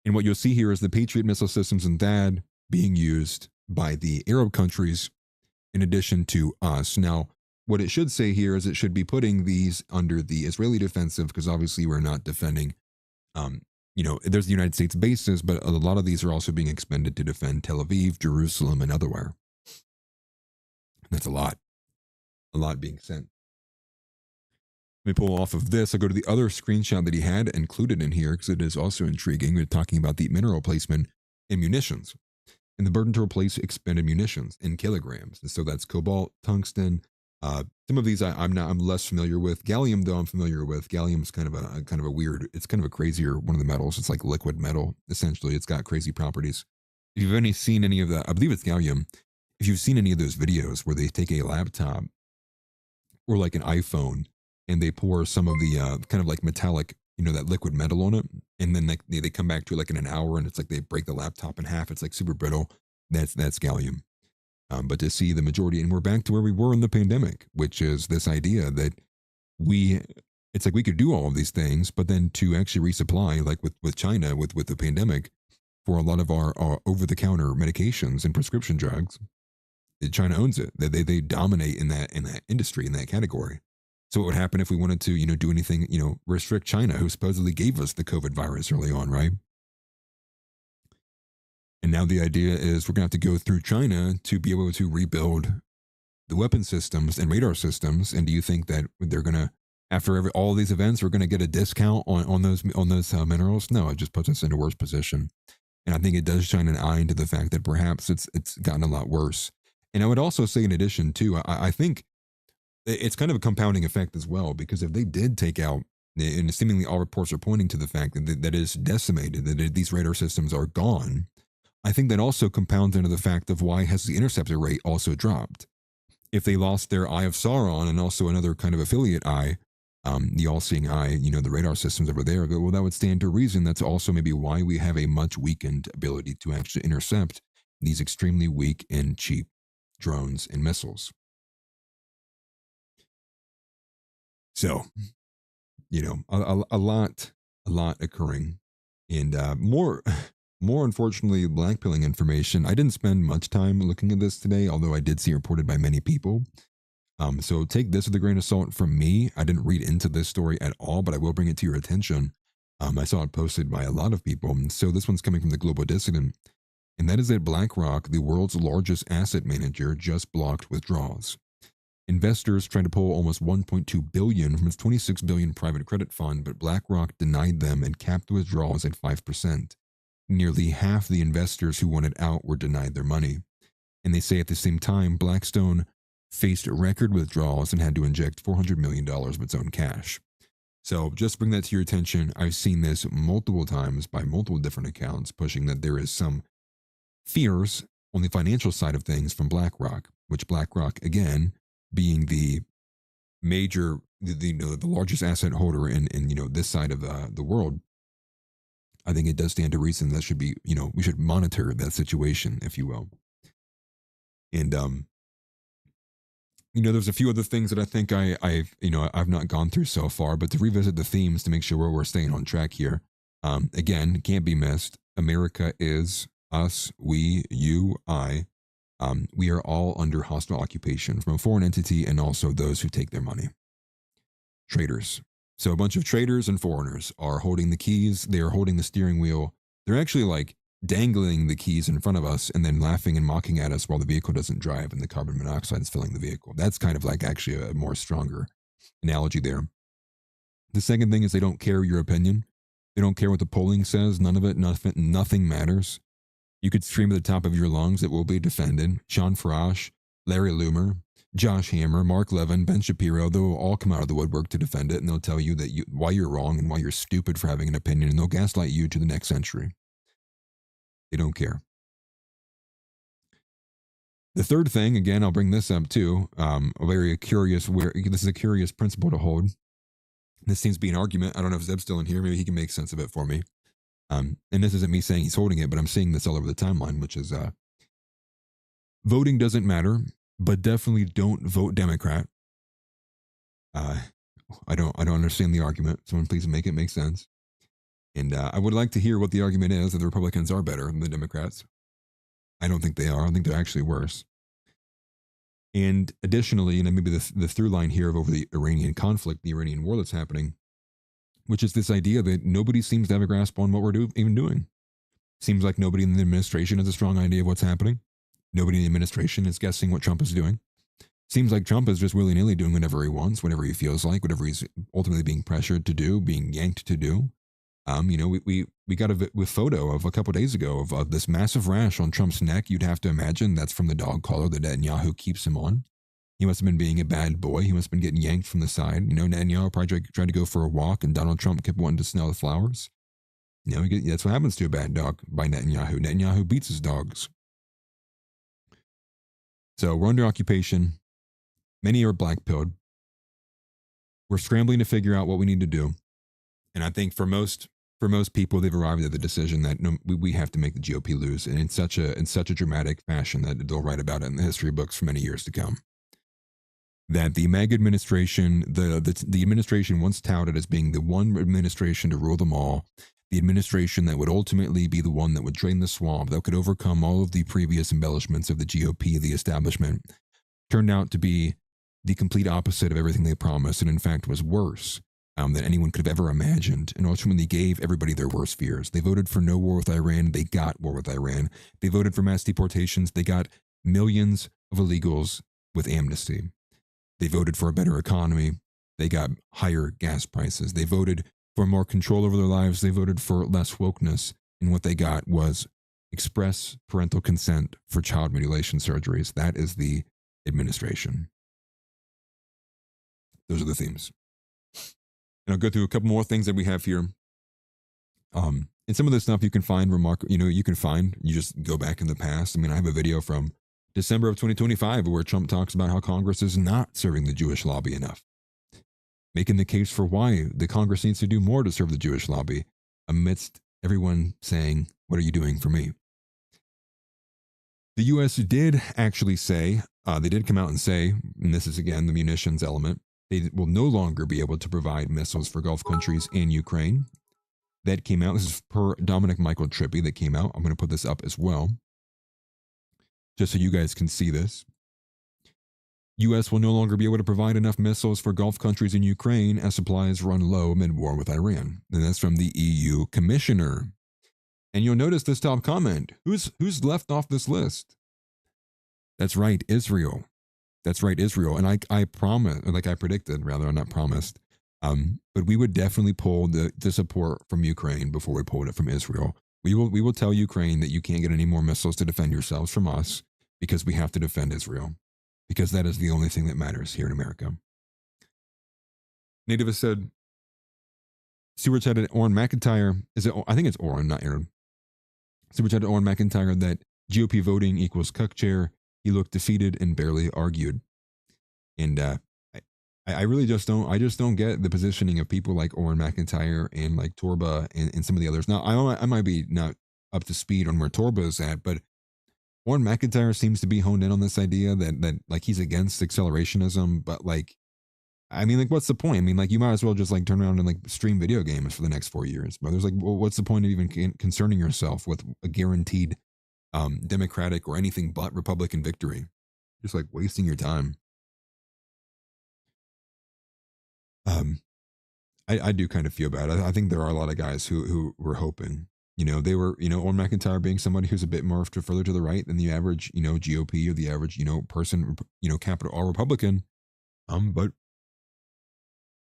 And what you'll see here is the Patriot missile systems and THAAD being used by the Arab countries in addition to us. Now, what it should say here is it should be putting these under the Israeli defensive, because obviously we're not defending, there's the United States bases, but a lot of these are also being expended to defend Tel Aviv, Jerusalem, and otherwhere. That's a lot being sent. Let me pull off of this. I'll go to the other screenshot that he had included in here because it is also intriguing. We're talking about the mineral placement in munitions and the burden to replace expended munitions in kilograms. And so that's cobalt, tungsten. Some of these I'm less familiar with. Gallium, though, I'm familiar with. Gallium's kind of a weird. It's kind of a crazier one of the metals. It's like liquid metal essentially. It's got crazy properties. If you've seen any of that, I believe it's gallium. If you've seen any of those videos where they take a laptop or like an iPhone and they pour some of the kind of like metallic, that liquid metal on it, and then they come back to it like in an hour, and it's like they break the laptop in half. It's like super brittle. That's gallium. But to see the majority, and we're back to where we were in the pandemic, which is this idea that it's like we could do all of these things, but then to actually resupply, like with China, with the pandemic, for a lot of our over-the-counter medications and prescription drugs, China owns it. They dominate in that industry, in that category. So what would happen if we wanted to, do anything, restrict China, who supposedly gave us the COVID virus early on, right? And now the idea is we're going to have to go through China to be able to rebuild the weapon systems and radar systems. And do you think that they're going to, after all of these events, we're going to get a discount on those minerals? No, it just puts us in a worse position. And I think it does shine an eye into the fact that perhaps it's gotten a lot worse. And I would also say, in addition too, I think it's kind of a compounding effect as well, because if they did take out, and seemingly all reports are pointing to the fact that is decimated, that these radar systems are gone, I think that also compounds into the fact of why has the interceptor rate also dropped. If they lost their Eye of Sauron and also another kind of affiliate eye, the all-seeing eye, the radar systems over there, well, that would stand to reason. That's also maybe why we have a much weakened ability to actually intercept these extremely weak and cheap drones and missiles. So, a lot occurring, and more unfortunately, blackpilling information. I didn't spend much time looking at this today, although I did see it reported by many people. So take this with a grain of salt from me. I didn't read into this story at all, but I will bring it to your attention. I saw it posted by a lot of people. So this one's coming from the Global Dissident, and that is that BlackRock, the world's largest asset manager, just blocked withdrawals. Investors tried to pull almost $1.2 billion from its $26 billion private credit fund, but BlackRock denied them and capped the withdrawals at 5%. Nearly half the investors who wanted out were denied their money. And they say at the same time, Blackstone faced record withdrawals and had to inject $400 million of its own cash. So just bring that to your attention. I've seen this multiple times by multiple different accounts pushing that there is some fears on the financial side of things from BlackRock, which BlackRock, again, being the major, the largest asset holder in this side of the world, I think it does stand to reason that should be, we should monitor that situation, if you will. And there's a few other things that I think I've not gone through so far, but to revisit the themes to make sure we're staying on track here. Again, can't be missed. America is us, we, you, I. We are all under hostile occupation from a foreign entity and also those who take their money. Traders. So a bunch of traders and foreigners are holding the keys. They are holding the steering wheel. They're actually like dangling the keys in front of us and then laughing and mocking at us while the vehicle doesn't drive and the carbon monoxide is filling the vehicle. That's kind of like actually a more stronger analogy there. The second thing is they don't care your opinion. They don't care what the polling says. None of it, nothing matters. You could scream at the top of your lungs. It will be defended. Sean Farash, Larry Loomer, Josh Hammer, Mark Levin, Ben Shapiro, they'll all come out of the woodwork to defend it, and they'll tell you that why you're wrong and why you're stupid for having an opinion, and they'll gaslight you to the next century. They don't care. The third thing, again, I'll bring this up too, this is a curious principle to hold. This seems to be an argument. I don't know if Zeb's still in here. Maybe he can make sense of it for me. And this isn't me saying he's holding it, but I'm seeing this all over the timeline, which is voting doesn't matter, but definitely don't vote Democrat. I don't understand the argument. Someone please make it make sense. And I would like to hear what the argument is that the Republicans are better than the Democrats. I don't think they are. I think they're actually worse. And additionally, and maybe the through line here of over the Iranian conflict, the Iranian war that's happening, which is this idea that nobody seems to have a grasp on what we're even doing. Seems like nobody in the administration has a strong idea of what's happening. Nobody in the administration is guessing what Trump is doing. Seems like Trump is just willy-nilly doing whatever he wants, whatever he feels like, whatever he's ultimately being pressured to do, being yanked to do. We got a photo of a couple of days ago of this massive rash on Trump's neck. You'd have to imagine that's from the dog collar that Netanyahu keeps him on. He must have been being a bad boy. He must have been getting yanked from the side. Netanyahu probably tried to go for a walk, and Donald Trump kept wanting to smell the flowers. That's what happens to a bad dog by Netanyahu. Netanyahu beats his dogs. So we're under occupation. Many are black-pilled. We're scrambling to figure out what we need to do. And I think for most people, they've arrived at the decision that we have to make the GOP lose, and in such a dramatic fashion that they'll write about it in the history books for many years to come. That the MAGA administration, the administration once touted as being the one administration to rule them all, the administration that would ultimately be the one that would drain the swamp, that could overcome all of the previous embellishments of the GOP, the establishment, turned out to be the complete opposite of everything they promised, and in fact was worse than anyone could have ever imagined, and ultimately gave everybody their worst fears. They voted for no war with Iran. They got war with Iran. They voted for mass deportations. They got millions of illegals with amnesty. They voted for a better economy. They got higher gas prices. They voted for more control over their lives. They voted for less wokeness. And what they got was express parental consent for child mutilation surgeries. That is the administration. Those are the themes. And I'll go through a couple more things that we have here. And some of this stuff you can find you just go back in the past. I mean, I have a video from December of 2025 where Trump talks about how Congress is not serving the Jewish lobby enough, making the case for why the Congress needs to do more to serve the Jewish lobby, amidst everyone saying, what are you doing for me? The U.S. did actually say, they did come out and say, and this is again the munitions element, they will no longer be able to provide missiles for Gulf countries and Ukraine. That came out. This is per Dominic Michael Trippi that came out. I'm going to put this up as well, just so you guys can see this. U.S. will no longer be able to provide enough missiles for Gulf countries and Ukraine as supplies run low amid war with Iran. And that's from the EU Commissioner. And you'll notice this top comment. Who's left off this list? That's right, Israel. That's right, Israel. And I promise, like I predicted, rather, I'm not promised. But we would definitely pull the support from Ukraine before we pulled it from Israel. We will tell Ukraine that you can't get any more missiles to defend yourselves from us because we have to defend Israel. Because that is the only thing that matters here in America. Native has said, Super chatted Orrin McIntyre. I think it's Orrin, not Aaron. Super chatted Orrin McIntyre that GOP voting equals cuck chair. He looked defeated and barely argued. And I really just don't get the positioning of people like Orrin McIntyre and like Torba and some of the others. Now, I might be not up to speed on where Torba is at, but Orrin McIntyre seems to be honed in on this idea that like he's against accelerationism, but like, I mean, like, what's the point? I mean, like, you might as well just like turn around and like stream video games for the next 4 years. But there's like, well, what's the point of even concerning yourself with a guaranteed Democratic or anything but Republican victory? Just like wasting your time. I do kind of feel bad. I think there are a lot of guys who were hoping, they were, Orrin McIntyre being somebody who's a bit more further to the right than the average, GOP or the average, person, capital R Republican. But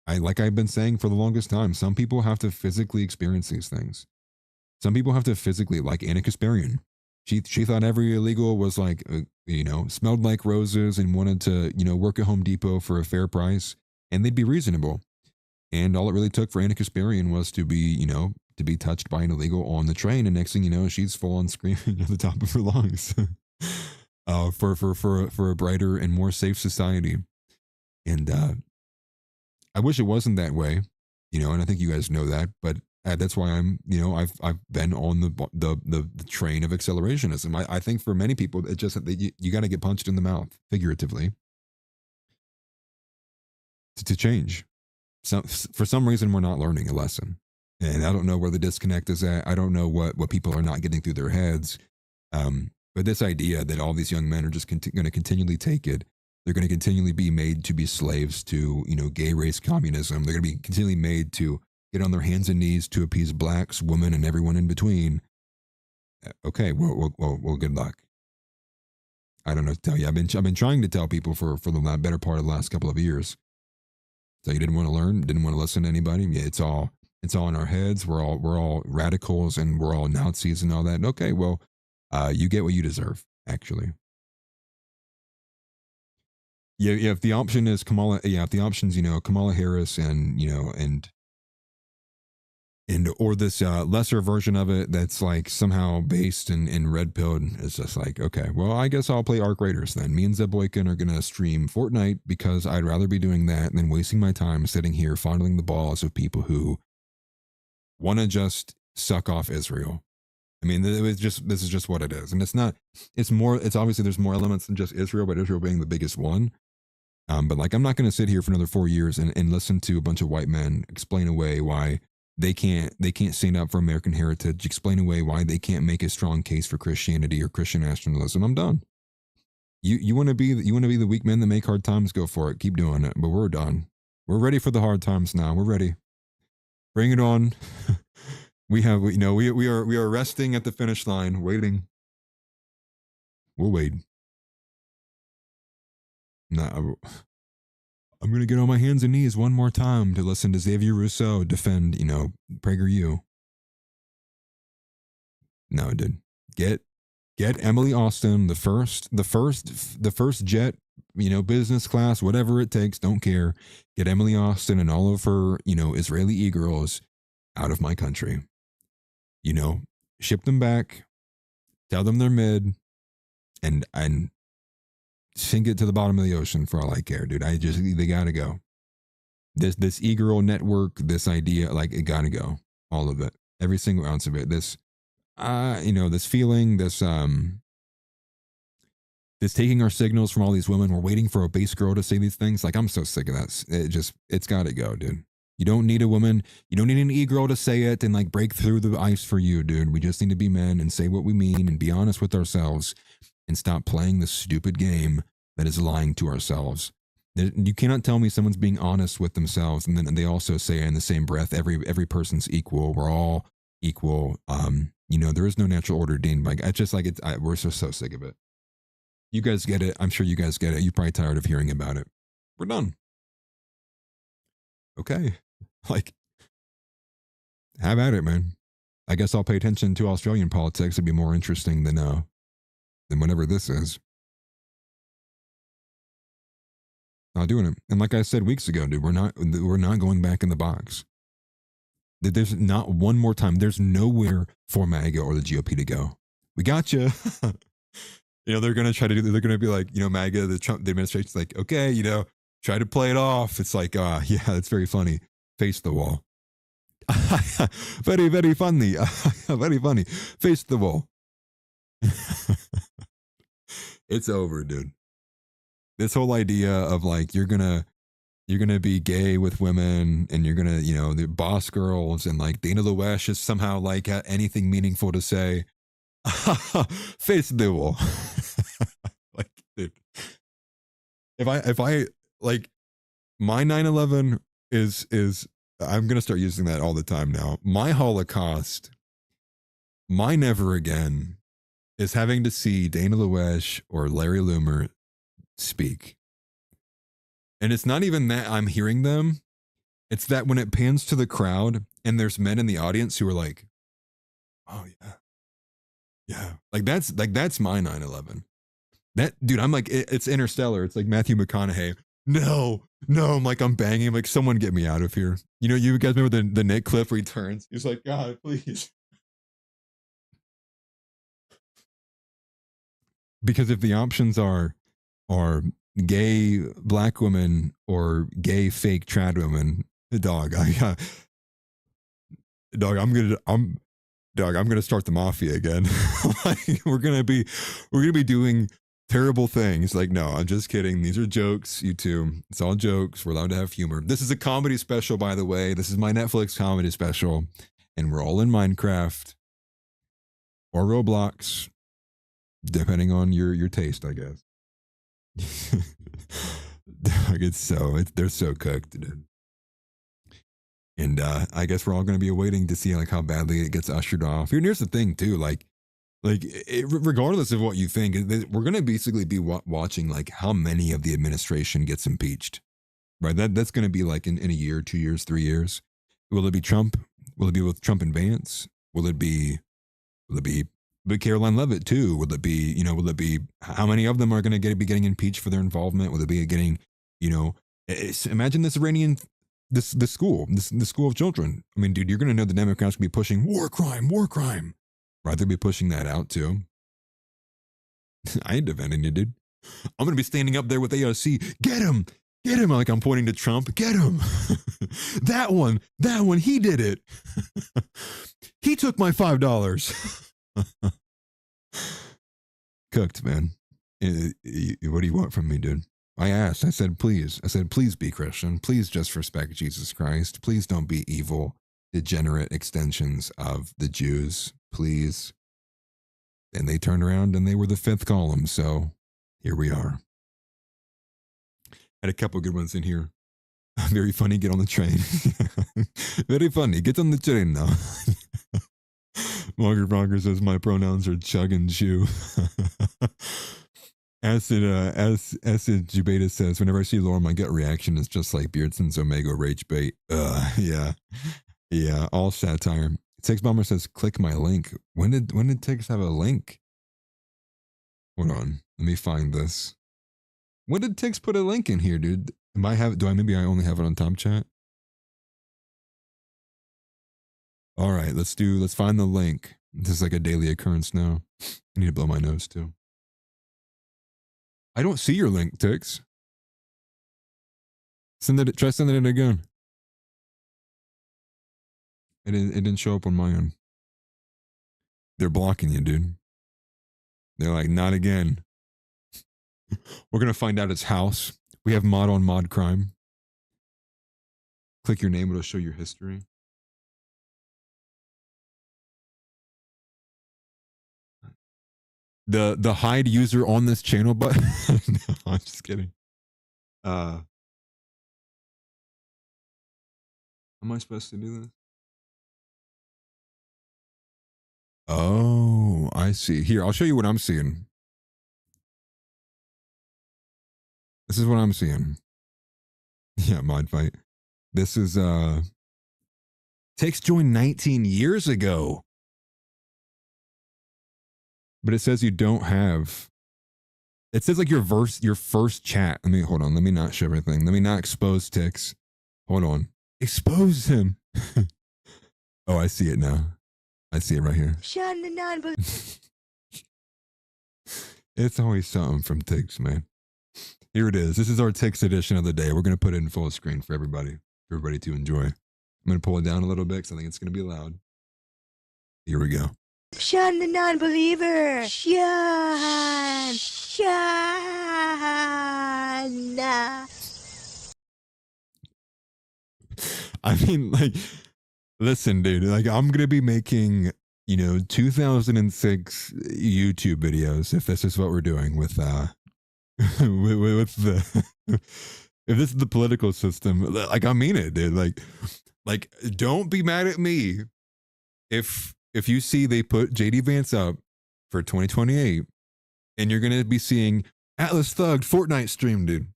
like I've been saying for the longest time, some people have to physically experience these things. Some people have to physically, like Anna Kasparian. She thought every illegal was like, smelled like roses and wanted to, work at Home Depot for a fair price, and they'd be reasonable. And all it really took for Anna Kasparian was to be, to be touched by an illegal on the train, and next thing you know, she's full on screaming at the top of her lungs for a brighter and more safe society. And I wish it wasn't that way, and I think you guys know that, but that's why I'm, I've been on the train of accelerationism. I think for many people, it's just that you got to get punched in the mouth, figuratively, to change. So for some reason, we're not learning a lesson, and I don't know where the disconnect is at. I don't know what people are not getting through their heads. But this idea that all these young men are just going to continually take it, they're going to continually be made to be slaves to, gay race communism. They're going to be continually made to get on their hands and knees to appease blacks, women, and everyone in between. Okay, well, good luck. I don't know what to tell you. I've been trying to tell people for the better part of the last couple of years. So you didn't want to learn, didn't want to listen to anybody. Yeah, it's all in our heads. We're all radicals and we're all Nazis and all that. Okay, well, you get what you deserve, actually. Yeah, if the option is Kamala, if the option's, Kamala Harris and, or this lesser version of it that's like somehow based in red pilled, it's just like, okay, well, I guess I'll play Arc Raiders then. Me and Zeb Boykin are going to stream Fortnite because I'd rather be doing that than wasting my time sitting here fondling the balls of people who want to just suck off Israel. I mean, this is just what it is. And it's obviously there's more elements than just Israel, but Israel being the biggest one. But like, I'm not going to sit here for another 4 years and listen to a bunch of white men explain away why they can't stand up for American heritage, explain away why they can't make a strong case for Christianity or Christian nationalism. I'm done. You want to be the weak men that make hard times, go for it. Keep doing it. But we're done. We're ready for the hard times now. We're ready. Bring it on. We are resting at the finish line, waiting. We'll wait. Nah, I'm going to get on my hands and knees one more time to listen to Xavier Rousseau defend, PragerU. No, dude. Get Emily Austin, the first jet, business class, whatever it takes, don't care. Get Emily Austin and all of her, Israeli e-girls out of my country. Ship them back, tell them they're mid, and sink it to the bottom of the ocean for all I care, dude. They gotta go. This e-girl network, this idea, like, it gotta go. All of it. Every single ounce of it. This feeling, this taking our signals from all these women. We're waiting for a base girl to say these things. Like, I'm so sick of that. It's gotta go, dude. You don't need a woman. You don't need an e-girl to say it and like break through the ice for you, dude. We just need to be men and say what we mean and be honest with ourselves and stop playing this stupid game that is lying to ourselves. You cannot tell me someone's being honest with themselves and then they also say in the same breath, every person's equal. We're all equal. There is no natural order, Dean. Like, it's just like we're so sick of it. You guys get it. I'm sure you guys get it. You're probably tired of hearing about it. We're done. Okay. Like, have at it, man. I guess I'll pay attention to Australian politics. It'd be more interesting than whatever this is. Not doing it. And like I said weeks ago, dude, we're not going back in the box. There's not one more time. There's nowhere for MAGA or the GOP to go. We got you. You know, they're gonna try to do. They're gonna be like, you know, MAGA, the administration's like, okay, you know, try to play it off. It's like, yeah, it's very funny. Face the wall. Very, very funny. Very funny. Face the wall. It's over, dude. This whole idea of like you're gonna be gay with women and you're gonna, you know, the boss girls and like Dana Luesh is somehow like anything meaningful to say. Face the wall. Like, dude, if I like my 9/11 is I'm gonna start using that all the time now. My Holocaust, my never again, is having to see Dana Luesh or Larry Loomer speak. And it's not even that I'm hearing them. It's that when it pans to the crowd and there's men in the audience who are like, oh yeah. Yeah. Like that's my 9/11. That dude, I'm like, it's Interstellar. It's like Matthew McConaughey. No, I'm like, I'm banging. I'm like, someone get me out of here. You know, you guys remember the Nick clip where he turns? He's like, God, please. Because if the options are gay black women or gay fake trad women, dog, I'm gonna start the mafia again. Like, we're gonna be doing terrible things. Like, no, I'm just kidding. These are jokes, you two. It's all jokes. We're allowed to have humor. This is a comedy special, by the way. This is my Netflix comedy special, and we're all in Minecraft or Roblox, depending on your taste, I guess. Like they're so cooked, dude. And I guess we're all going to be awaiting to see like how badly it gets ushered off. Here's the thing too, like regardless of what you think, we're going to basically be watching like how many of the administration gets impeached, right? That's going to be like in a year, 2 years, 3 years. Will it be Trump? Will it be with Trump and Vance? Will it be Caroline Leavitt too? Will it be how many of them are going to be getting impeached for their involvement? Will it be getting, you know, imagine this Iranian, this school of children. I mean, dude, you're going to know the Democrats will be pushing war crime. Right? They'll be pushing that out too. I ain't defending you, dude. I'm going to be standing up there with AOC. Get him. Like I'm pointing to Trump. Get him. That one, he did it. He took my $5. Cooked, man. What do you want from me, dude? I said, please be Christian. Please just respect Jesus Christ. Please don't be evil, degenerate extensions of the Jews. Please. And they turned around and they were the fifth column. So here we are. Had a couple good ones in here. Very funny. Get on the train. Very funny. Get on the train now. Margaret Rocker says my pronouns are chug and chew. Acid Jubeta says, whenever I see Laura, my gut reaction is just like Beardson's Omega rage bait. Yeah, all satire. Tix Bomber says, click my link. When did Tix have a link? Hold on, let me find this. When did Tix put a link in here, dude? Maybe I only have it on Top Chat? All right, let's find the link. This is like a daily occurrence now. I need to blow my nose too. I don't see your link, Tix. Try sending it again. It didn't show up on my end. They're blocking you, dude. They're like, not again. We're gonna find out its house. We have mod on mod crime. Click your name, it'll show your history. The hide user on this channel button. No, I'm just kidding. How am I supposed to do this? Oh, I see. Here, I'll show you what I'm seeing. This is what I'm seeing. Yeah, mod fight. This is Takes joined 19 years ago. But it says you don't have. It says like your first chat. Hold on. Let me not show everything. Let me not expose Tix. Hold on. Expose him. Oh, I see it now. I see it right here. It's always something from Ticks, man. Here it is. This is our Ticks edition of the day. We're going to put it in full screen for everybody to enjoy. I'm going to pull it down a little bit because I think it's going to be loud. Here we go. Shun the non-believer. Shun. I mean, like, listen, dude, like, I'm going to be making, 2006 YouTube videos if this is what we're doing with with the, if this is the political system. Like, I mean it, dude. Like, don't be mad at me if you see they put JD Vance up for 2028 and you're going to be seeing Atlas Thugged Fortnite stream, dude.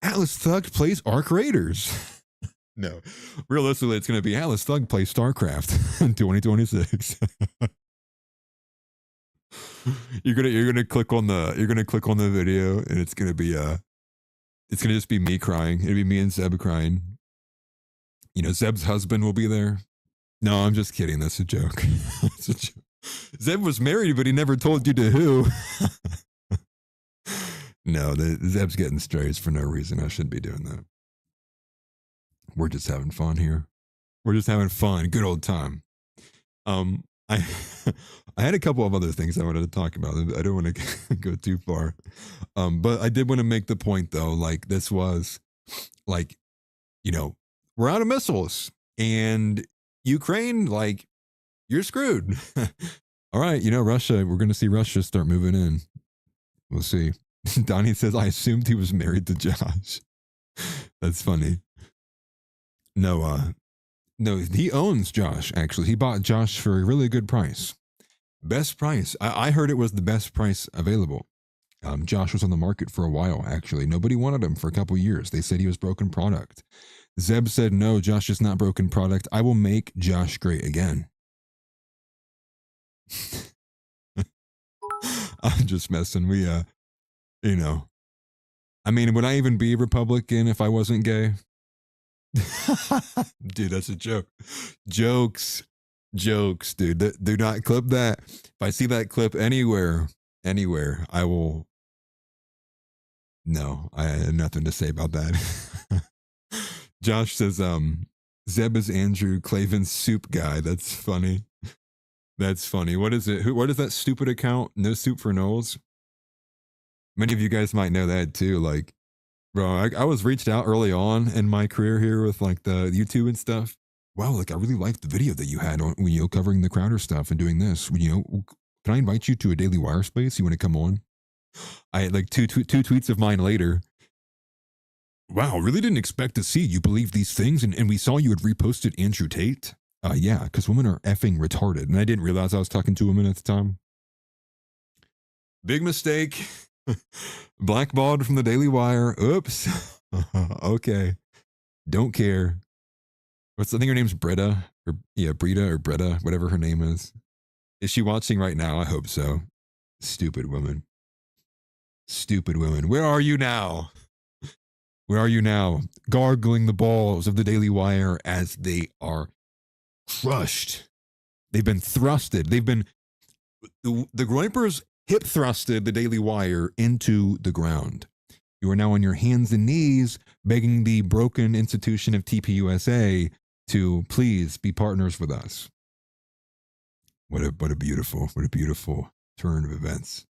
Atlas Thugged plays Arc Raiders. No, realistically, it's going to be Atlas Thug play StarCraft in 2026. You're gonna click on the video, and it's gonna just be me crying. It'll be me and Zeb crying. Zeb's husband will be there. No, I'm just kidding. That's a joke. It's a joke. Zeb was married, but he never told you to who. No, Zeb's getting strays for no reason. I shouldn't be doing that. We're just having fun here. We're just having fun. Good old time. I had a couple of other things I wanted to talk about. I don't want to go too far. But I did want to make the point though, like this was like, we're out of missiles and Ukraine, like you're screwed. All right. Russia, we're going to see Russia start moving in. We'll see. Donnie says, I assumed he was married to Josh. That's funny. No, he owns Josh, actually. He bought Josh for a really good price. Best price. I heard it was the best price available. Josh was on the market for a while, actually. Nobody wanted him for a couple years. They said he was broken product. Zeb said, no, Josh is not broken product. I will make Josh great again. I'm just messing. I mean, would I even be Republican if I wasn't gay? Dude, that's a joke. Jokes, dude. Do not clip that. If I see that clip anywhere, I will. No, I had nothing to say about that. Josh says, Zeb is Andrew Clavin's soup guy. That's funny. That's funny. What is it? What is that stupid account? No Soup for Knowles? Many of you guys might know that too. Like, bro, I was reached out early on in my career here with like the YouTube and stuff. Wow, like I really liked the video that you had on covering the Crowder stuff and doing this. Can I invite you to a Daily Wire space? You want to come on? I had like two tweets of mine later. Wow, really didn't expect to see you believe these things, and we saw you had reposted Andrew Tate. Yeah, because women are effing retarded, and I didn't realize I was talking to a woman at the time. Big mistake. Blackballed from the Daily Wire. Oops. Okay. Don't care. I think her name's Brita, or Brita or Bretta, whatever her name is. Is she watching right now? I hope so. Stupid woman. Where are you now? Where are you now? Gargling the balls of the Daily Wire as they are crushed. They've been thrusted. The Groypers hip thrusted the Daily Wire into the ground. You are now on your hands and knees begging the broken institution of TPUSA to please be partners with us. What a beautiful turn of events,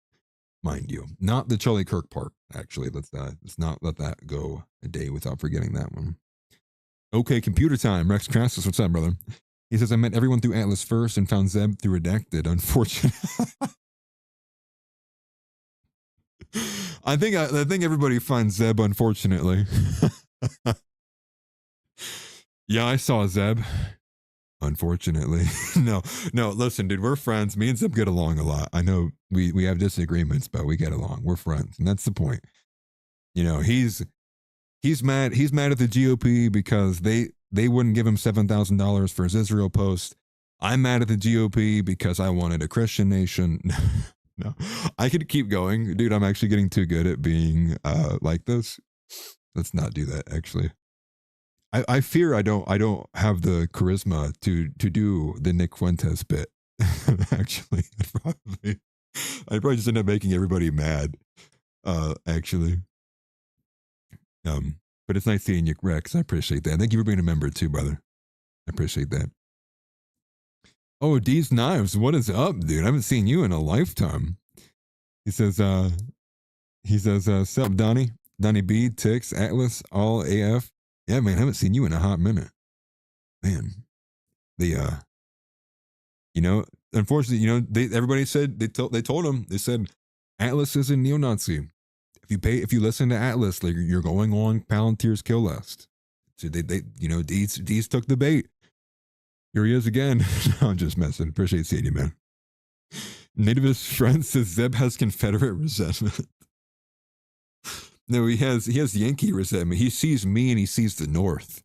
mind you. Not the Charlie Kirk part, actually. Let's not let that go a day without forgetting that one. Okay, computer time. Rex Crassus, what's up, brother? He says, I met everyone through Atlas first and found Zeb through Redacted. Unfortunate. I think everybody finds Zeb, unfortunately. Yeah, I saw Zeb. Unfortunately. No, listen, dude, we're friends. Me and Zeb get along a lot. I know we have disagreements, but we get along. We're friends, and that's the point. He's mad at the GOP because they wouldn't give him $7,000 for his Israel post. I'm mad at the GOP because I wanted a Christian nation. No, I could keep going. Dude, I'm actually getting too good at being like this. Let's not do that, actually. I fear I don't have the charisma to do the Nick Fuentes bit. Actually, probably. I probably just end up making everybody mad, actually. But it's nice seeing you, Rex. I appreciate that. Thank you for being a member too, brother. I appreciate that. Oh, D's Knives, what is up, dude? I haven't seen you in a lifetime. He says, sup, Donnie? Donnie B, Tix, Atlas, all AF. Yeah, man, I haven't seen you in a hot minute. Man. Unfortunately, everybody said, they told him, they said, Atlas is a neo-Nazi. If you listen to Atlas, like you're going on Palantir's kill list. So Deez took the bait. Here he is again. I'm just messing. Appreciate seeing you, man. Nativist friend says Zeb has Confederate resentment. No, he has Yankee resentment. He sees me and he sees the North.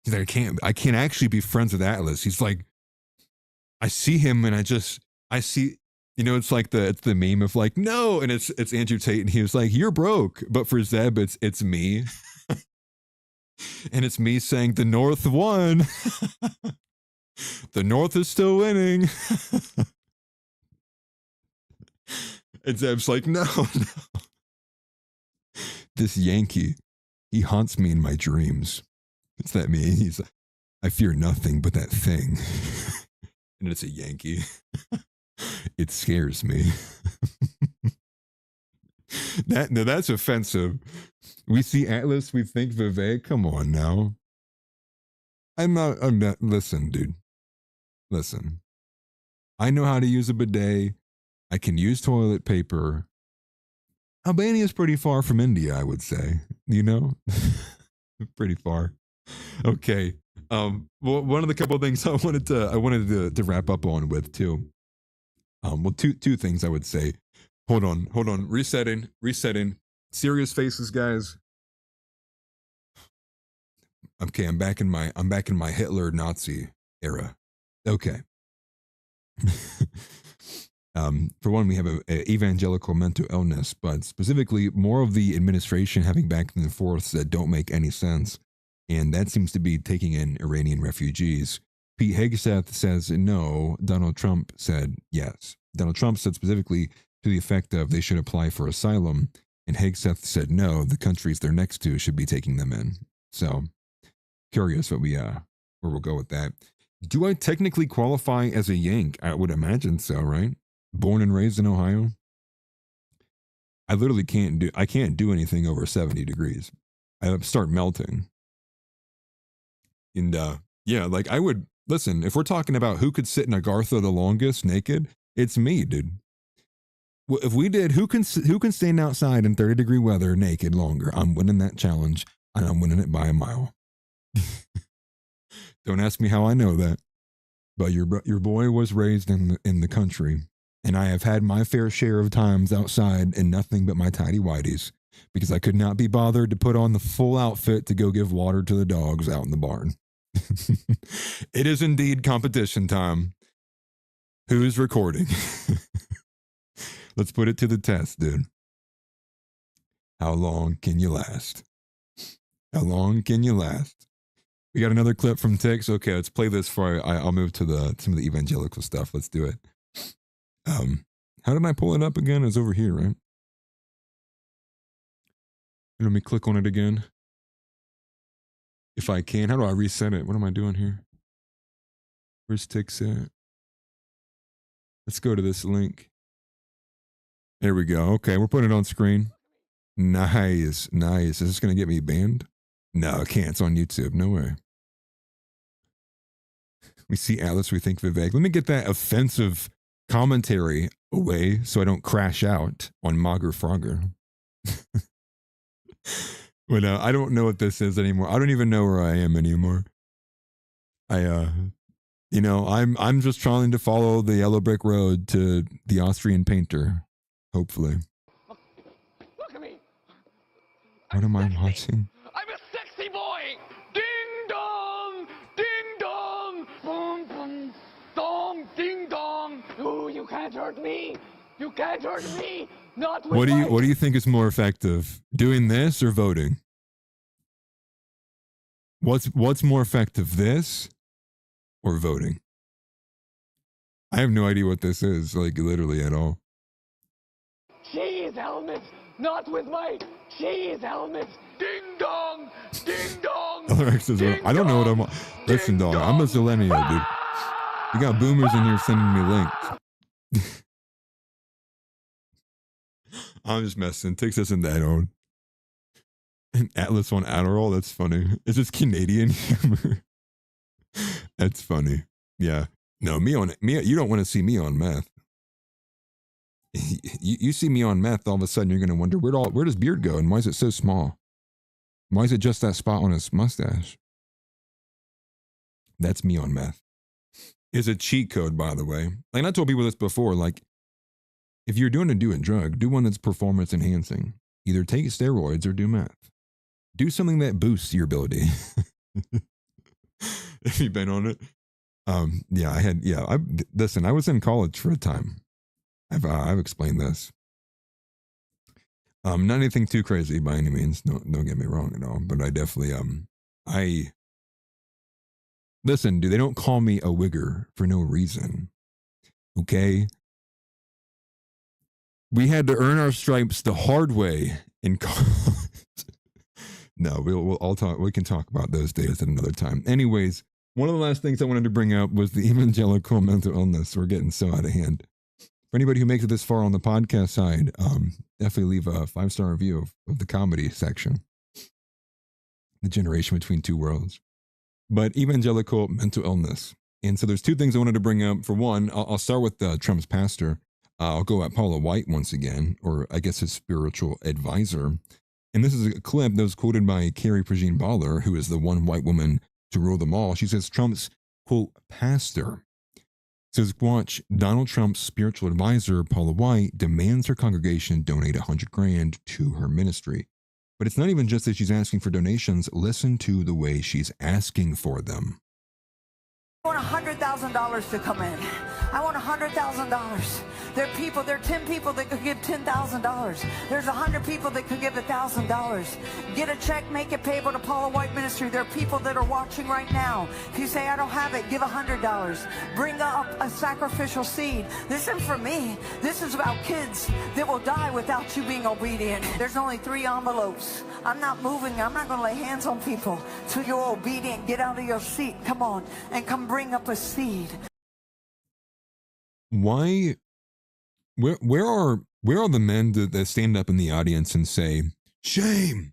He's like, I can't actually be friends with Atlas. He's like, I see him and I see, it's like it's the meme of like, no, and it's Andrew Tate and he was like, you're broke. But for Zeb, it's me. And it's me saying the North won. The North is still winning. And Zeb's like, no. This Yankee, he haunts me in my dreams. It's that me. He's like, I fear nothing but that thing. And it's a Yankee. It scares me. That's offensive. We see Atlas, we think Vivek. Come on now. I'm not, listen, dude. Listen. I know how to use a bidet. I can use toilet paper. Albania is pretty far from India, I would say. Pretty far. Okay. Well, one of the couple of things I wanted to wrap up on with too. Well, two things I would say. Hold on. Resetting. Serious faces, guys. Okay, I'm back in my Hitler Nazi era. Okay. For one, we have a evangelical mental illness, but specifically more of the administration having back and forths that don't make any sense. And that seems to be taking in Iranian refugees. Pete Hegseth says no. Donald Trump said yes. Donald Trump said specifically to the effect of they should apply for asylum. And Hegseth said no, the countries they're next to should be taking them in. So curious where we'll go with that. Do I technically qualify as a Yank? I would imagine so, right? Born and raised in Ohio. I literally can't do anything over 70 degrees. I start melting. And yeah, like I would listen, if we're talking about who could sit in a Gartha the longest naked, it's me, dude. Well, if we did, who can stand outside in 30-degree weather naked longer? I'm winning that challenge, and I'm winning it by a mile. Don't ask me how I know that, but your boy was raised in the country, and I have had my fair share of times outside in nothing but my tidy whities because I could not be bothered to put on the full outfit to go give water to the dogs out in the barn. It is indeed competition time. Who's recording? Let's put it to the test, dude. How long can you last? How long can you last? We got another clip from Tix. Okay, let's play this before I'll move to some of the evangelical stuff. Let's do it. How did I pull it up again? It's over here, right? Let me click on it again. If I can. How do I reset it? What am I doing here? Where's Tix at? Let's go to this link. There we go. Okay, we're putting it on screen. Nice. Is this going to get me banned? No, it can't. It's on YouTube. No way. We see Atlas, we think Vivek. Let me get that offensive commentary away so I don't crash out on Mager Frogger. But I don't know what this is anymore. I don't even know where I am anymore. I'm just trying to follow the yellow brick road to the Austrian painter. Hopefully. Look at me. What am I watching? I'm a sexy boy. Ding dong, ding dong, boom boom, dong, ding dong. Ooh, you can't hurt me. You can't hurt me. Not with What do you think is more effective? Doing this or voting? What's more effective, this or voting? I have no idea what this is, like literally at all. cheese helmets, not with my cheese helmets. Ding dong, ding dong. I don't know what I'm. Listen, dog, I'm a zillennial, dude. You got boomers in here sending me links. I'm just messing. Takes us in that own. An Atlas on Adderall. That's funny. It's just Canadian humor. That's funny. Yeah. No, me. You don't want to see me on meth. You see me on meth, all of a sudden you're going to wonder where does beard go and why is it so small? Why is it just that spot on his mustache? That's me on meth. It's a cheat code, by the way. Like I told people this before. Like, if you're doing a drug, do one that's performance enhancing. Either take steroids or do meth. Do something that boosts your ability. Have you been on it? Listen, I was in college for a time. I've explained this. Not anything too crazy by any means. No, don't get me wrong at all. But I definitely, listen, dude, they don't call me a wigger for no reason. Okay? We had to earn our stripes the hard way in college. No, we'll talk. We can talk about those days at another time. Anyways, one of the last things I wanted to bring up was the evangelical mental illness. We're getting so out of hand. For anybody who makes it this far on the podcast side, definitely leave a 5-star review of the comedy section. The generation between two worlds. But evangelical mental illness. And so there's two things I wanted to bring up. For one, I'll start with Trump's pastor. I'll go at Paula White once again, or I guess his spiritual advisor. And this is a clip that was quoted by Carrie Prejean Baller, who is the one white woman to rule them all. She says Trump's, quote, pastor says, watch, Donald Trump's spiritual advisor, Paula White, demands her congregation donate $100,000 to her ministry. But it's not even just that she's asking for donations. Listen to the way she's asking for them. I want $100,000 to come in. I want $100,000. There are 10 people that could give $10,000. There's 100 people that could give $1,000. Get a check, make it payable to Paula White Ministry. There are people that are watching right now. If you say, I don't have it, give $100. Bring up a sacrificial seed. This isn't for me. This is about kids that will die without you being obedient. There's only 3 envelopes. I'm not moving. I'm not going to lay hands on people till you're obedient. Get out of your seat. Come on and come bring up a seed. Why? Where are the men that stand up in the audience and say, shame,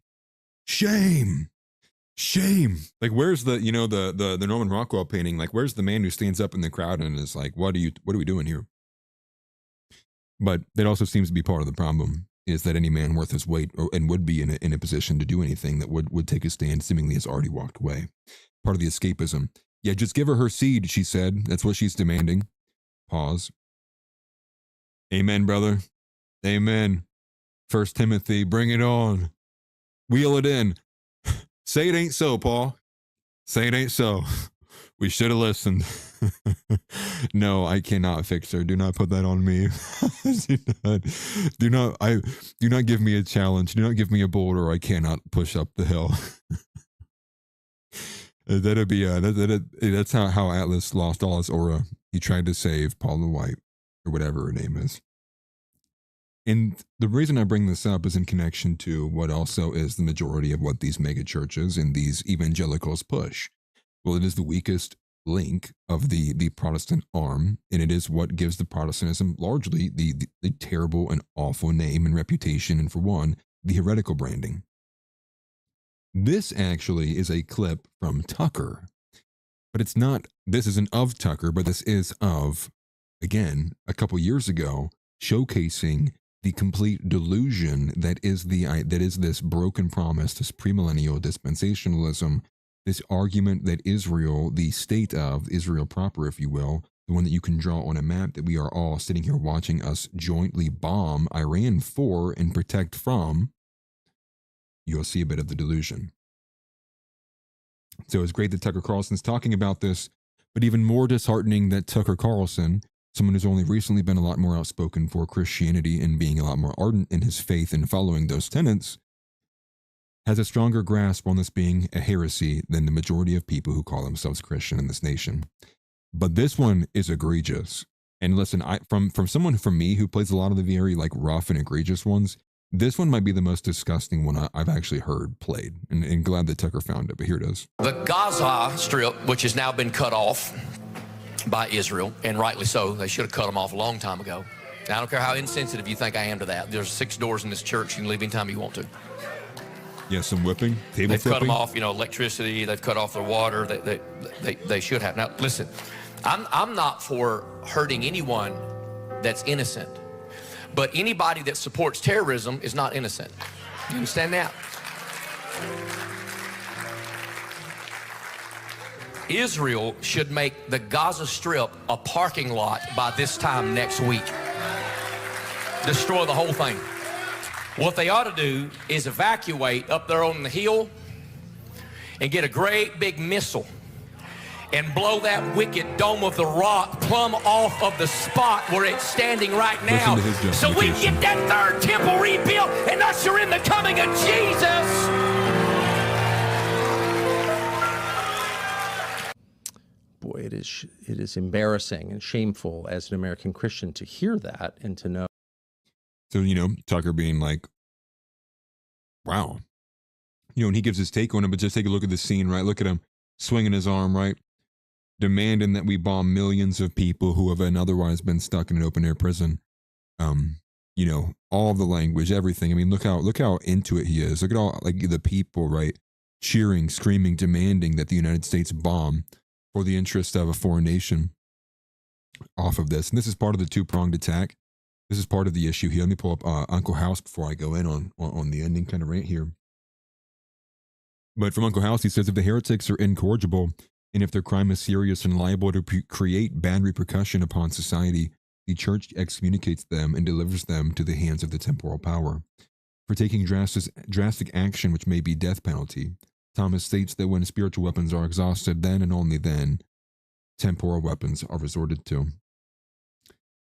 shame, shame? Like, where's the Norman Rockwell painting? Like, where's the man who stands up in the crowd and is like, what are we doing here? But that also seems to be part of the problem, is that any man worth his weight and would be in a position to do anything that would take a stand seemingly has already walked away. Part of the escapism. Yeah, just give her seed, she said. That's what she's demanding. Pause. Amen, brother. Amen. 1 Timothy, bring it on. Wheel it in. Say it ain't so, Paul. Say it ain't so. We should have listened. No, I cannot fix her. Do not put that on me. Do not give me a challenge. Do not give me a boulder. I cannot push up the hill. That'd be that's how Atlas lost all his aura. He tried to save Paula White, or whatever her name is. And the reason I bring this up is in connection to what also is the majority of what these mega churches and these evangelicals push. Well, it is the weakest link of the Protestant arm, and it is what gives the Protestantism largely the terrible and awful name and reputation, and for one, the heretical branding. This actually is a clip from Tucker, but it's not, this isn't of Tucker, but this is of, again, a couple years ago, showcasing the complete delusion that is this broken promise, this premillennial dispensationalism, this argument that Israel, the state of Israel proper, if you will, the one that you can draw on a map that we are all sitting here watching us jointly bomb Iran for and protect from, you'll see a bit of the delusion. So it's great that Tucker Carlson's talking about this, but even more disheartening that Tucker Carlson, someone who's only recently been a lot more outspoken for Christianity and being a lot more ardent in his faith and following those tenets, has a stronger grasp on this being a heresy than the majority of people who call themselves Christian in this nation. But this one is egregious. And listen, from someone from me who plays a lot of the very like rough and egregious ones, this one might be the most disgusting one I've actually heard played, and glad that Tucker found it, but here it is. The Gaza Strip, which has now been cut off by Israel, and rightly so. They should have cut them off a long time ago. I don't care how insensitive you think I am to that. There's 6 doors in this church. You can leave anytime you want to. Yeah, some whipping, table They've flipping. cut them off, electricity. They've cut off their water. They should have. Now, listen, I'm not for hurting anyone that's innocent. But anybody that supports terrorism is not innocent. You understand that? Israel should make the Gaza Strip a parking lot by this time next week. Destroy the whole thing. What they ought to do is evacuate up there on the hill and get a great big missile and blow that wicked dome of the rock plumb off of the spot where it's standing right now, so we can get that 3rd temple rebuilt and usher in the coming of Jesus. Boy, it is embarrassing and shameful as an American Christian to hear that and to know. So, Tucker being like, wow. And he gives his take on it, but just take a look at the scene, right? Look at him swinging his arm, right? Demanding that we bomb millions of people who have otherwise been stuck in an open air prison. All the language, everything. I mean, look how into it he is. Look at all like the people, right? Cheering, screaming, demanding that the United States bomb for the interest of a foreign nation off of this. And this is part of the 2-pronged attack. This is part of the issue here. Let me pull up Uncle House before I go in on the ending kind of rant here. But from Uncle House, he says, if the heretics are incorrigible, and if their crime is serious and liable to create bad repercussion upon society, the church excommunicates them and delivers them to the hands of the temporal power. For taking drastic action which may be death penalty, Thomas states that when spiritual weapons are exhausted, then and only then, temporal weapons are resorted to.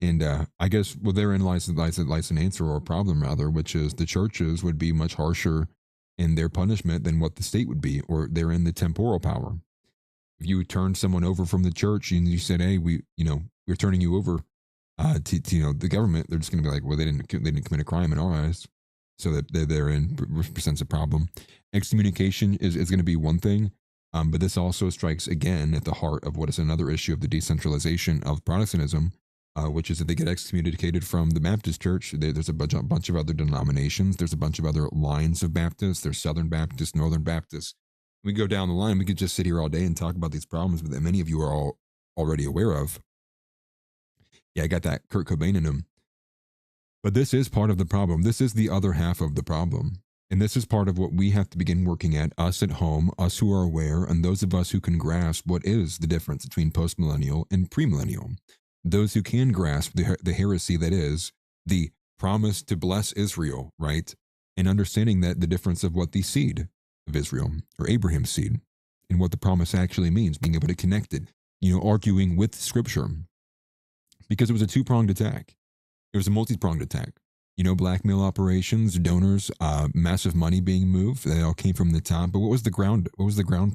And I guess, well, therein lies an answer, or a problem rather, which is the churches would be much harsher in their punishment than what the state would be, or they're in the temporal power. If you turn someone over from the church and you said, hey, we're turning you over to the government, they're just going to be like, well, they didn't commit a crime in our eyes. So that therein presents a problem. Excommunication is going to be one thing, but this also strikes again at the heart of what is another issue of the decentralization of Protestantism, which is that they get excommunicated from the Baptist Church. There's a bunch of other denominations. There's a bunch of other lines of Baptists. There's Southern Baptists, Northern Baptists. We go down the line. We could just sit here all day and talk about these problems that many of you are all already aware of. Yeah, I got that Kurt Cobain in him. But this is part of the problem. This is the other half of the problem. And this is part of what we have to begin working at, us at home, us who are aware, and those of us who can grasp what is the difference between postmillennial and premillennial. Those who can grasp the heresy that is the promise to bless Israel, right? And understanding that the difference of what the seed of Israel, or Abraham's seed, and what the promise actually means, being able to connect it, arguing with Scripture. Because it was a 2-pronged attack. It was a multi-pronged attack. Blackmail operations, donors, massive money being moved. They all came from the top. But what was the ground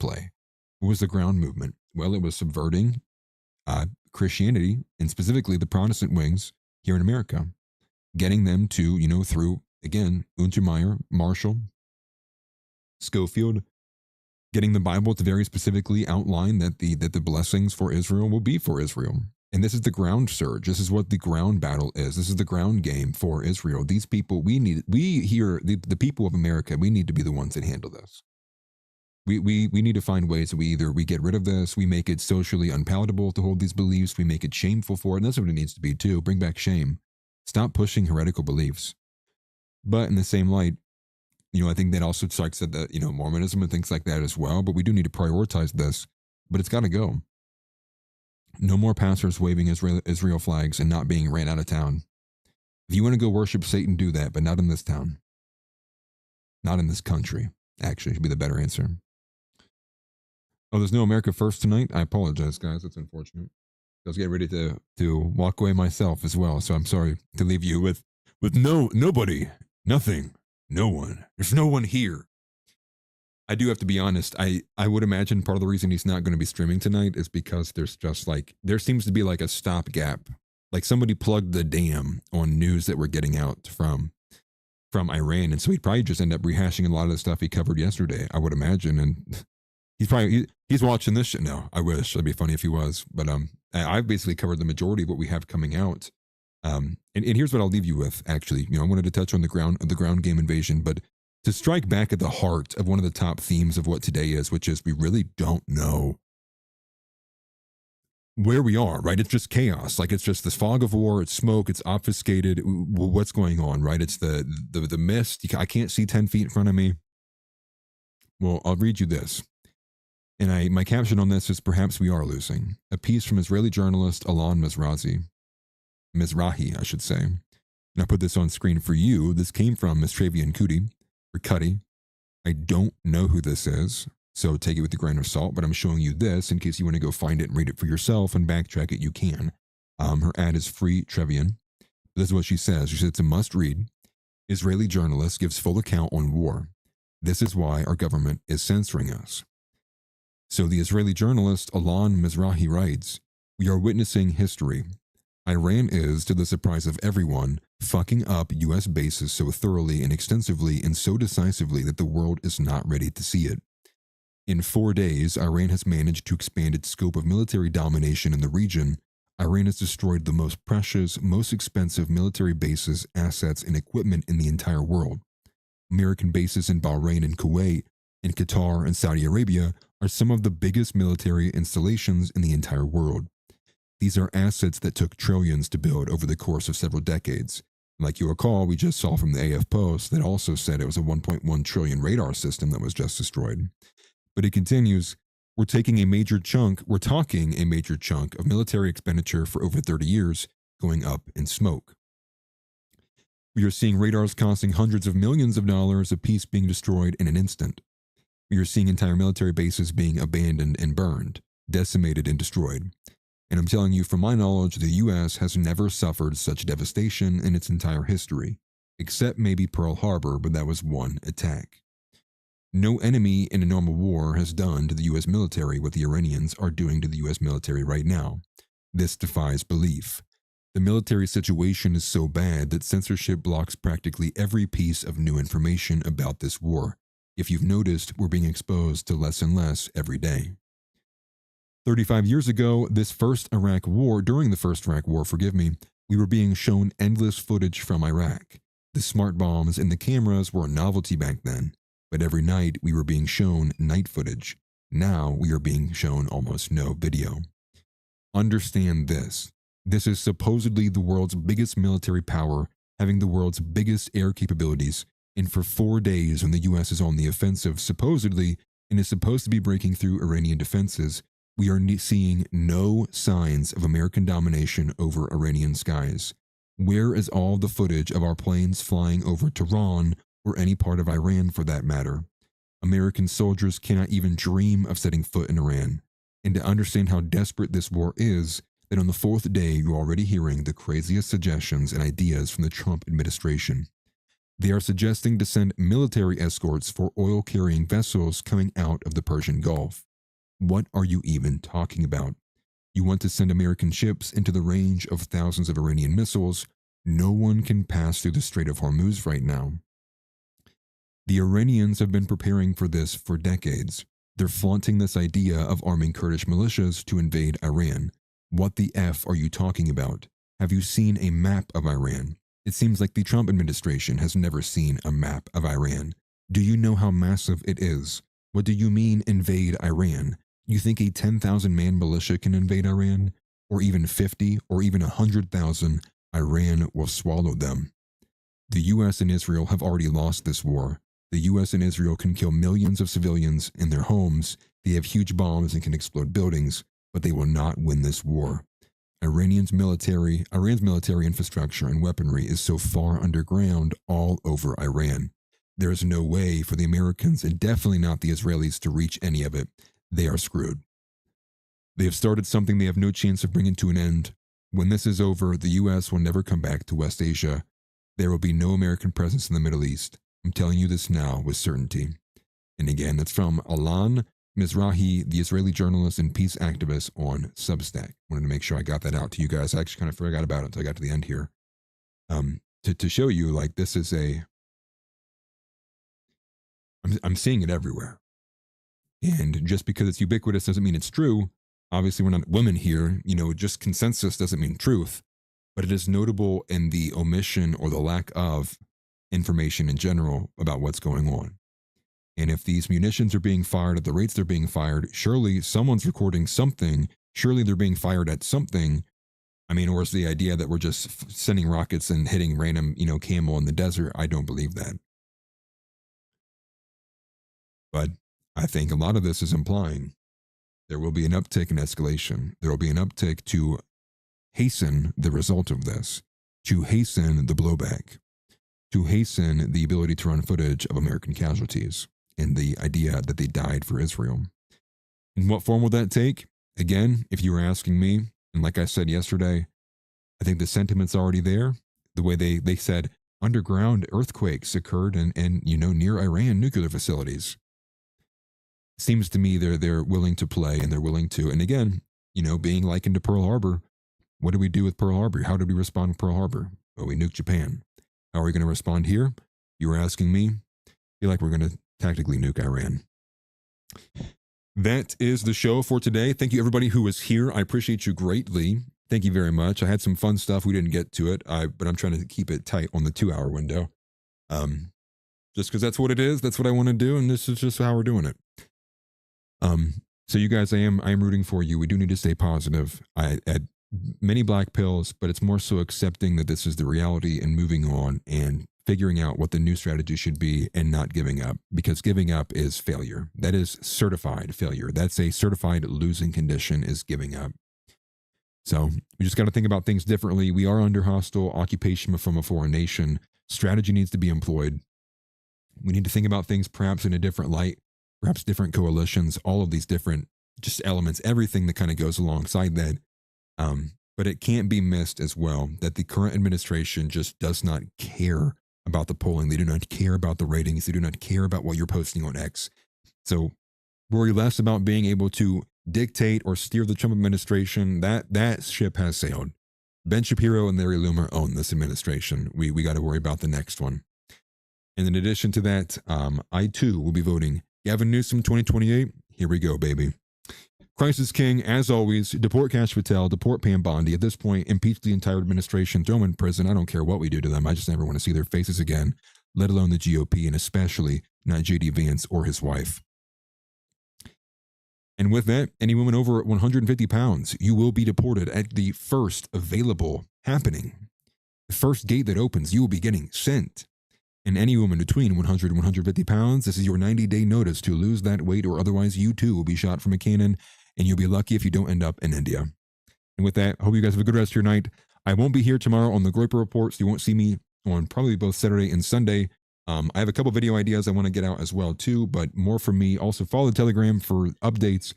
play? What was the ground movement? Well, it was subverting Christianity, and specifically the Protestant wings here in America, getting them to, through, again, Untermeyer, Marshall, Schofield, getting the Bible to very specifically outline that the blessings for Israel will be for Israel. And this is the ground surge. This is what the ground battle is. This is the ground game for Israel. These people, the people of America, we need to be the ones that handle this. We need to find ways that we get rid of this, we make it socially unpalatable to hold these beliefs, we make it shameful for it, and that's what it needs to be too. Bring back shame. Stop pushing heretical beliefs. But in the same light, I think that also strikes at the, Mormonism and things like that as well, but we do need to prioritize this, but it's got to go. No more pastors waving Israel flags and not being ran out of town. If you want to go worship Satan, do that, but not in this town. Not in this country, actually, should be the better answer. Oh, there's no America First tonight? I apologize, guys. That's unfortunate. I was getting ready to walk away myself as well, so I'm sorry to leave you with nobody, nothing, no one. There's no one here. I do have to be honest. I would imagine part of the reason he's not going to be streaming tonight is because there seems to be like a stopgap Like somebody plugged the dam on news that we're getting out from Iran. And so he'd probably just end up rehashing a lot of the stuff he covered yesterday, I would imagine. And he's watching this shit now. I wish. That'd be funny if he was. But I've basically covered the majority of what we have coming out. And here's what I'll leave you with, actually. I wanted to touch on the ground game invasion, but to strike back at the heart of one of the top themes of what today is, which is we really don't know where we are, right? It's just chaos. Like it's just this fog of war, it's smoke, it's obfuscated. What's going on, right? It's the mist. I can't see 10 feet in front of me. Well, I'll read you this. And my caption on this is perhaps we are losing. A piece from Israeli journalist Alon Mizrahi, I should say. And I put this on screen for you. This came from Mistravian Cuddy. I don't know who this is, so take it with a grain of salt, but I'm showing you this in case you want to go find it and read it for yourself and backtrack it, you can. Her ad is free Trevian. This is what she says. She said it's a must read. Israeli journalist gives full account on war. This is why our government is censoring us. So the Israeli journalist Alon Mizrahi writes, we are witnessing history. Iran is, to the surprise of everyone, fucking up U.S. bases so thoroughly and extensively and so decisively that the world is not ready to see it. In 4 days, Iran has managed to expand its scope of military domination in the region. Iran has destroyed the most precious, most expensive military bases, assets, and equipment in the entire world. American bases in Bahrain and Kuwait, in Qatar and Saudi Arabia are some of the biggest military installations in the entire world. These are assets that took trillions to build over the course of several decades. Like you recall, we just saw from the AF Post that also said it was a 1.1 trillion radar system that was just destroyed. But it continues, we're talking a major chunk of military expenditure for over 30 years going up in smoke. We are seeing radars costing hundreds of millions of dollars apiece being destroyed in an instant. We are seeing entire military bases being abandoned and burned, decimated and destroyed. And I'm telling you, from my knowledge, the U.S. has never suffered such devastation in its entire history, except maybe Pearl Harbor, but that was one attack. No enemy in a normal war has done to the U.S. military what the Iranians are doing to the U.S. military right now. This defies belief. The military situation is so bad that censorship blocks practically every piece of new information about this war. If you've noticed, we're being exposed to less and less every day. 35 years ago, during the first Iraq war, we were being shown endless footage from Iraq. The smart bombs and the cameras were a novelty back then, but every night we were being shown night footage. Now we are being shown almost no video. Understand this. This is supposedly the world's biggest military power, having the world's biggest air capabilities, and for 4 days when the U.S. is on the offensive, supposedly, and is supposed to be breaking through Iranian defenses, we are seeing no signs of American domination over Iranian skies. Where is all the footage of our planes flying over Tehran or any part of Iran for that matter? American soldiers cannot even dream of setting foot in Iran. And to understand how desperate this war is, that on the 4th day you're already hearing the craziest suggestions and ideas from the Trump administration. They are suggesting to send military escorts for oil-carrying vessels coming out of the Persian Gulf. What are you even talking about? You want to send American ships into the range of thousands of Iranian missiles? No one can pass through the Strait of Hormuz right now. The Iranians have been preparing for this for decades. They're flaunting this idea of arming Kurdish militias to invade Iran. What the F are you talking about? Have you seen a map of Iran? It seems like the Trump administration has never seen a map of Iran. Do you know how massive it is? What do you mean invade Iran? You think a 10,000-man militia can invade Iran? Or even 50 or even 100,000? Iran will swallow them. The U.S. and Israel have already lost this war. The U.S. and Israel can kill millions of civilians in their homes. They have huge bombs and can explode buildings, but they will not win this war. Iran's military infrastructure and weaponry is so far underground all over Iran. There is no way for the Americans and definitely not the Israelis to reach any of it. They are screwed. They have started something they have no chance of bringing to an end. When this is over, the U.S. will never come back to West Asia. There will be no American presence in the Middle East. I'm telling you this now with certainty. And again, that's from Alon Mizrahi, the Israeli journalist and peace activist on Substack. Wanted to make sure I got that out to you guys. I actually kind of forgot about it until I got to the end here. To show you, like, this is I'm seeing it everywhere. And just because it's ubiquitous doesn't mean it's true. Obviously, we're not women here. You know, just consensus doesn't mean truth. But it is notable in the omission or the lack of information in general about what's going on. And if these munitions are being fired at the rates they're being fired, surely someone's recording something. Surely they're being fired at something. I mean, or is the idea that we're just sending rockets and hitting random, camel in the desert? I don't believe that. But I think a lot of this is implying there will be an uptick in escalation. There will be an uptick to hasten the result of this, to hasten the blowback, to hasten the ability to run footage of American casualties and the idea that they died for Israel. And what form will that take? Again, if you were asking me, and like I said yesterday, I think the sentiment's already there. The way they said underground earthquakes occurred and near Iran nuclear facilities. Seems to me they're willing to play and they're willing to. And again, being likened to Pearl Harbor, what did we do with Pearl Harbor? How did we respond to Pearl Harbor? Well, we nuked Japan. How are we going to respond here? You were asking me. I feel like we're going to tactically nuke Iran. That is the show for today. Thank you, everybody who was here. I appreciate you greatly. Thank you very much. I had some fun stuff. We didn't get to it, but I'm trying to keep it tight on the 2-hour window. Just because that's what it is. That's what I want to do, and this is just how we're doing it. So you guys, I am rooting for you. We do need to stay positive. I had many black pills, but it's more so accepting that this is the reality and moving on and figuring out what the new strategy should be and not giving up, because giving up is failure. That is certified failure. That's a certified losing condition, is giving up. So we just got to think about things differently. We are under hostile occupation from a foreign nation. Strategy needs to be employed. We need to think about things perhaps in a different light, perhaps different coalitions, all of these different just elements, everything that kind of goes alongside that. But it can't be missed as well that the current administration just does not care about the polling. They do not care about the ratings. They do not care about what you're posting on X. So worry less about being able to dictate or steer the Trump administration. That ship has sailed. Ben Shapiro and Larry Loomer own this administration. We got to worry about the next one. And in addition to that, I too will be voting Gavin Newsom 2028. Here we go, baby. Christ is king, as always. Deport Kash Patel, deport Pam Bondi. At this point, impeach the entire administration, throw them in prison. I don't care what we do to them. I just never want to see their faces again, let alone the GOP, and especially not J.D. Vance or his wife. And with that, any woman over 150 pounds, you will be deported at the first available happening. The first gate that opens, you will be getting sent. And any woman between 100 and 150 pounds, this is your 90-day notice to lose that weight, or otherwise you too will be shot from a cannon, and you'll be lucky if you don't end up in India. And with that, I hope you guys have a good rest of your night. I won't be here tomorrow on the Groyper Report, so you won't see me on probably both Saturday and Sunday. I have a couple video ideas I want to get out as well too, but more from me. Also follow the Telegram for updates.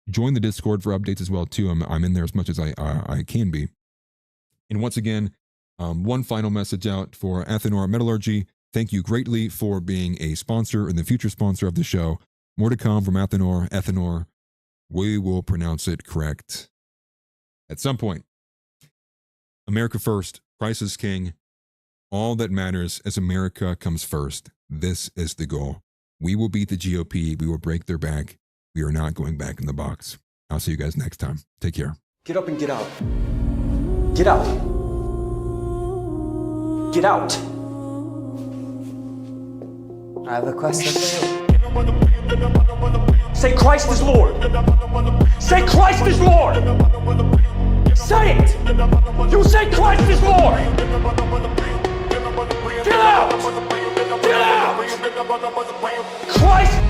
Join the Discord for updates as well too. I'm in there as much as I can be. And once again, one final message out for Athenor Metallurgy. Thank you greatly for being a sponsor and the future sponsor of the show. More to come from Athenor. We will pronounce it correct at some point. America first. Christ is king. All that matters is America comes first. This is the goal. We will beat the GOP. We will break their back. We are not going back in the box. I'll see you guys next time. Take care. Get up and get out. Get out. Get out. I have a question for you. Say Christ is Lord. Say Christ is Lord. Say it. You say Christ is Lord. Get out. Get out. Christ